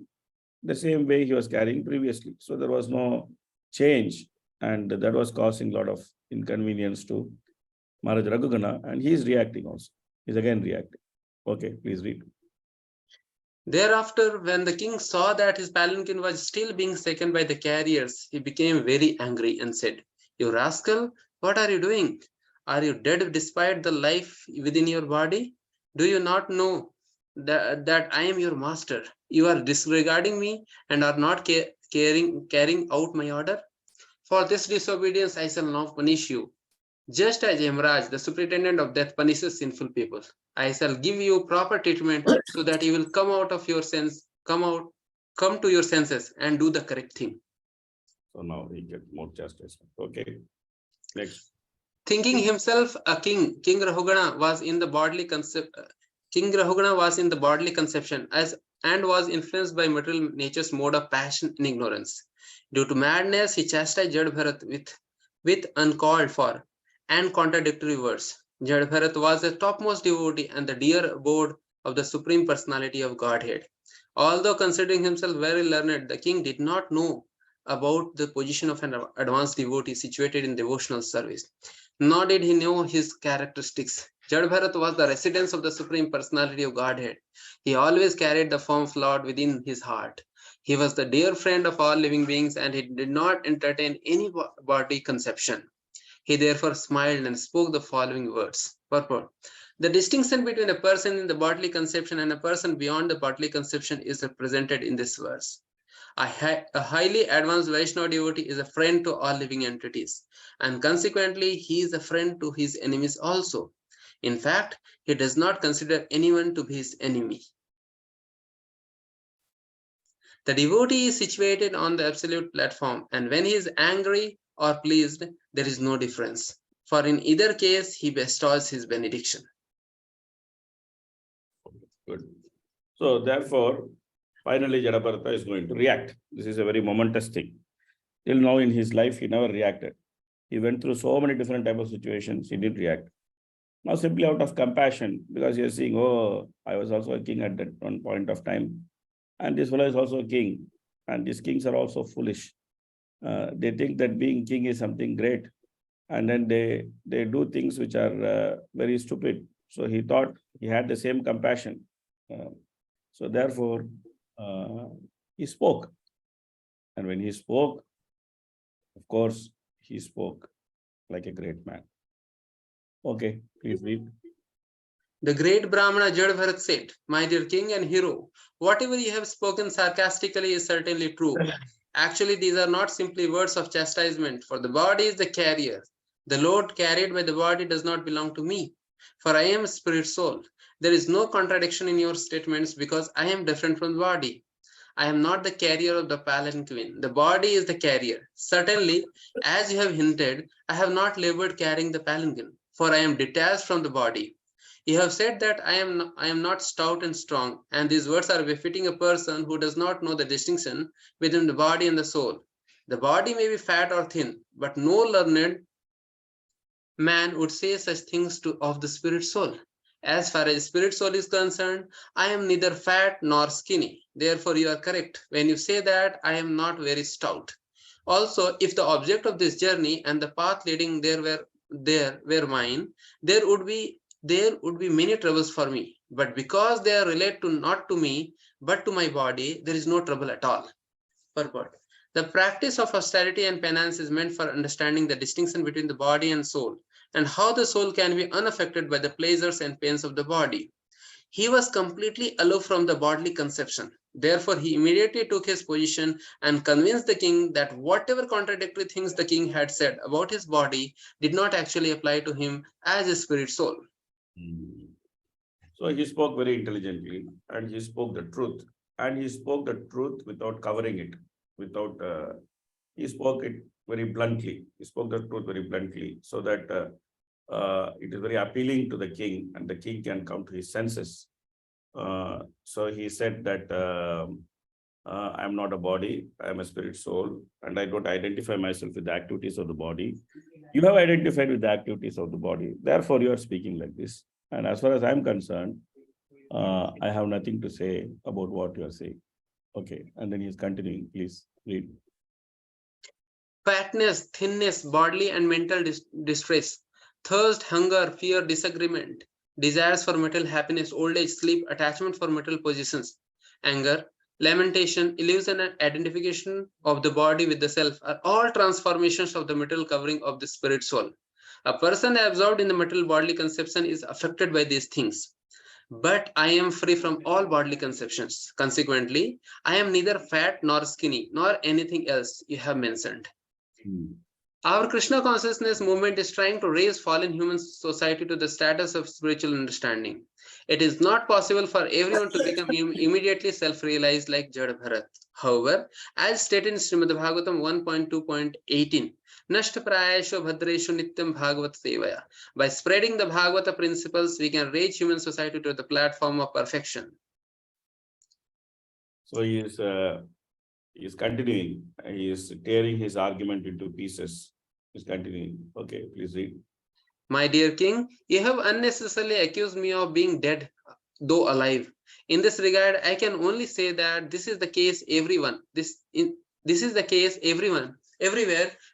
[SPEAKER 1] the same way he was carrying previously. So there was no change and that was causing a lot of inconvenience to Maharaj Raghugana and he is reacting also. He's again reacting. Okay, please read.
[SPEAKER 10] Thereafter, when the king saw that his palanquin was still being taken by the carriers, he became very angry and said, "You rascal, what are you doing? Are you dead despite the life within your body? Do you not know that I am your master? You are disregarding me and are not carrying out my order. For this disobedience, I shall now punish you. Just as Yamraj, the superintendent of death, punishes sinful people, I shall give you proper treatment so that you will come to your senses and do the correct thing.
[SPEAKER 1] So now he gets more chastisement. Okay. Next.
[SPEAKER 10] Thinking himself a king, King Rahugana was in the bodily conception and was influenced by material nature's mode of passion and ignorance. Due to madness, he chastised Jad Bharat with uncalled for and contradictory words. Jad Bharat was the topmost devotee and the dear abode of the Supreme Personality of Godhead. Although considering himself very learned, the king did not know about the position of an advanced devotee situated in devotional service. Nor did he know his characteristics. Jad Bharat was the residence of the Supreme Personality of Godhead. He always carried the form of Lord within his heart. He was the dear friend of all living beings and he did not entertain any body conception. He therefore smiled and spoke the following words. Purport. The distinction between a person in the bodily conception and a person beyond the bodily conception is represented in this verse. A highly advanced Vaishnava devotee is a friend to all living entities, and consequently, he is a friend to his enemies also. In fact, he does not consider anyone to be his enemy. The devotee is situated on the absolute platform, and when he is angry or pleased, there is no difference. For in either case, he bestows his benediction.
[SPEAKER 1] Good. So therefore, finally, Jadabharata is going to react. This is a very momentous thing. Till now in his life, he never reacted. He went through so many different types of situations, he didn't react. Now simply out of compassion, because he is seeing, oh, I was also a king at that one point of time. And this fellow is also a king. And these kings are also foolish. They think that being king is something great. And then they do things which are very stupid. So he thought he had the same compassion. So therefore, he spoke. And when he spoke, of course, he spoke like a great man. Okay, please read.
[SPEAKER 10] The great Brahmana Jad Bharat said, my dear king and hero, whatever you have spoken sarcastically is certainly true. Actually, these are not simply words of chastisement, for the body is the carrier. The load carried by the body does not belong to me, for I am a spirit soul. There is no contradiction in your statements because I am different from the body. I am not the carrier of the palanquin. The body is the carrier. Certainly, as you have hinted, I have not labored carrying the palanquin, for I am detached from the body. You have said that I am not stout and strong, and these words are befitting a person who does not know the distinction between the body and the soul. The body may be fat or thin, but no learned man would say such things of the spirit soul. As far as spirit soul is concerned, I am neither fat nor skinny. Therefore, you are correct when you say that I am not very stout. Also, if the object of this journey and the path leading there were mine, there would be many troubles for me. But because they are related not to me, but to my body, there is no trouble at all. Purport. The practice of austerity and penance is meant for understanding the distinction between the body and soul, and how the soul can be unaffected by the pleasures and pains of the body. He was completely aloof from the bodily conception. Therefore, he immediately took his position and convinced the king that whatever contradictory things the king had said about his body did not actually apply to him as a spirit soul.
[SPEAKER 1] So he spoke very intelligently and he spoke the truth. And he spoke the truth without covering it, he spoke it very bluntly. He spoke the truth very bluntly so that it is very appealing to the king and the king can come to his senses. So he said that I am not a body, I am a spirit soul, and I don't identify myself with the activities of the body. You have identified with the activities of the body. Therefore, you are speaking like this. And as far as I'm concerned, I have nothing to say about what you are saying. Okay, and then he's continuing. Please read.
[SPEAKER 10] Fatness, thinness, bodily and mental distress, thirst, hunger, fear, disagreement, desires for material happiness, old age, sleep, attachment for material possessions, anger, lamentation, illusion and identification of the body with the self are all transformations of the material covering of the spirit soul. A person absorbed in the material bodily conception is affected by these things. but I am free from all bodily conceptions. Consequently, I am neither fat nor skinny nor anything else you have mentioned. Our Krishna consciousness movement is trying to raise fallen human society to the status of spiritual understanding. It is not possible for everyone to become immediately self-realized like Jada Bharat. However, as stated in Srimad Bhagavatam 1.2.18, Nashta Prayasho Bhadreshu Nityam Bhagavat Sevaya. By spreading the Bhagavata principles, we can raise human society to the platform of perfection.
[SPEAKER 1] So he is continuing. He is tearing his argument into pieces. He's continuing. Okay, please read.
[SPEAKER 10] My dear king, you have unnecessarily accused me of being dead, though alive. In this regard, I can only say that this is the case everyone. This is the case everywhere,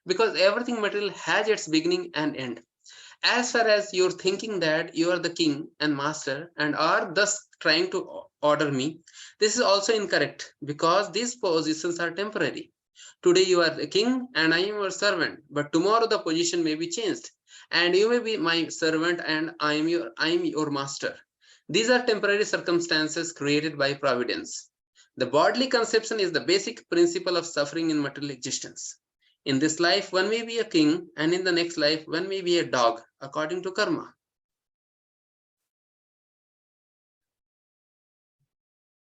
[SPEAKER 10] because everything material has its beginning and end. As far as you're thinking that you are the king and master and are thus trying to order me, this is also incorrect, because these positions are temporary. Today you are the king and I am your servant, but tomorrow the position may be changed and you may be my servant and I am your master. These are temporary circumstances created by providence. The bodily conception is the basic principle of suffering in material existence. In this life, one may be a king, and in the next life, one may be a dog, according to karma.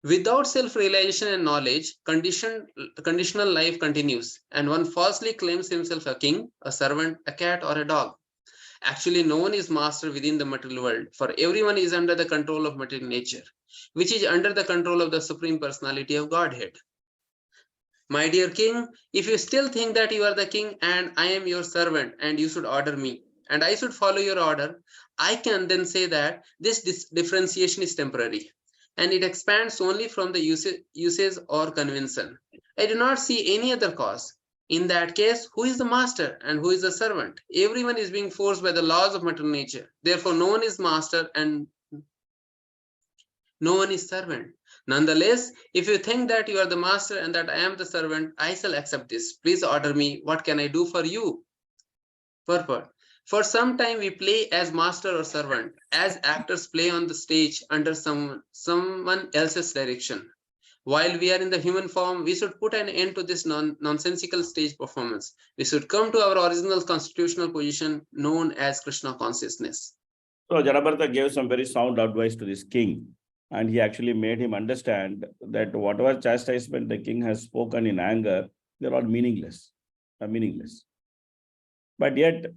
[SPEAKER 10] Without self-realization and knowledge, conditional life continues, and one falsely claims himself a king, a servant, a cat, or a dog. Actually, no one is master within the material world, for everyone is under the control of material nature, which is under the control of the Supreme Personality of Godhead. My dear king, if you still think that you are the king and I am your servant and you should order me and I should follow your order, I can then say that this differentiation is temporary and it expands only from the usage or convention. I do not see any other cause. In that case, who is the master and who is the servant? Everyone is being forced by the laws of material nature. Therefore, no one is master and no one is servant. Nonetheless, if you think that you are the master and that I am the servant, I shall accept this. Please order me. What can I do for you? Purport. For some time, we play as master or servant, as actors play on the stage under someone else's direction. While we are in the human form, we should put an end to this nonsensical stage performance. We should come to our original constitutional position known as Krishna consciousness.
[SPEAKER 1] So Jadabharata gave some very sound advice to this king. And he actually made him understand that whatever chastisement the king has spoken in anger, they're all meaningless. But yet,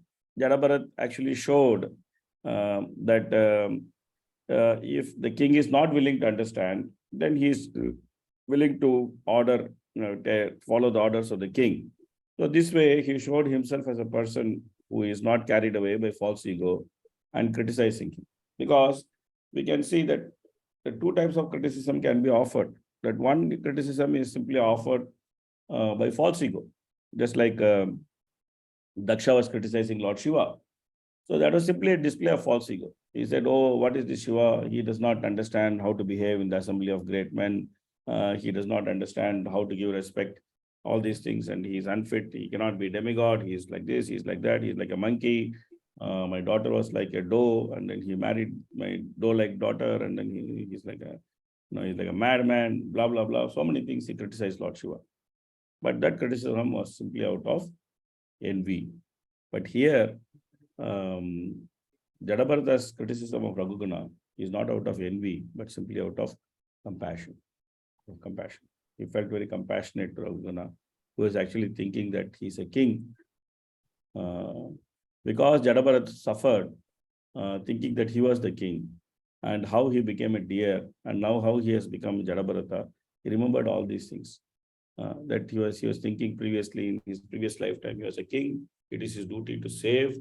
[SPEAKER 1] Jadabharat actually showed that if the king is not willing to understand, then he is willing to order, follow the orders of the king. So this way, he showed himself as a person who is not carried away by false ego and criticizing him. Because we can see that the two types of criticism can be offered. That one criticism is simply offered by false ego, just like Daksha was criticizing Lord Shiva. So that was simply a display of false ego. He said, oh, what is this Shiva? He does not understand how to behave in the assembly of great men. He does not understand how to give respect, all these things, and he is unfit. He cannot be demigod. He is like this, he is like that, he is like a monkey. My daughter was like a doe, and then he married my doe-like daughter, and then he's like he's like a madman, blah, blah, blah. So many things he criticized Lord Shiva. But that criticism was simply out of envy. But here, Jadabharata's criticism of Raghugana is not out of envy, but simply out of compassion. He felt very compassionate to Raghugana, who was actually thinking that he's a king. Because Jadabharata suffered, thinking that he was the king, and how he became a deer, and now how he has become Jadabharata, he remembered all these things. That he was thinking previously in his previous lifetime, he was a king. It is his duty to save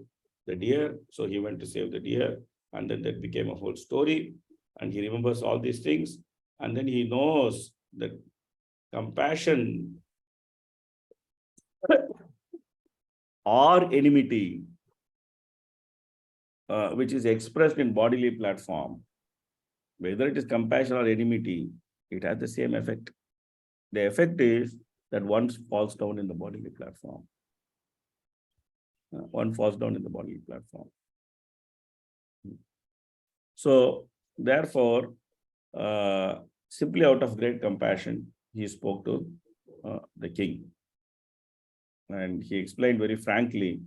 [SPEAKER 1] the deer. So he went to save the deer, and then that became a whole story. And he remembers all these things, and then he knows that compassion or enmity, which is expressed in bodily platform, whether it is compassion or enmity, it has the same effect. The effect is that one falls down in the bodily platform. One falls down in the bodily platform. So Therefore, simply out of great compassion, he spoke to the king. And he explained very frankly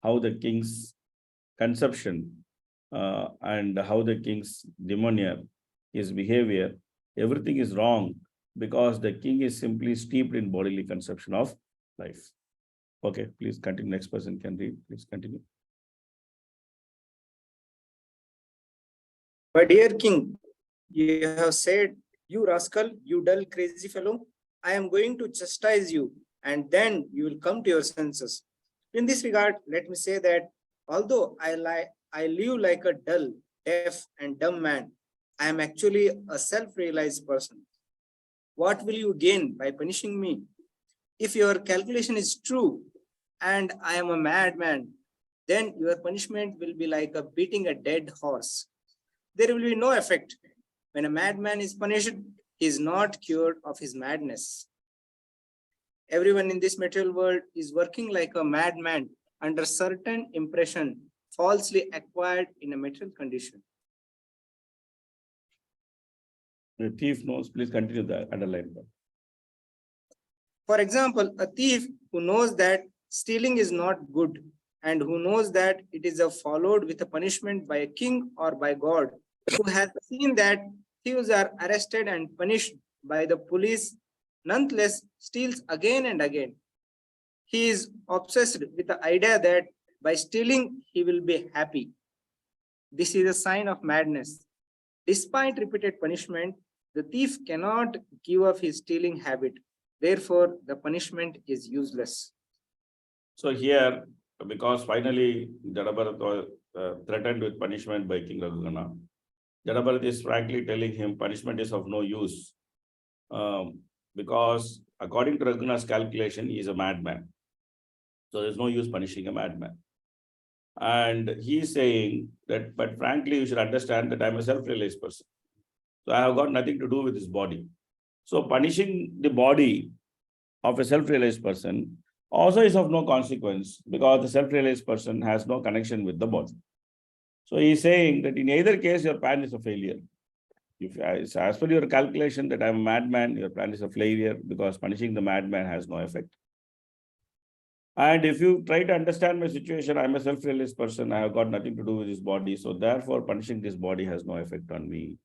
[SPEAKER 1] how the king's conception and how the king's demeanor, his behavior, everything is wrong because the king is simply steeped in bodily conception of life. Okay, please continue. Next person can read. Please continue.
[SPEAKER 11] My dear king, you have said, "You rascal, you dull, crazy fellow, I am going to chastise you, and then you will come to your senses." In this regard, let me say that although I live like a dull, deaf, and dumb man, I am actually a self-realized person. What will you gain by punishing me? If your calculation is true and I am a madman, then your punishment will be like a beating a dead horse. There will be no effect. When a madman is punished, he is not cured of his madness. Everyone in this material world is working like a madman under certain impression falsely acquired in a material condition.
[SPEAKER 1] The thief knows, please continue the underline.
[SPEAKER 11] For example, a thief who knows that stealing is not good and who knows that it is followed with a punishment by a king or by God, who has seen that thieves are arrested and punished by the police, nonetheless steals again and again. He is obsessed with the idea that by stealing he will be happy. This is a sign of madness. Despite repeated punishment, the thief cannot give up his stealing habit. Therefore, the punishment is useless.
[SPEAKER 1] So here, because finally Jadabharat was threatened with punishment by King Raghugana, Jadabharat is frankly telling him punishment is of no use, because according to Raghugana's calculation, he is a madman. So there's no use punishing a madman. And he is saying that, but frankly, you should understand that I'm a self-realized person. So I have got nothing to do with this body. So punishing the body of a self-realized person also is of no consequence because the self-realized person has no connection with the body. So he is saying that in either case, your plan is a failure. If as per your calculation that I'm a madman, your plan is a failure because punishing the madman has no effect. And if you try to understand my situation, I'm a self-realized person, I have got nothing to do with this body. So therefore, punishing this body has no effect on me.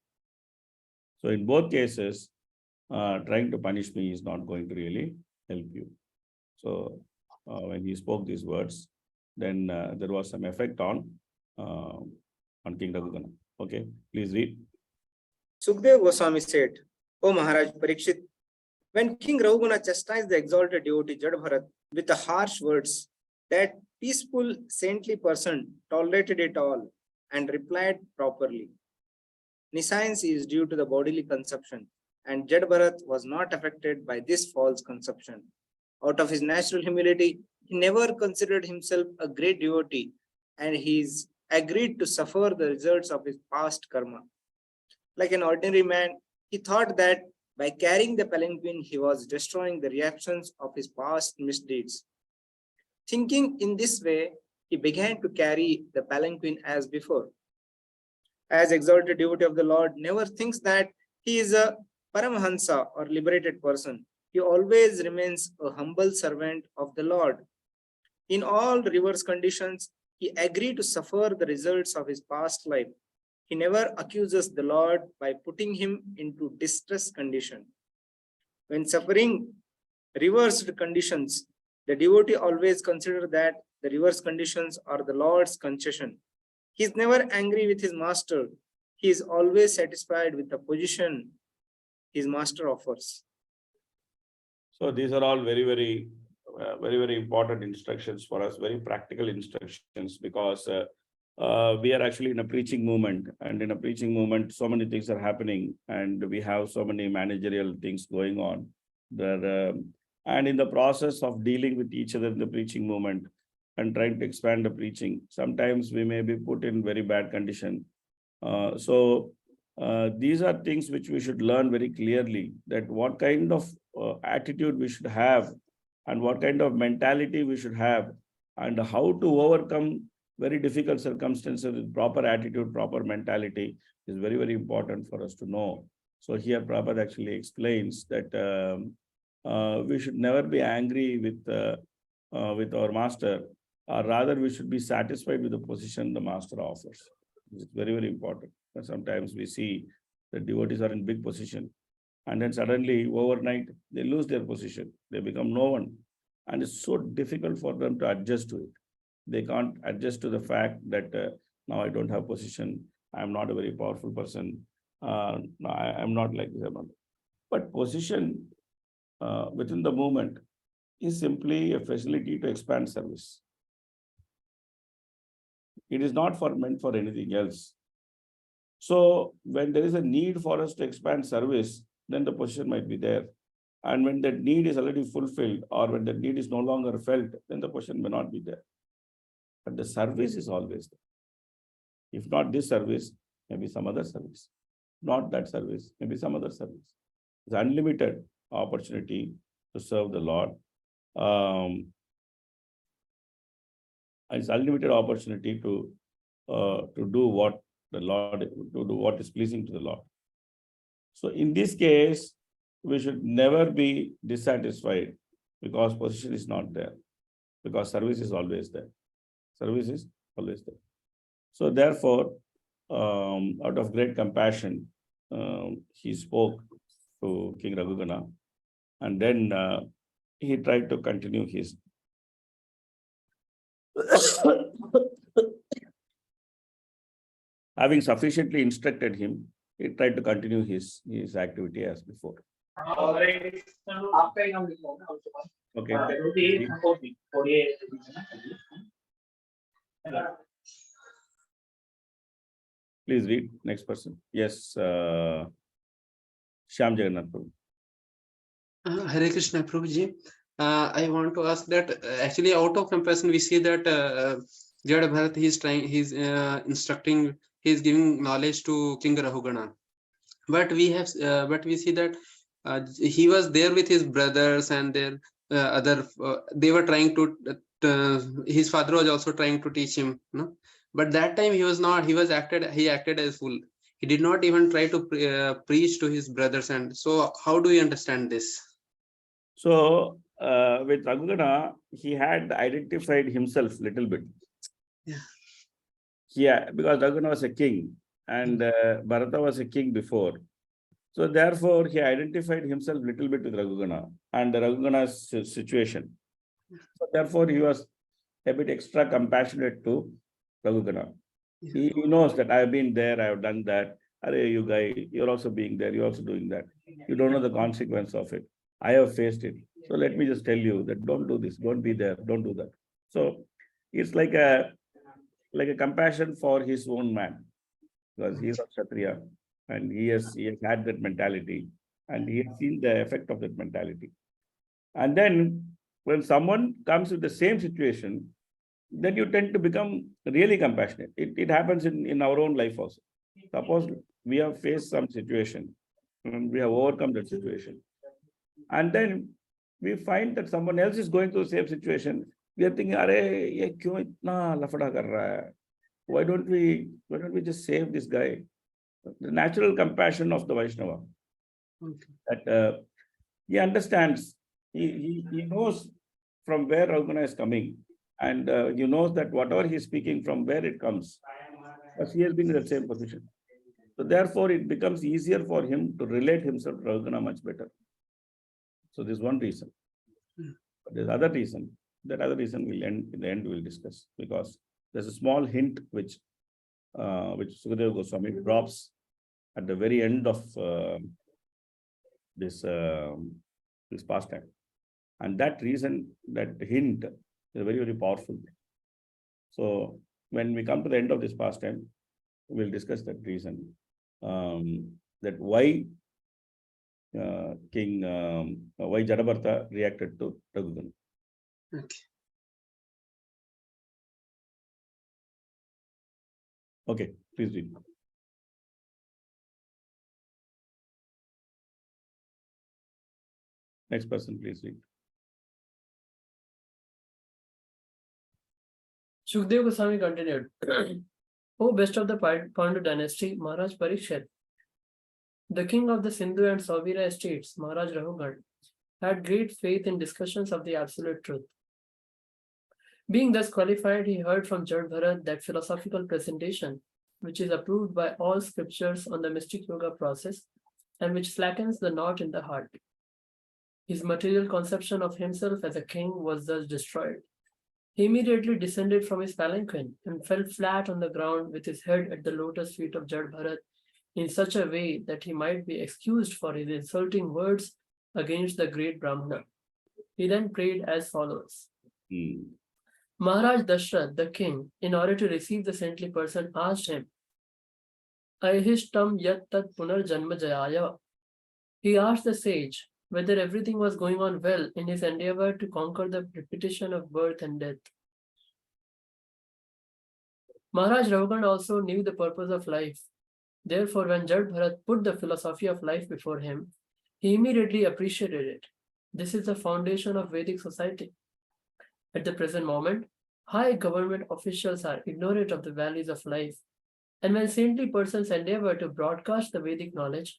[SPEAKER 1] So in both cases, trying to punish me is not going to really help you. So when he spoke these words, then there was some effect on King Raghugana. Okay, please read.
[SPEAKER 11] Sukdev Goswami said, "O Maharaj Parikshit, when King Raghugana chastised the exalted devotee Jadbharat with the harsh words, that peaceful, saintly person tolerated it all and replied properly. Nescience is due to the bodily conception, and Jadbharat was not affected by this false conception. Out of his natural humility, he never considered himself a great devotee, and he is agreed to suffer the results of his past karma. Like an ordinary man, he thought that by carrying the palanquin, he was destroying the reactions of his past misdeeds. Thinking in this way, he began to carry the palanquin as before. As exalted devotee of the Lord never thinks that he is a Paramahansa or liberated person. He always remains a humble servant of the Lord. In all reverse conditions, he agreed to suffer the results of his past life. He never accuses the Lord by putting him into distress condition. When suffering reversed conditions, the devotee always considers that the reverse conditions are the Lord's concession. He is never angry with his master. He is always satisfied with the position his master offers.
[SPEAKER 1] So these are all very, very important instructions for us, very practical instructions, because we are actually in a preaching movement, and in a preaching movement, so many things are happening, and we have so many managerial things going on there. And in the process of dealing with each other in the preaching movement and trying to expand the preaching, sometimes we may be put in very bad condition. So these are things which we should learn very clearly, that what kind of attitude we should have and what kind of mentality we should have, and how to overcome very difficult circumstances with proper attitude, proper mentality, is very, very important for us to know. So here Prabhupada actually explains that we should never be angry with our master, or rather we should be satisfied with the position the master offers. It's very, very important. And sometimes we see the devotees are in big position, and then suddenly overnight they lose their position. They become no one. And it's so difficult for them to adjust to it. They can't adjust to the fact that now I don't have position. I'm not a very powerful person. No, I'm not like this. But position within the movement is simply a facility to expand service. It is not meant for anything else. So when there is a need for us to expand service, then the position might be there. And when that need is already fulfilled, or when that need is no longer felt, then the position may not be there. But the service is always there. If not this service, maybe some other service. Not that service, maybe some other service. It's unlimited opportunity to serve the Lord. It's unlimited opportunity to do what the Lord, to do what is pleasing to the Lord. So in this case, we should never be dissatisfied because position is not there, because service is always there. Service is always there. So therefore, out of great compassion, he spoke to King Raghugana, and then he tried to continue his having sufficiently instructed him, he tried to continue his activity as before. Okay. Please read. Next person. Yes, Shyam Jagannath Prabhu.
[SPEAKER 10] Hare Krishna, Prabhuji. I want to ask that actually out of compassion, we see that Jada Bharat, he's instructing, he's giving knowledge to King Rahugana. But we see that he was there with his brothers and their they were trying to, his father was also trying to teach him, no? But that time he was not, he acted as fool. He did not even try to preach to his brothers. And so how do you understand this?
[SPEAKER 1] So with Raghugana, he had identified himself little bit. Yeah, because Raghugana was a king and Bharata was a king before. So therefore, he identified himself little bit with Raghugana and the Raghugana's situation. So therefore, he was a bit extra compassionate to Raghugana. He knows that I have been there, I have done that. Arey, you guy, you're also being there, you're also doing that. You don't know the consequence of it. I have faced it. So let me just tell you that don't do this, don't be there, don't do that. So it's like a compassion for his own man, because he is a Kshatriya and he has had that mentality and he has seen the effect of that mentality. And then when someone comes with the same situation, then you tend to become really compassionate. It happens in our own life also. Suppose we have faced some situation and we have overcome that situation. And then we find that someone else is going through the same situation. We are thinking, "Arey, ye kyun itna lafada kar raha hai? Why don't we just save this guy?" The natural compassion of the Vaishnava. That he understands, he knows from where Raghugana is coming, and he knows that whatever he is speaking, from where it comes, because he has been in the same position. So therefore, it becomes easier for him to relate himself to Raghugana much better. So this is one reason. But there's other reason. That other reason we'll in the end we'll discuss, because there's a small hint which Sukadeva Goswami drops at the very end of this pastime. And that reason, that hint is very, very powerful. So when we come to the end of this pastime, we'll discuss that reason, that why why Jadabharta reacted to Raghugana.
[SPEAKER 10] Okay.
[SPEAKER 1] Okay, please read. Next person, please read.
[SPEAKER 5] Shukdev Goswami continued. O best of the Pandu dynasty, Maharaj Parikshit, the king of the Sindhu and Sauvira estates, Maharaj Rahugan, had great faith in discussions of the absolute truth. Being thus qualified, he heard from Jad Bharat that philosophical presentation, which is approved by all scriptures on the mystic yoga process and which slackens the knot in the heart. His material conception of himself as a king was thus destroyed. He immediately descended from his palanquin and fell flat on the ground with his head at the lotus feet of Jad Bharat in such a way that he might be excused for his insulting words against the great Brahmana. He then prayed as follows. Maharaj Dashrath, the king, in order to receive the saintly person, asked him, Ahishtam yat tat punar janma jayaya. He asked the sage whether everything was going on well in his endeavor to conquer the repetition of birth and death. Maharaj Rahugan also knew the purpose of life. Therefore, when Jad Bharat put the philosophy of life before him, he immediately appreciated it. This is the foundation of Vedic society. At the present moment, high government officials are ignorant of the values of life, and when saintly persons endeavor to broadcast the Vedic knowledge,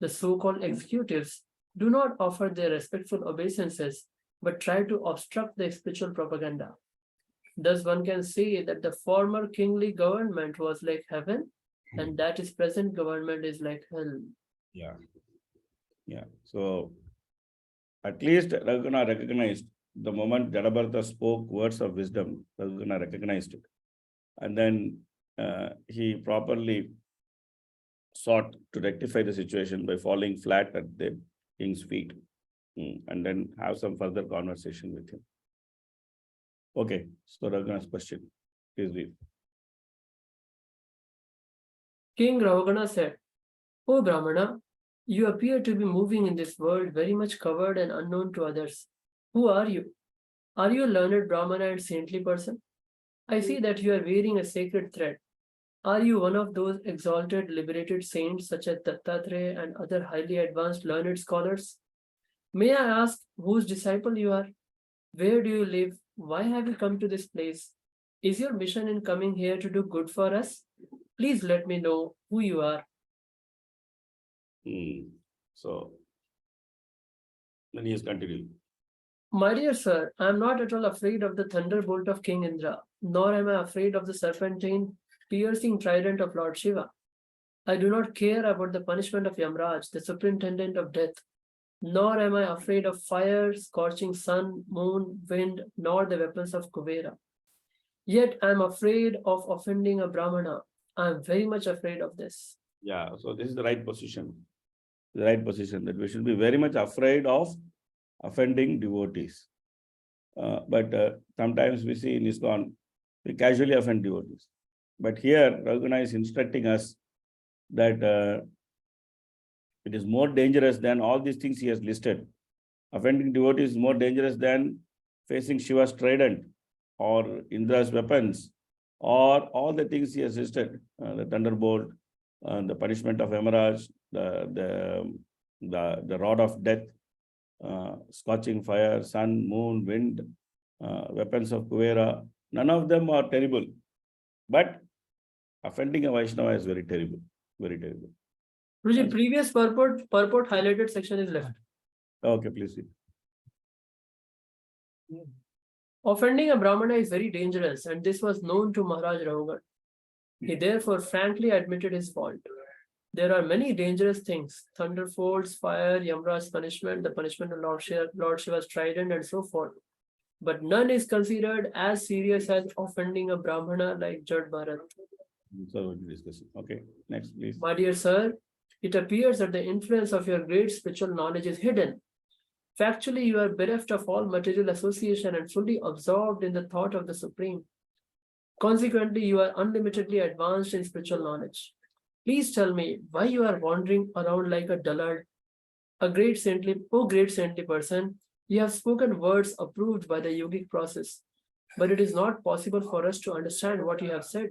[SPEAKER 5] the so-called executives do not offer their respectful obeisances, but try to obstruct the spiritual propaganda. Thus, one can say that the former kingly government was like heaven, and that is present government is like hell.
[SPEAKER 1] Yeah. Yeah. So at least Raghuna recognized the moment Jadabharata spoke words of wisdom, Raghuna recognized it. And then he properly sought to rectify the situation by falling flat at the king's feet and then have some further conversation with him. Okay, so Raghuna's question, please read.
[SPEAKER 5] King Rahugana said, O Brahmana, you appear to be moving in this world very much covered and unknown to others. Who are you? Are you a learned Brahmana and saintly person? I see that you are wearing a sacred thread. Are you one of those exalted, liberated saints such as Dattatreya and other highly advanced learned scholars? May I ask whose disciple you are? Where do you live? Why have you come to this place? Is your mission in coming here to do good for us? Please let me know who you are.
[SPEAKER 1] So, then he is continuing.
[SPEAKER 5] My dear sir, I am not at all afraid of the thunderbolt of King Indra, nor am I afraid of the serpentine piercing trident of Lord Shiva. I do not care about the punishment of Yamraj, the superintendent of death, nor am I afraid of fire, scorching sun, moon, wind, nor the weapons of Kuvera. Yet I am afraid of offending a Brahmana. I am very much afraid of this.
[SPEAKER 1] Yeah, so this is the right position. The right position that we should be very much afraid of offending devotees. But sometimes we see in ISKCON, we casually offend devotees. But here, Raghuna is instructing us that it is more dangerous than all these things he has listed. Offending devotees is more dangerous than facing Shiva's trident or Indra's weapons or all the things he has listed, the thunderbolt, the punishment of Yamaraj, the rod of death, scorching fire, sun, moon, wind, weapons of Kuvera. None of them are terrible. But offending a Vaishnava is very terrible. Very terrible.
[SPEAKER 5] Guruji, previous purport highlighted section is left.
[SPEAKER 1] Okay, please see.
[SPEAKER 5] Offending a Brahmana is very dangerous, and this was known to Maharaj Rahugan. He therefore frankly admitted his fault. There are many dangerous things: thunderbolts, fire, Yamraj's punishment, the punishment of Lord Shiva's trident, and so forth. But none is considered as serious as offending a Brahmana like Jad Bharat.
[SPEAKER 1] So we'll discuss it. Okay, next, please.
[SPEAKER 5] My dear sir, it appears that the influence of your great spiritual knowledge is hidden. Factually, you are bereft of all material association and fully absorbed in the thought of the Supreme. Consequently, you are unlimitedly advanced in spiritual knowledge. Please tell me why you are wandering around like a dullard. Great saintly person, you have spoken words approved by the yogic process, but it is not possible for us to understand what you have said.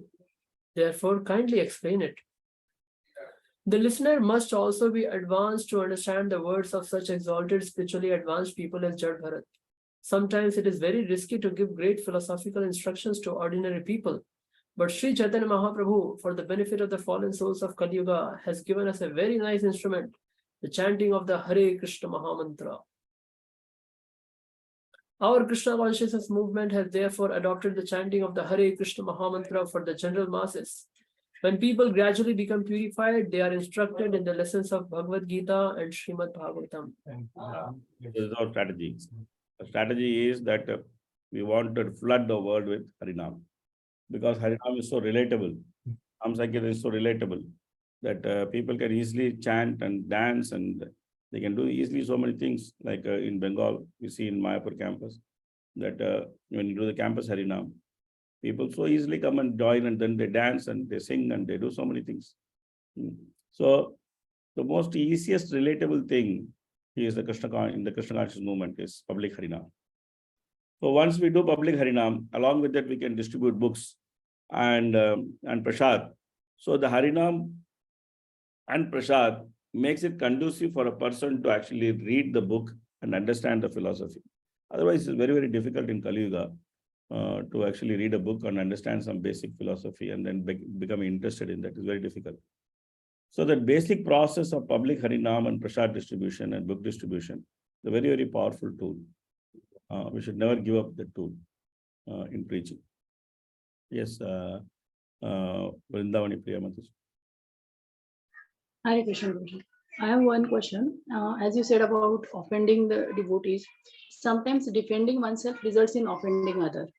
[SPEAKER 5] Therefore, kindly explain it. The listener must also be advanced to understand the words of such exalted, spiritually advanced people as Jad Bharat. Sometimes it is very risky to give great philosophical instructions to ordinary people, But Sri Chaitanya Mahaprabhu, for the benefit of the fallen souls of Kali Yuga, has given us a very nice instrument, the chanting of the Hare Krishna Mahamantra. Our Krishna consciousness movement has therefore adopted the chanting of the Hare Krishna Mahamantra for the general masses. When people gradually become purified, they are instructed in the lessons of Bhagavad Gita and Srimad Bhagavatam.
[SPEAKER 1] This is our strategy. The strategy is that we want to flood the world with Harinam, because Harinam is so relatable. Sankirtan is so relatable that people can easily chant and dance, and they can do easily so many things. Like in Bengal, we see in Mayapur campus that when you do the campus Harinam, people so easily come and join, and then they dance and they sing and they do so many things. So the most easiest relatable thing is the in the Krishna conscious movement is public Harinam. So once we do public Harinam, along with that we can distribute books and prasad. So the Harinam and prasad makes it conducive for a person to actually read the book and understand the philosophy. Otherwise, it's very, very difficult in Kali Yuga to actually read a book and understand some basic philosophy and then become interested in that. Is very difficult. So that basic process of public Harinam and prasad distribution and book distribution is a very, very powerful tool. We should never give up the tool in preaching. Yes, Vrindavani Priyamati.
[SPEAKER 12] Hare Krishna. I have one question. As you said about offending the devotees, sometimes defending oneself results in offending others.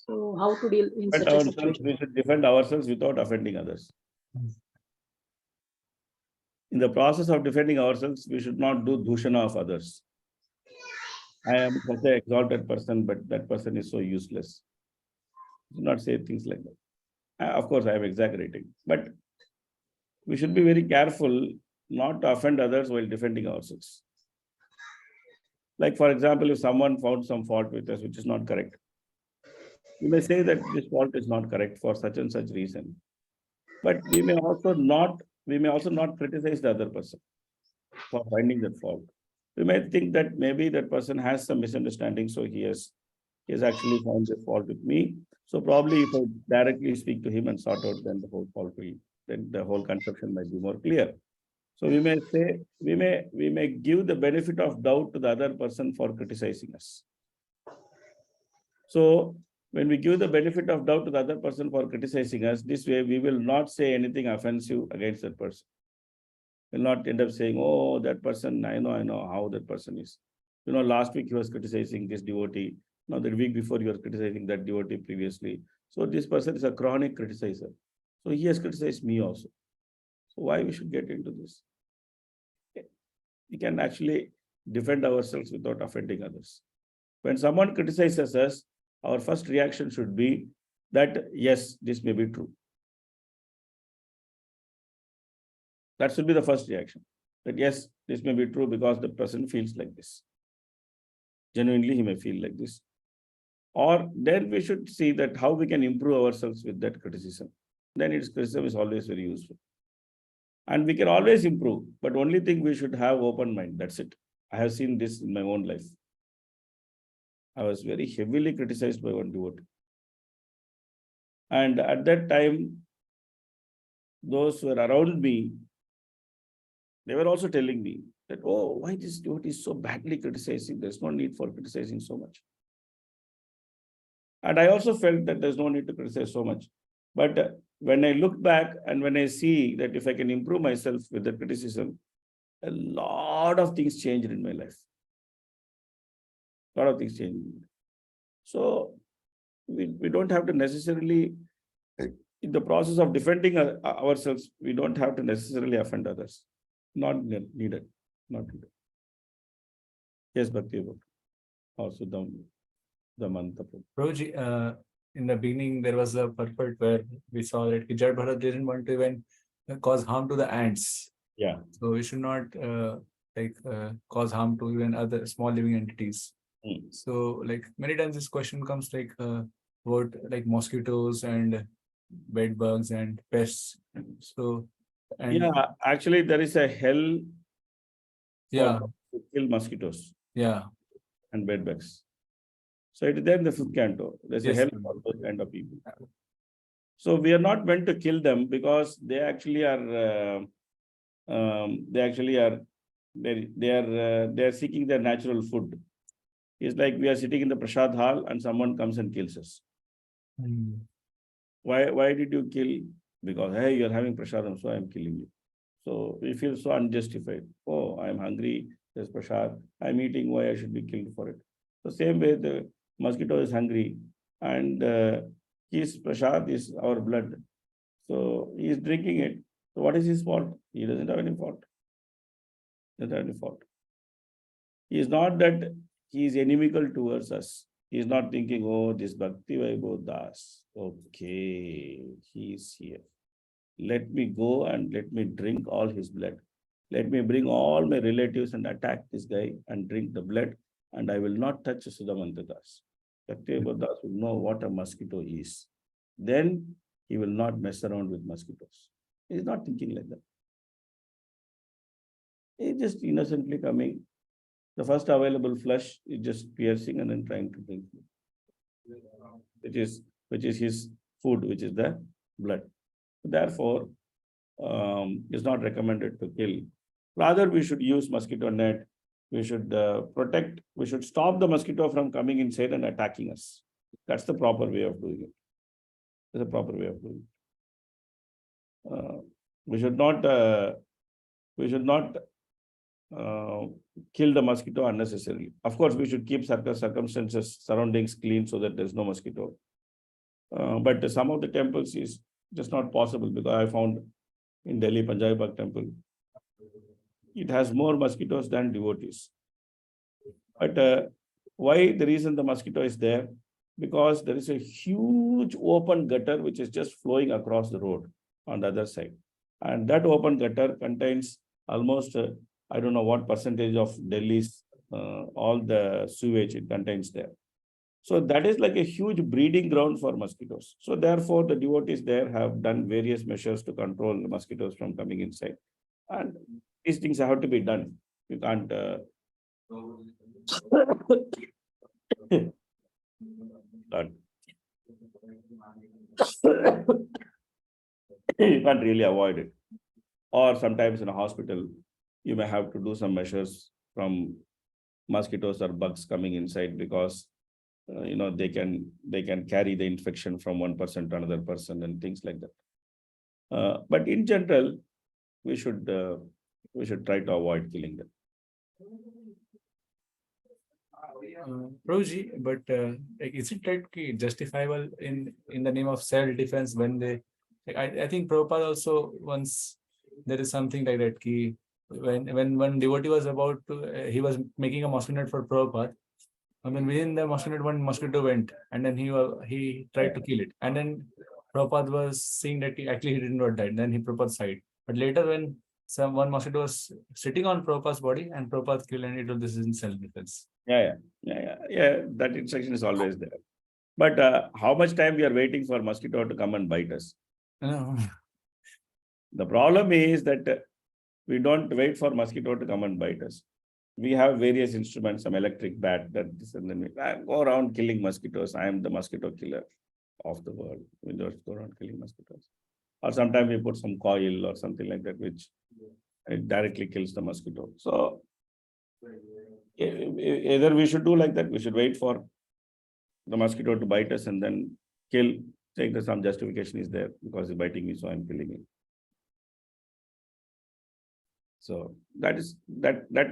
[SPEAKER 12] So how to deal in such a situation?
[SPEAKER 1] We should defend ourselves without offending others. In the process of defending ourselves, we should not do dushana of others. I am such an exalted person, but that person is so useless. Do not say things like that. Of course, I am exaggerating, but we should be very careful not to offend others while defending ourselves. Like, for example, if someone found some fault with us, which is not correct, you may say that this fault is not correct for such and such reason. But we may also not criticize the other person for finding that fault. We may think that maybe that person has some misunderstanding, so he has actually found the fault with me. So probably if I directly speak to him and sort out, then the whole fault will, then the whole conception might be more clear. So we may say, we may give the benefit of doubt to the other person for criticizing us. So when we give the benefit of doubt to the other person for criticizing us, this way we will not say anything offensive against that person. We'll not end up saying, oh, that person, I know how that person is. You know, last week he was criticizing this devotee. Now the week before you were criticizing that devotee previously. So this person is a chronic criticizer. So he has criticized me also. So why we should get into this? We can actually defend ourselves without offending others. When someone criticizes us, our first reaction should be that, yes, this may be true. That should be the first reaction. That yes, this may be true because the person feels like this. Genuinely, he may feel like this. Or then we should see that how we can improve ourselves with that criticism. Then its criticism is always very useful. And we can always improve, but only thing we should have open mind. That's it. I have seen this in my own life. I was very heavily criticized by one devotee. And at that time, those who were around me, they were also telling me that, oh, why this devotee is so badly criticizing? There's no need for criticizing so much. And I also felt that there's no need to criticize so much. But when I look back and when I see that if I can improve myself with the criticism, a lot of things changed in my life. A lot of things changed. So we don't have to necessarily, in the process of defending ourselves, we don't have to necessarily offend others. Not needed. Not needed. Yes, Bhakti. Also the mantra.
[SPEAKER 4] Prabhuji, in the beginning, there was a purport where we saw that Jad Bharat didn't want to even cause harm to the ants.
[SPEAKER 1] Yeah.
[SPEAKER 4] So we should not cause harm to even other small living entities. So like many times this question comes like about like mosquitoes and bed bugs and pests. So
[SPEAKER 1] yeah, actually there is a hell
[SPEAKER 4] to
[SPEAKER 1] kill mosquitoes.
[SPEAKER 4] Yeah.
[SPEAKER 1] And bed bugs. So it is there in the fifth canto. There's a
[SPEAKER 4] Yes,
[SPEAKER 1] help
[SPEAKER 4] Prabhuji.
[SPEAKER 1] for those kind of people. So we are not meant to kill them because they actually are. They are seeking their natural food. It's like we are sitting in the prasad hall and someone comes and kills us. Why did you kill? Because hey, you're having prasadam, so I'm killing you. So we feel so unjustified. Oh, I'm hungry. There's prasad. I'm eating. Why I should be killed for it? The same way the mosquito is hungry, and his prasad is our blood. So he is drinking it. So what is his fault? He doesn't have any fault. Doesn't have any fault. He is not that he is inimical towards us. He is not thinking, oh, this Bhakti Vaibhav Das. Okay, he is here. Let me go and let me drink all his blood. Let me bring all my relatives and attack this guy and drink the blood, and I will not touch Sudhamanta Das. Bhakti Vaibhav Das will know what a mosquito is. Then he will not mess around with mosquitoes. He is not thinking like that. He is just innocently coming. The first available flesh is just piercing and then trying to drink, which is his food, which is the blood. Therefore, it's not recommended to kill. Rather, we should use mosquito net. We should protect. We should stop the mosquito from coming inside and attacking us. That's the proper way of doing it. That's the proper way of doing it. We should not. Kill the mosquito unnecessarily. Of course, we should keep circumstances, surroundings clean so that there's no mosquito. But some of the temples is just not possible, because I found in Delhi, Panjabi Bagh temple, it has more mosquitoes than devotees. But why the reason the mosquito is there? Because there is a huge open gutter which is just flowing across the road on the other side. And that open gutter contains almost I don't know what percentage of Delhi's all the sewage it contains there. So that is like a huge breeding ground for mosquitoes. So therefore, the devotees there have done various measures to control the mosquitoes from coming inside. And these things have to be done. You can't you can't really avoid it. Or sometimes in a hospital, you may have to do some measures from mosquitoes or bugs coming inside, because they can carry the infection from one person to another person and things like that. But in general, we should try to avoid killing them.
[SPEAKER 4] Prabhuji, but is it like justifiable in the name of self-defense when they? I think Prabhupada also once, there is something like that. When one devotee was about to, he was making a mosquito net for Prabhupada, and then within the mosquito net, one mosquito went, and then he tried to kill it, and then Prabhupada was seeing that he did not die. Then Prabhupada sighed. But later, when one mosquito was sitting on Prabhupada's body, and Prabhupada killed, and it was, this is in self-defense.
[SPEAKER 1] Yeah. That instruction is always there. But how much time we are waiting for mosquito to come and bite us? The problem is that we don't wait for mosquito to come and bite us. We have various instruments, some electric bat, that this, and then we go around killing mosquitoes. I am the mosquito killer of the world. We just go around killing mosquitoes. Or sometimes we put some coil or something like that, which it directly kills the mosquito. So either we should do like that, we should wait for the mosquito to bite us and then kill, saying that some justification is there because he's biting me, so I'm killing him. So that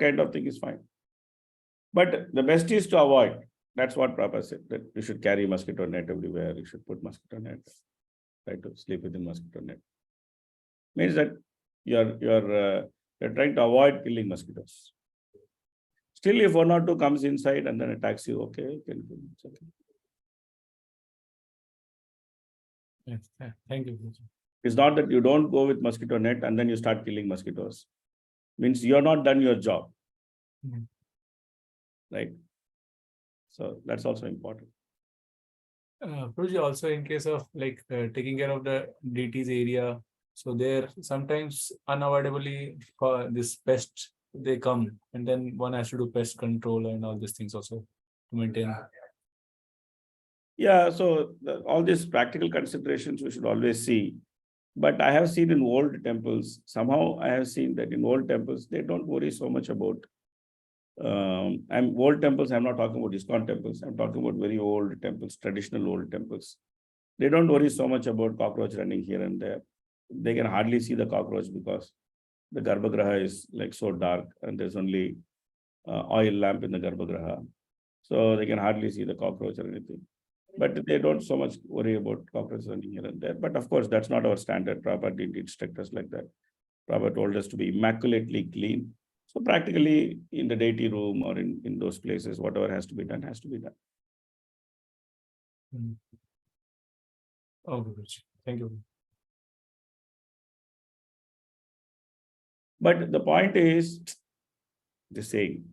[SPEAKER 1] kind of thing is fine. But the best is to avoid. That's what Prabhupada said, that you should carry mosquito net everywhere. You should put mosquito net. Try to sleep within mosquito net. Means that you're trying to avoid killing mosquitoes. Still, if one or two comes inside and then attacks you, okay, you can kill. It's okay.
[SPEAKER 4] Yes, thank you.
[SPEAKER 1] It's not that you don't go with mosquito net and then you start killing mosquitoes. Means you're not done your job. Right? So that's also important.
[SPEAKER 4] Prabhuji, also in case of like taking care of the deities area, so there sometimes unavoidably this pests, they come, and then one has to do pest control and all these things also to maintain.
[SPEAKER 1] Yeah, so all these practical considerations we should always see. But I have seen in old temples, somehow I have seen that in old temples, they don't worry so much about old temples. I'm not talking about ISKCON temples. I'm talking about very old temples, traditional old temples. They don't worry so much about cockroach running here and there. They can hardly see the cockroach because the Garbhagriha is like so dark and there's only oil lamp in the Garbhagriha. So they can hardly see the cockroach or anything. But they don't so much worry about cockroaches running here and there. But of course, that's not our standard. Prabhupada didn't instruct us like that. Prabhupada told us to be immaculately clean. So practically in the deity room or in those places, whatever has to be done has to be done.
[SPEAKER 4] Oh, Guruji. Thank you.
[SPEAKER 1] But the point is the saying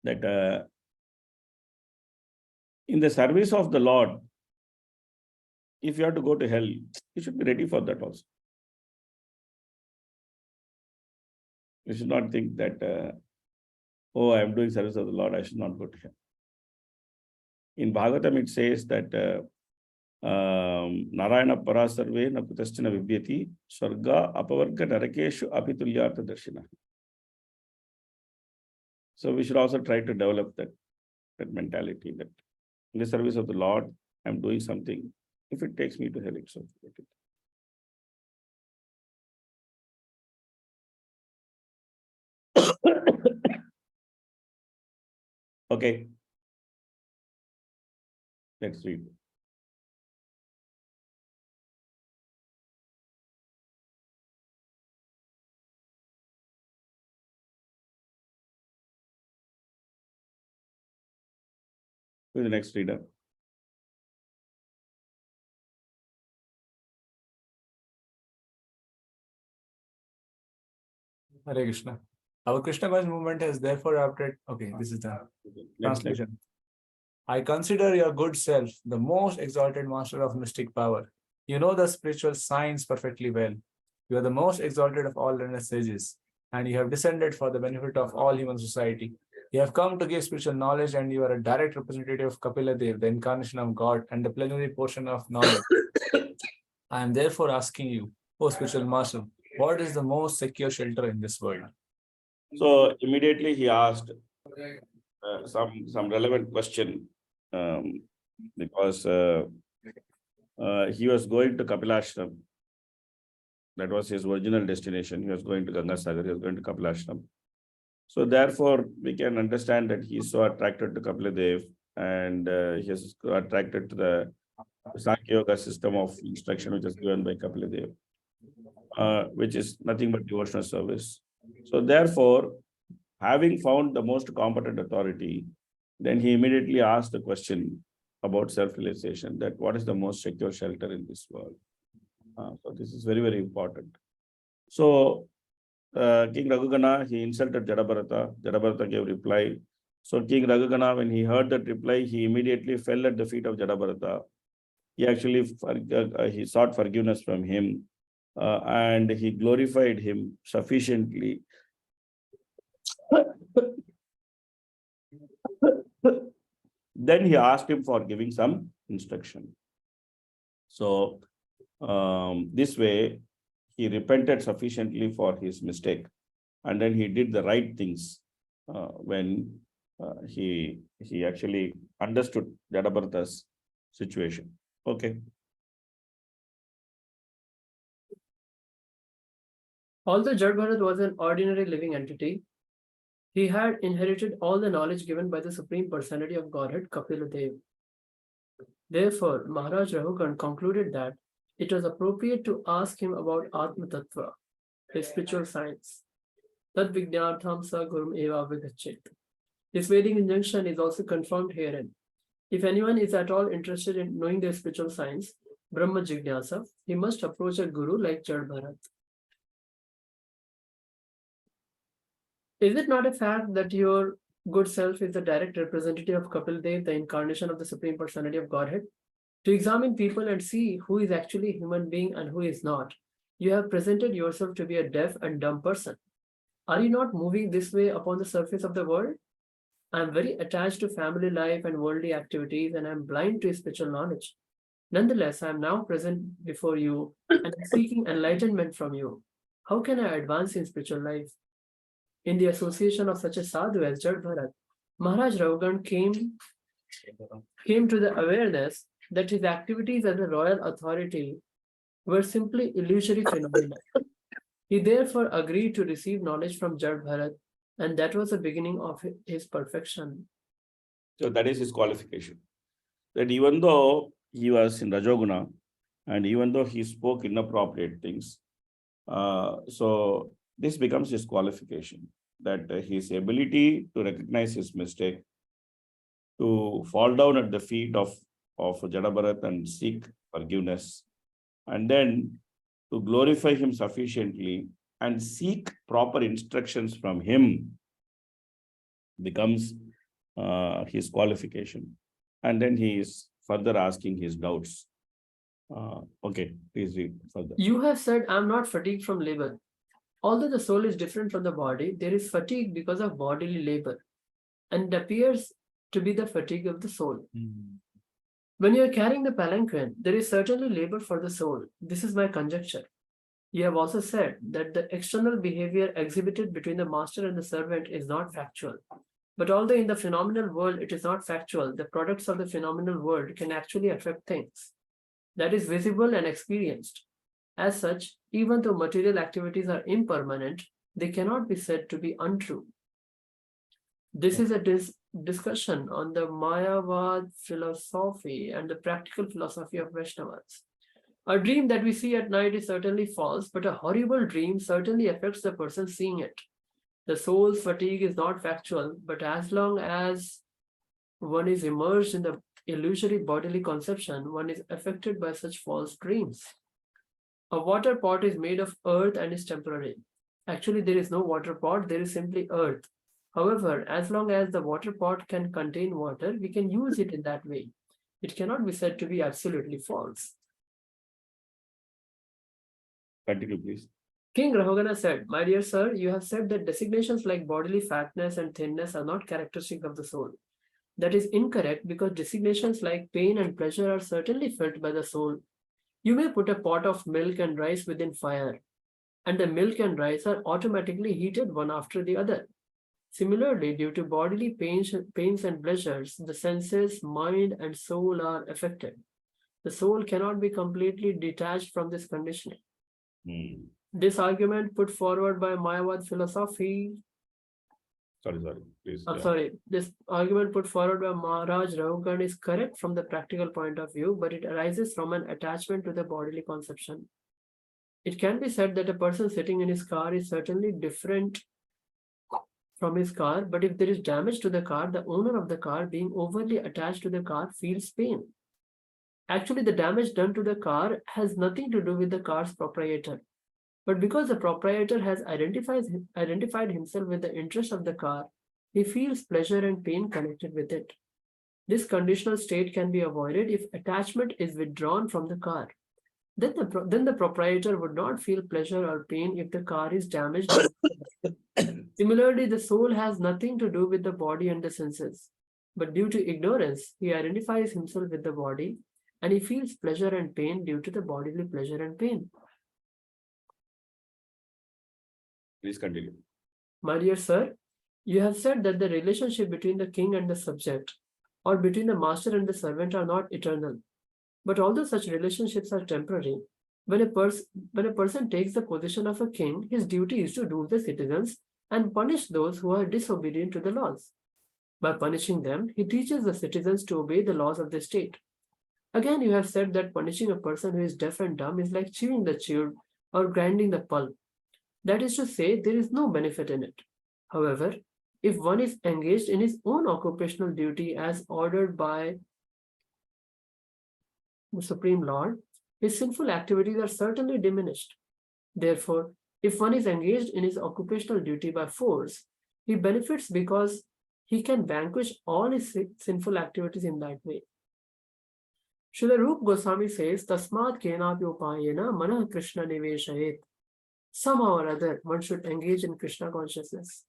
[SPEAKER 1] that in the service of the Lord, if you have to go to hell, you should be ready for that also. You should not think that, oh, I am doing service of the Lord, I should not go to hell. In Bhagavatam, it says that Narayana Parasarve Nakutastina Vibhyati Swarga Apavarga Narakeshu Apitulyartha Darshina. So we should also try to develop that mentality that in the service of the Lord, I'm doing something. If it takes me to hell, it's okay. Okay. Let's read. Who is the next reader?
[SPEAKER 4] Hare Krishna. Our Krishna conscious movement has therefore adopted. Okay, this is the translation. I consider your good self the most exalted master of mystic power. You know the spiritual science perfectly well. You are the most exalted of all learned sages, and you have descended for the benefit of all human society. You have come to give spiritual knowledge, and you are a direct representative of Kapila Dev, the incarnation of God, and the plenary portion of knowledge. I am therefore asking you, O spiritual master, what is the most secure shelter in this world?
[SPEAKER 1] So immediately he asked some relevant question because he was going to Kapilashram. That was his original destination. He was going to Gangasagar. He was going to Kapilashram. So therefore, we can understand that he is so attracted to Kapiladev and he is attracted to the Sankhya Yoga system of instruction which is given by Kapiladev, which is nothing but devotional service. So therefore, having found the most competent authority, then he immediately asked the question about self-realization, that what is the most secure shelter in this world? So this is very, very important. So King Raghugana, he insulted Jadabharata. Jadabharata gave reply. So King Raghugana, when he heard that reply, he immediately fell at the feet of Jadabharata. He actually he sought forgiveness from him and he glorified him sufficiently. Then he asked him for giving some instruction. So this way, he repented sufficiently for his mistake, and then he did the right things when he actually understood Jadabharata's situation. Okay.
[SPEAKER 5] Although Jadbharat was an ordinary living entity, he had inherited all the knowledge given by the Supreme Personality of Godhead, Kapila Dev. Therefore, Maharaj Rahugan concluded that it was appropriate to ask him about Atma Tattva, his spiritual science. Tad Vijnartham sa Gurum eva vigachet. This Vedic injunction is also confirmed herein. If anyone is at all interested in knowing their spiritual science, Brahma Jignasa, he must approach a guru like Jadbharat. Is it not a fact that your good self is the direct representative of Kapil Dev, the incarnation of the Supreme Personality of Godhead? To examine people and see who is actually a human being and who is not, you have presented yourself to be a deaf and dumb person. Are you not moving this way upon the surface of the world? I am very attached to family life and worldly activities, and I am blind to spiritual knowledge. Nonetheless, I am now present before you and seeking enlightenment from you. How can I advance in spiritual life? In the association of such a sadhu as Jad Bharat, Maharaj Raugan came to the awareness that his activities as a royal authority were simply illusory phenomena. He therefore agreed to receive knowledge from Jad Bharat, and that was the beginning of his perfection.
[SPEAKER 1] So that is his qualification. That even though he was in Rajoguna, and even though he spoke inappropriate things, so this becomes his qualification, that his ability to recognize his mistake, to fall down at the feet of Jadabharat and seek forgiveness, and then to glorify him sufficiently and seek proper instructions from him becomes his qualification. And then he is further asking his doubts. Okay, please read further.
[SPEAKER 5] You have said, I am not fatigued from labor. Although the soul is different from the body, there is fatigue because of bodily labor, and it appears to be the fatigue of the soul. When you are carrying the palanquin, there is certainly labor for the soul. This is my conjecture. You have also said that the external behavior exhibited between the master and the servant is not factual. But although in the phenomenal world it is not factual, the products of the phenomenal world can actually affect things. That is visible and experienced. As such, even though material activities are impermanent, they cannot be said to be untrue. This is a discussion on the Mayavad philosophy and the practical philosophy of Vaishnavas. A dream that we see at night is certainly false, but a horrible dream certainly affects the person seeing it. The soul's fatigue is not factual, but as long as one is immersed in the illusory bodily conception, one is affected by such false dreams. A water pot is made of earth and is temporary. Actually, there is no water pot, there is simply earth. However, as long as the water pot can contain water, we can use it in that way. It cannot be said to be absolutely false.
[SPEAKER 1] Continue, please.
[SPEAKER 5] King Rahogana said, my dear sir, you have said that designations like bodily fatness and thinness are not characteristic of the soul. That is incorrect because designations like pain and pleasure are certainly felt by the soul. You may put a pot of milk and rice within fire, and the milk and rice are automatically heated one after the other. Similarly, due to bodily pains and pleasures, the senses, mind, and soul are affected. The soul cannot be completely detached from this conditioning. This argument put forward by Mayavad philosophy.
[SPEAKER 1] Please.
[SPEAKER 5] This argument put forward by Maharaj Raugan is correct from the practical point of view, but it arises from an attachment to the bodily conception. It can be said that a person sitting in his car is certainly different from his car, but if there is damage to the car, the owner of the car, being overly attached to the car, feels pain. Actually, the damage done to the car has nothing to do with the car's proprietor. But because the proprietor has identified himself with the interest of the car, he feels pleasure and pain connected with it. This conditional state can be avoided if attachment is withdrawn from the car. Then the proprietor would not feel pleasure or pain if the car is damaged. Similarly, the soul has nothing to do with the body and the senses. But due to ignorance, he identifies himself with the body and he feels pleasure and pain due to the bodily pleasure and pain.
[SPEAKER 1] Please continue.
[SPEAKER 5] My dear sir, you have said that the relationship between the king and the subject, or between the master and the servant, are not eternal. But although such relationships are temporary, when a person takes the position of a king, his duty is to rule the citizens and punish those who are disobedient to the laws. By punishing them, he teaches the citizens to obey the laws of the state. Again, you have said that punishing a person who is deaf and dumb is like chewing the chewed or grinding the pulp. That is to say, there is no benefit in it. However, if one is engaged in his own occupational duty as ordered by the Supreme Lord, his sinful activities are certainly diminished. Therefore, if one is engaged in his occupational duty by force, he benefits because he can vanquish all his sinful activities in that way. Srila Rupa Goswami says, Tasmat kenapi upayena manah Krishna niveshayet. Somehow or other, one should engage in Krishna consciousness.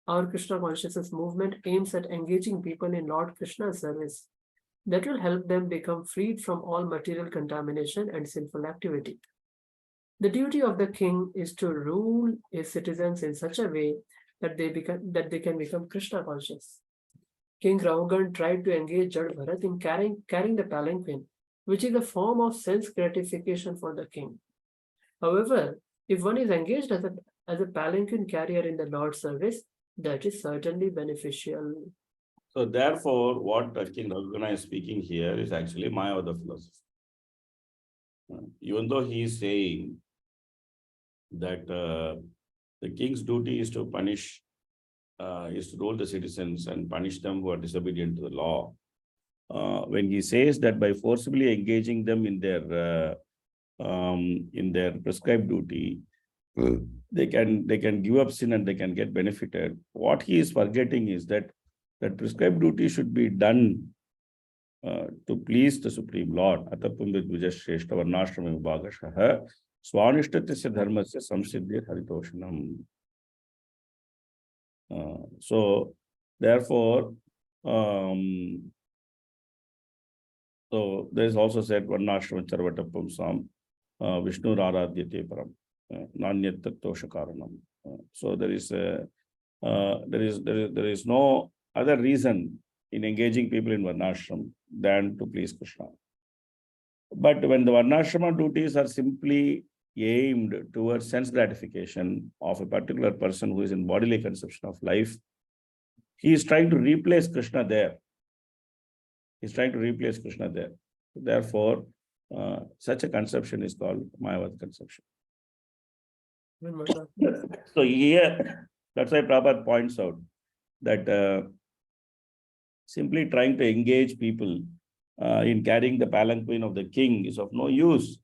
[SPEAKER 5] Our Krishna consciousness movement aims at engaging people in Lord Krishna's service that will help them become freed from all material contamination and sinful activity. The duty of the king is to rule his citizens in such a way that they can become Krishna conscious. King Raugan tried to engage Jad Bharat in carrying the palanquin, which is a form of sense gratification for the king. However, if one is engaged as a palanquin carrier in the Lord's service, that is certainly beneficial.
[SPEAKER 1] So therefore, what King Raghunatha is speaking here is actually Mayavada philosophy. Even though he is saying that the king's duty is to punish, is to rule the citizens and punish them who are disobedient to the law. When he says that by forcibly engaging them in their prescribed duty, they can give up sin and they can get benefited. What he is forgetting is that prescribed duty should be done to please the Supreme Lord. Atapam vidvijashreshta varnashrama vibhagashaha swanishtatasya dharmasya samsiddhya haritoshanam. So therefore, so there is also said varnashrama charvatapam sam Vishnu Radhyate Param Nanyat Tattosha Karanam. So there is no other reason in engaging people in Varnashram than to please Krishna. But when the Varnashrama duties are simply aimed towards sense gratification of a particular person who is in bodily conception of life, he is trying to replace Krishna there. Therefore, such a conception is called Mayavad conception. So here, that's why Prabhupada points out that simply trying to engage people in carrying the palanquin of the king is of no use.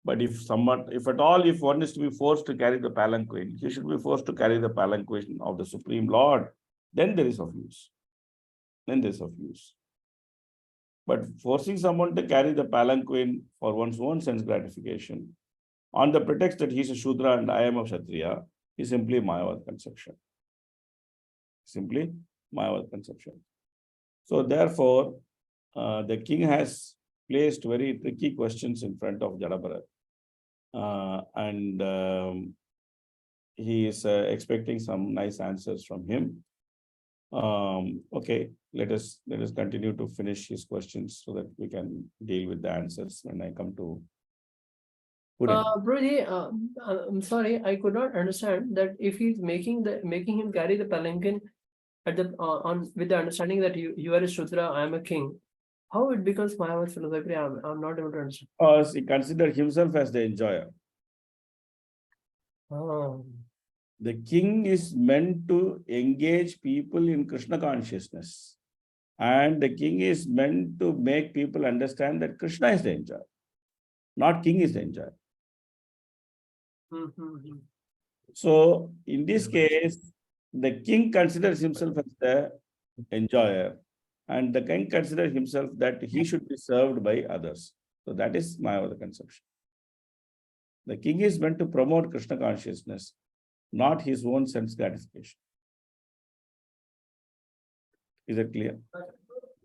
[SPEAKER 1] But if one is to be forced to carry the palanquin, he should be forced to carry the palanquin of the Supreme Lord. Then there is of use. But forcing someone to carry the palanquin for one's own sense gratification, on the pretext that he's a Shudra and I am a Kshatriya, is simply Mayavad conception. So therefore, the king has placed very tricky questions in front of Jada Bharat. And he is expecting some nice answers from him. Okay, let us continue to finish his questions so that we can deal with the answers when I come to
[SPEAKER 5] Broji, I'm sorry, I could not understand that if he's making him carry the palanquin at the with the understanding that you are a Shudra, I am a king, how it becomes Mayavad philosophy? I'm not able to understand.
[SPEAKER 1] Because he considered himself as the enjoyer. The king is meant to engage people in Krishna consciousness. And the king is meant to make people understand that Krishna is the enjoyer, not king is the enjoyer. So in this case, the king considers himself as the enjoyer, and the king considers himself that he should be served by others. So that is Mayavada conception. The king is meant to promote Krishna consciousness, not his own sense gratification. Is it clear?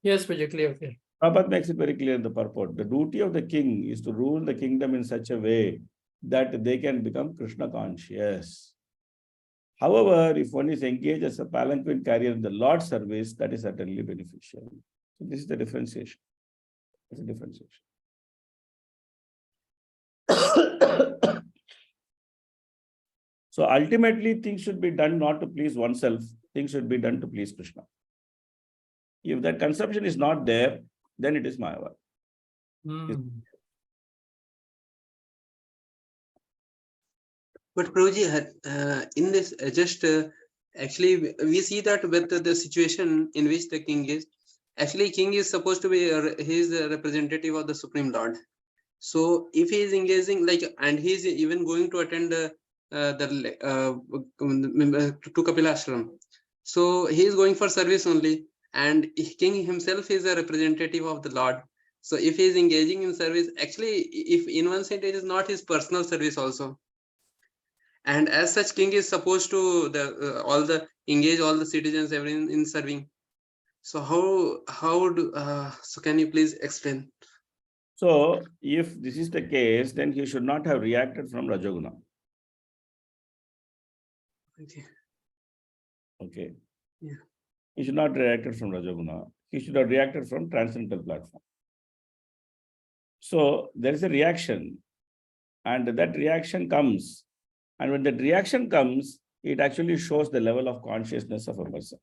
[SPEAKER 5] Yes, Praja, clear.
[SPEAKER 1] Prabhupada makes it very clear in the purport. The duty of the king is to rule the kingdom in such a way that they can become Krishna conscious. However, if one is engaged as a palanquin carrier in the Lord's service, that is certainly beneficial. So this is the differentiation. It's a differentiation. So ultimately, things should be done not to please oneself. Things should be done to please Krishna. If that conception is not there, then it is Mayavad.
[SPEAKER 10] But Prabhuji, in this, actually, we see that with the situation in which the king is, actually, king is supposed to be he is a representative of the Supreme Lord. So if he is engaging, and he is even going to attend to Kapila Ashram, so he is going for service only, and king himself is a representative of the Lord. So if he is engaging in service, actually, if in one sense it is not his personal service also. And as such, king is supposed to engage all the citizens, everyone in serving. So so can you please explain?
[SPEAKER 1] So if this is the case, then he should not have reacted from Rajoguna.
[SPEAKER 10] Okay.
[SPEAKER 1] Okay.
[SPEAKER 10] Yeah.
[SPEAKER 1] He should not have reacted from Rajoguna. He should have reacted from transcendental platform. So there is a reaction, and that reaction comes. And when that reaction comes, it actually shows the level of consciousness of a person.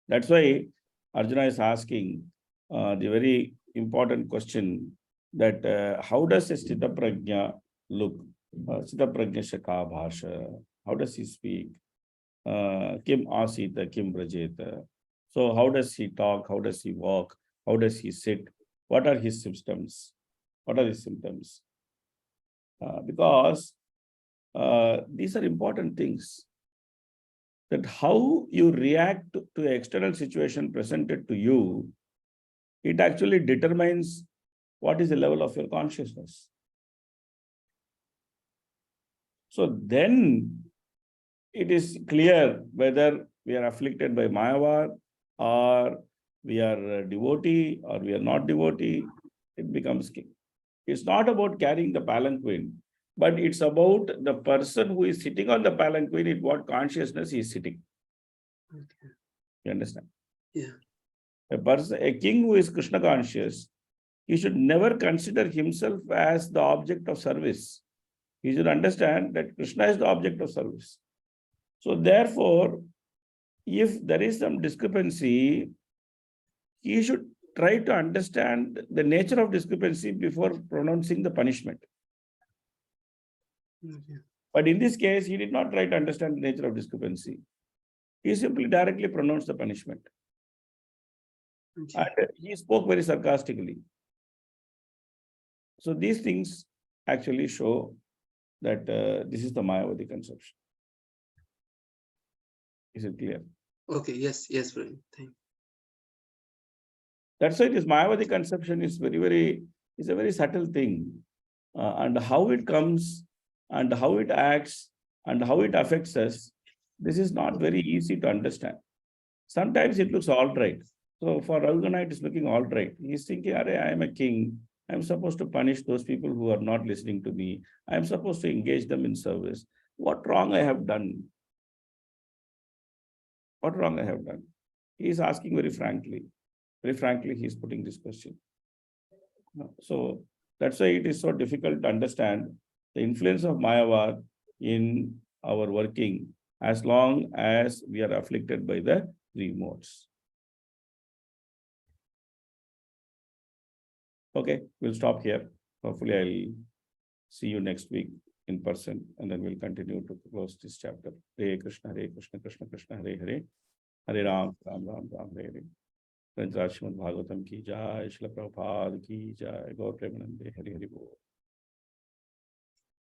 [SPEAKER 1] That's why Arjuna is asking the very important question that how does a Sthita Prajna look? Sthita Prajna Shaka Bhasha. How does he speak? Kim Asita, Kim Brajeta. So how does he talk? How does he walk? How does he sit? What are his symptoms? What are his symptoms? Because these are important things. That how you react to an external situation presented to you, it actually determines what is the level of your consciousness. So then it is clear whether we are afflicted by Mayavad, or we are a devotee, or we are not devotee. It becomes king. It's not about carrying the palanquin, but it's about the person who is sitting on the palanquin, in what consciousness he is sitting.
[SPEAKER 10] Okay.
[SPEAKER 1] You understand?
[SPEAKER 10] Yeah.
[SPEAKER 1] A king who is Krishna conscious, he should never consider himself as the object of service. He should understand that Krishna is the object of service. So therefore, if there is some discrepancy, he should try to understand the nature of discrepancy before pronouncing the punishment.
[SPEAKER 10] Okay.
[SPEAKER 1] But in this case, he did not try to understand the nature of discrepancy. He simply directly pronounced the punishment.
[SPEAKER 10] Okay.
[SPEAKER 1] And he spoke very sarcastically. So these things actually show that this is the Mayavadi conception. Is it clear?
[SPEAKER 10] Okay. Yes. Yes, Praveen. Thank you.
[SPEAKER 1] That's why this Mayavadi conception is is a very subtle thing. And how it comes, and how it acts, and how it affects us, this is not very easy to understand. Sometimes it looks all right. So for Raghunath, it is looking all right. He's thinking, I am a king. I'm supposed to punish those people who are not listening to me. I'm supposed to engage them in service. What wrong I have done? What wrong I have done? He is asking very frankly. Very frankly, he is putting this question. So that's why it is so difficult to understand the influence of Mayavad in our working, as long as we are afflicted by the three modes. Okay, we'll stop here. Hopefully, I'll see you next week in person, and then we'll continue to close this chapter. Hare Krishna, Krishna Krishna, Hare Hare, Hare Ram, Ram Ram, Ram Hare Hare. Srimad Bhagavatam ki jai, Srila Prabhupada ki jai, Gaur Premanande, Hare Hare Bol.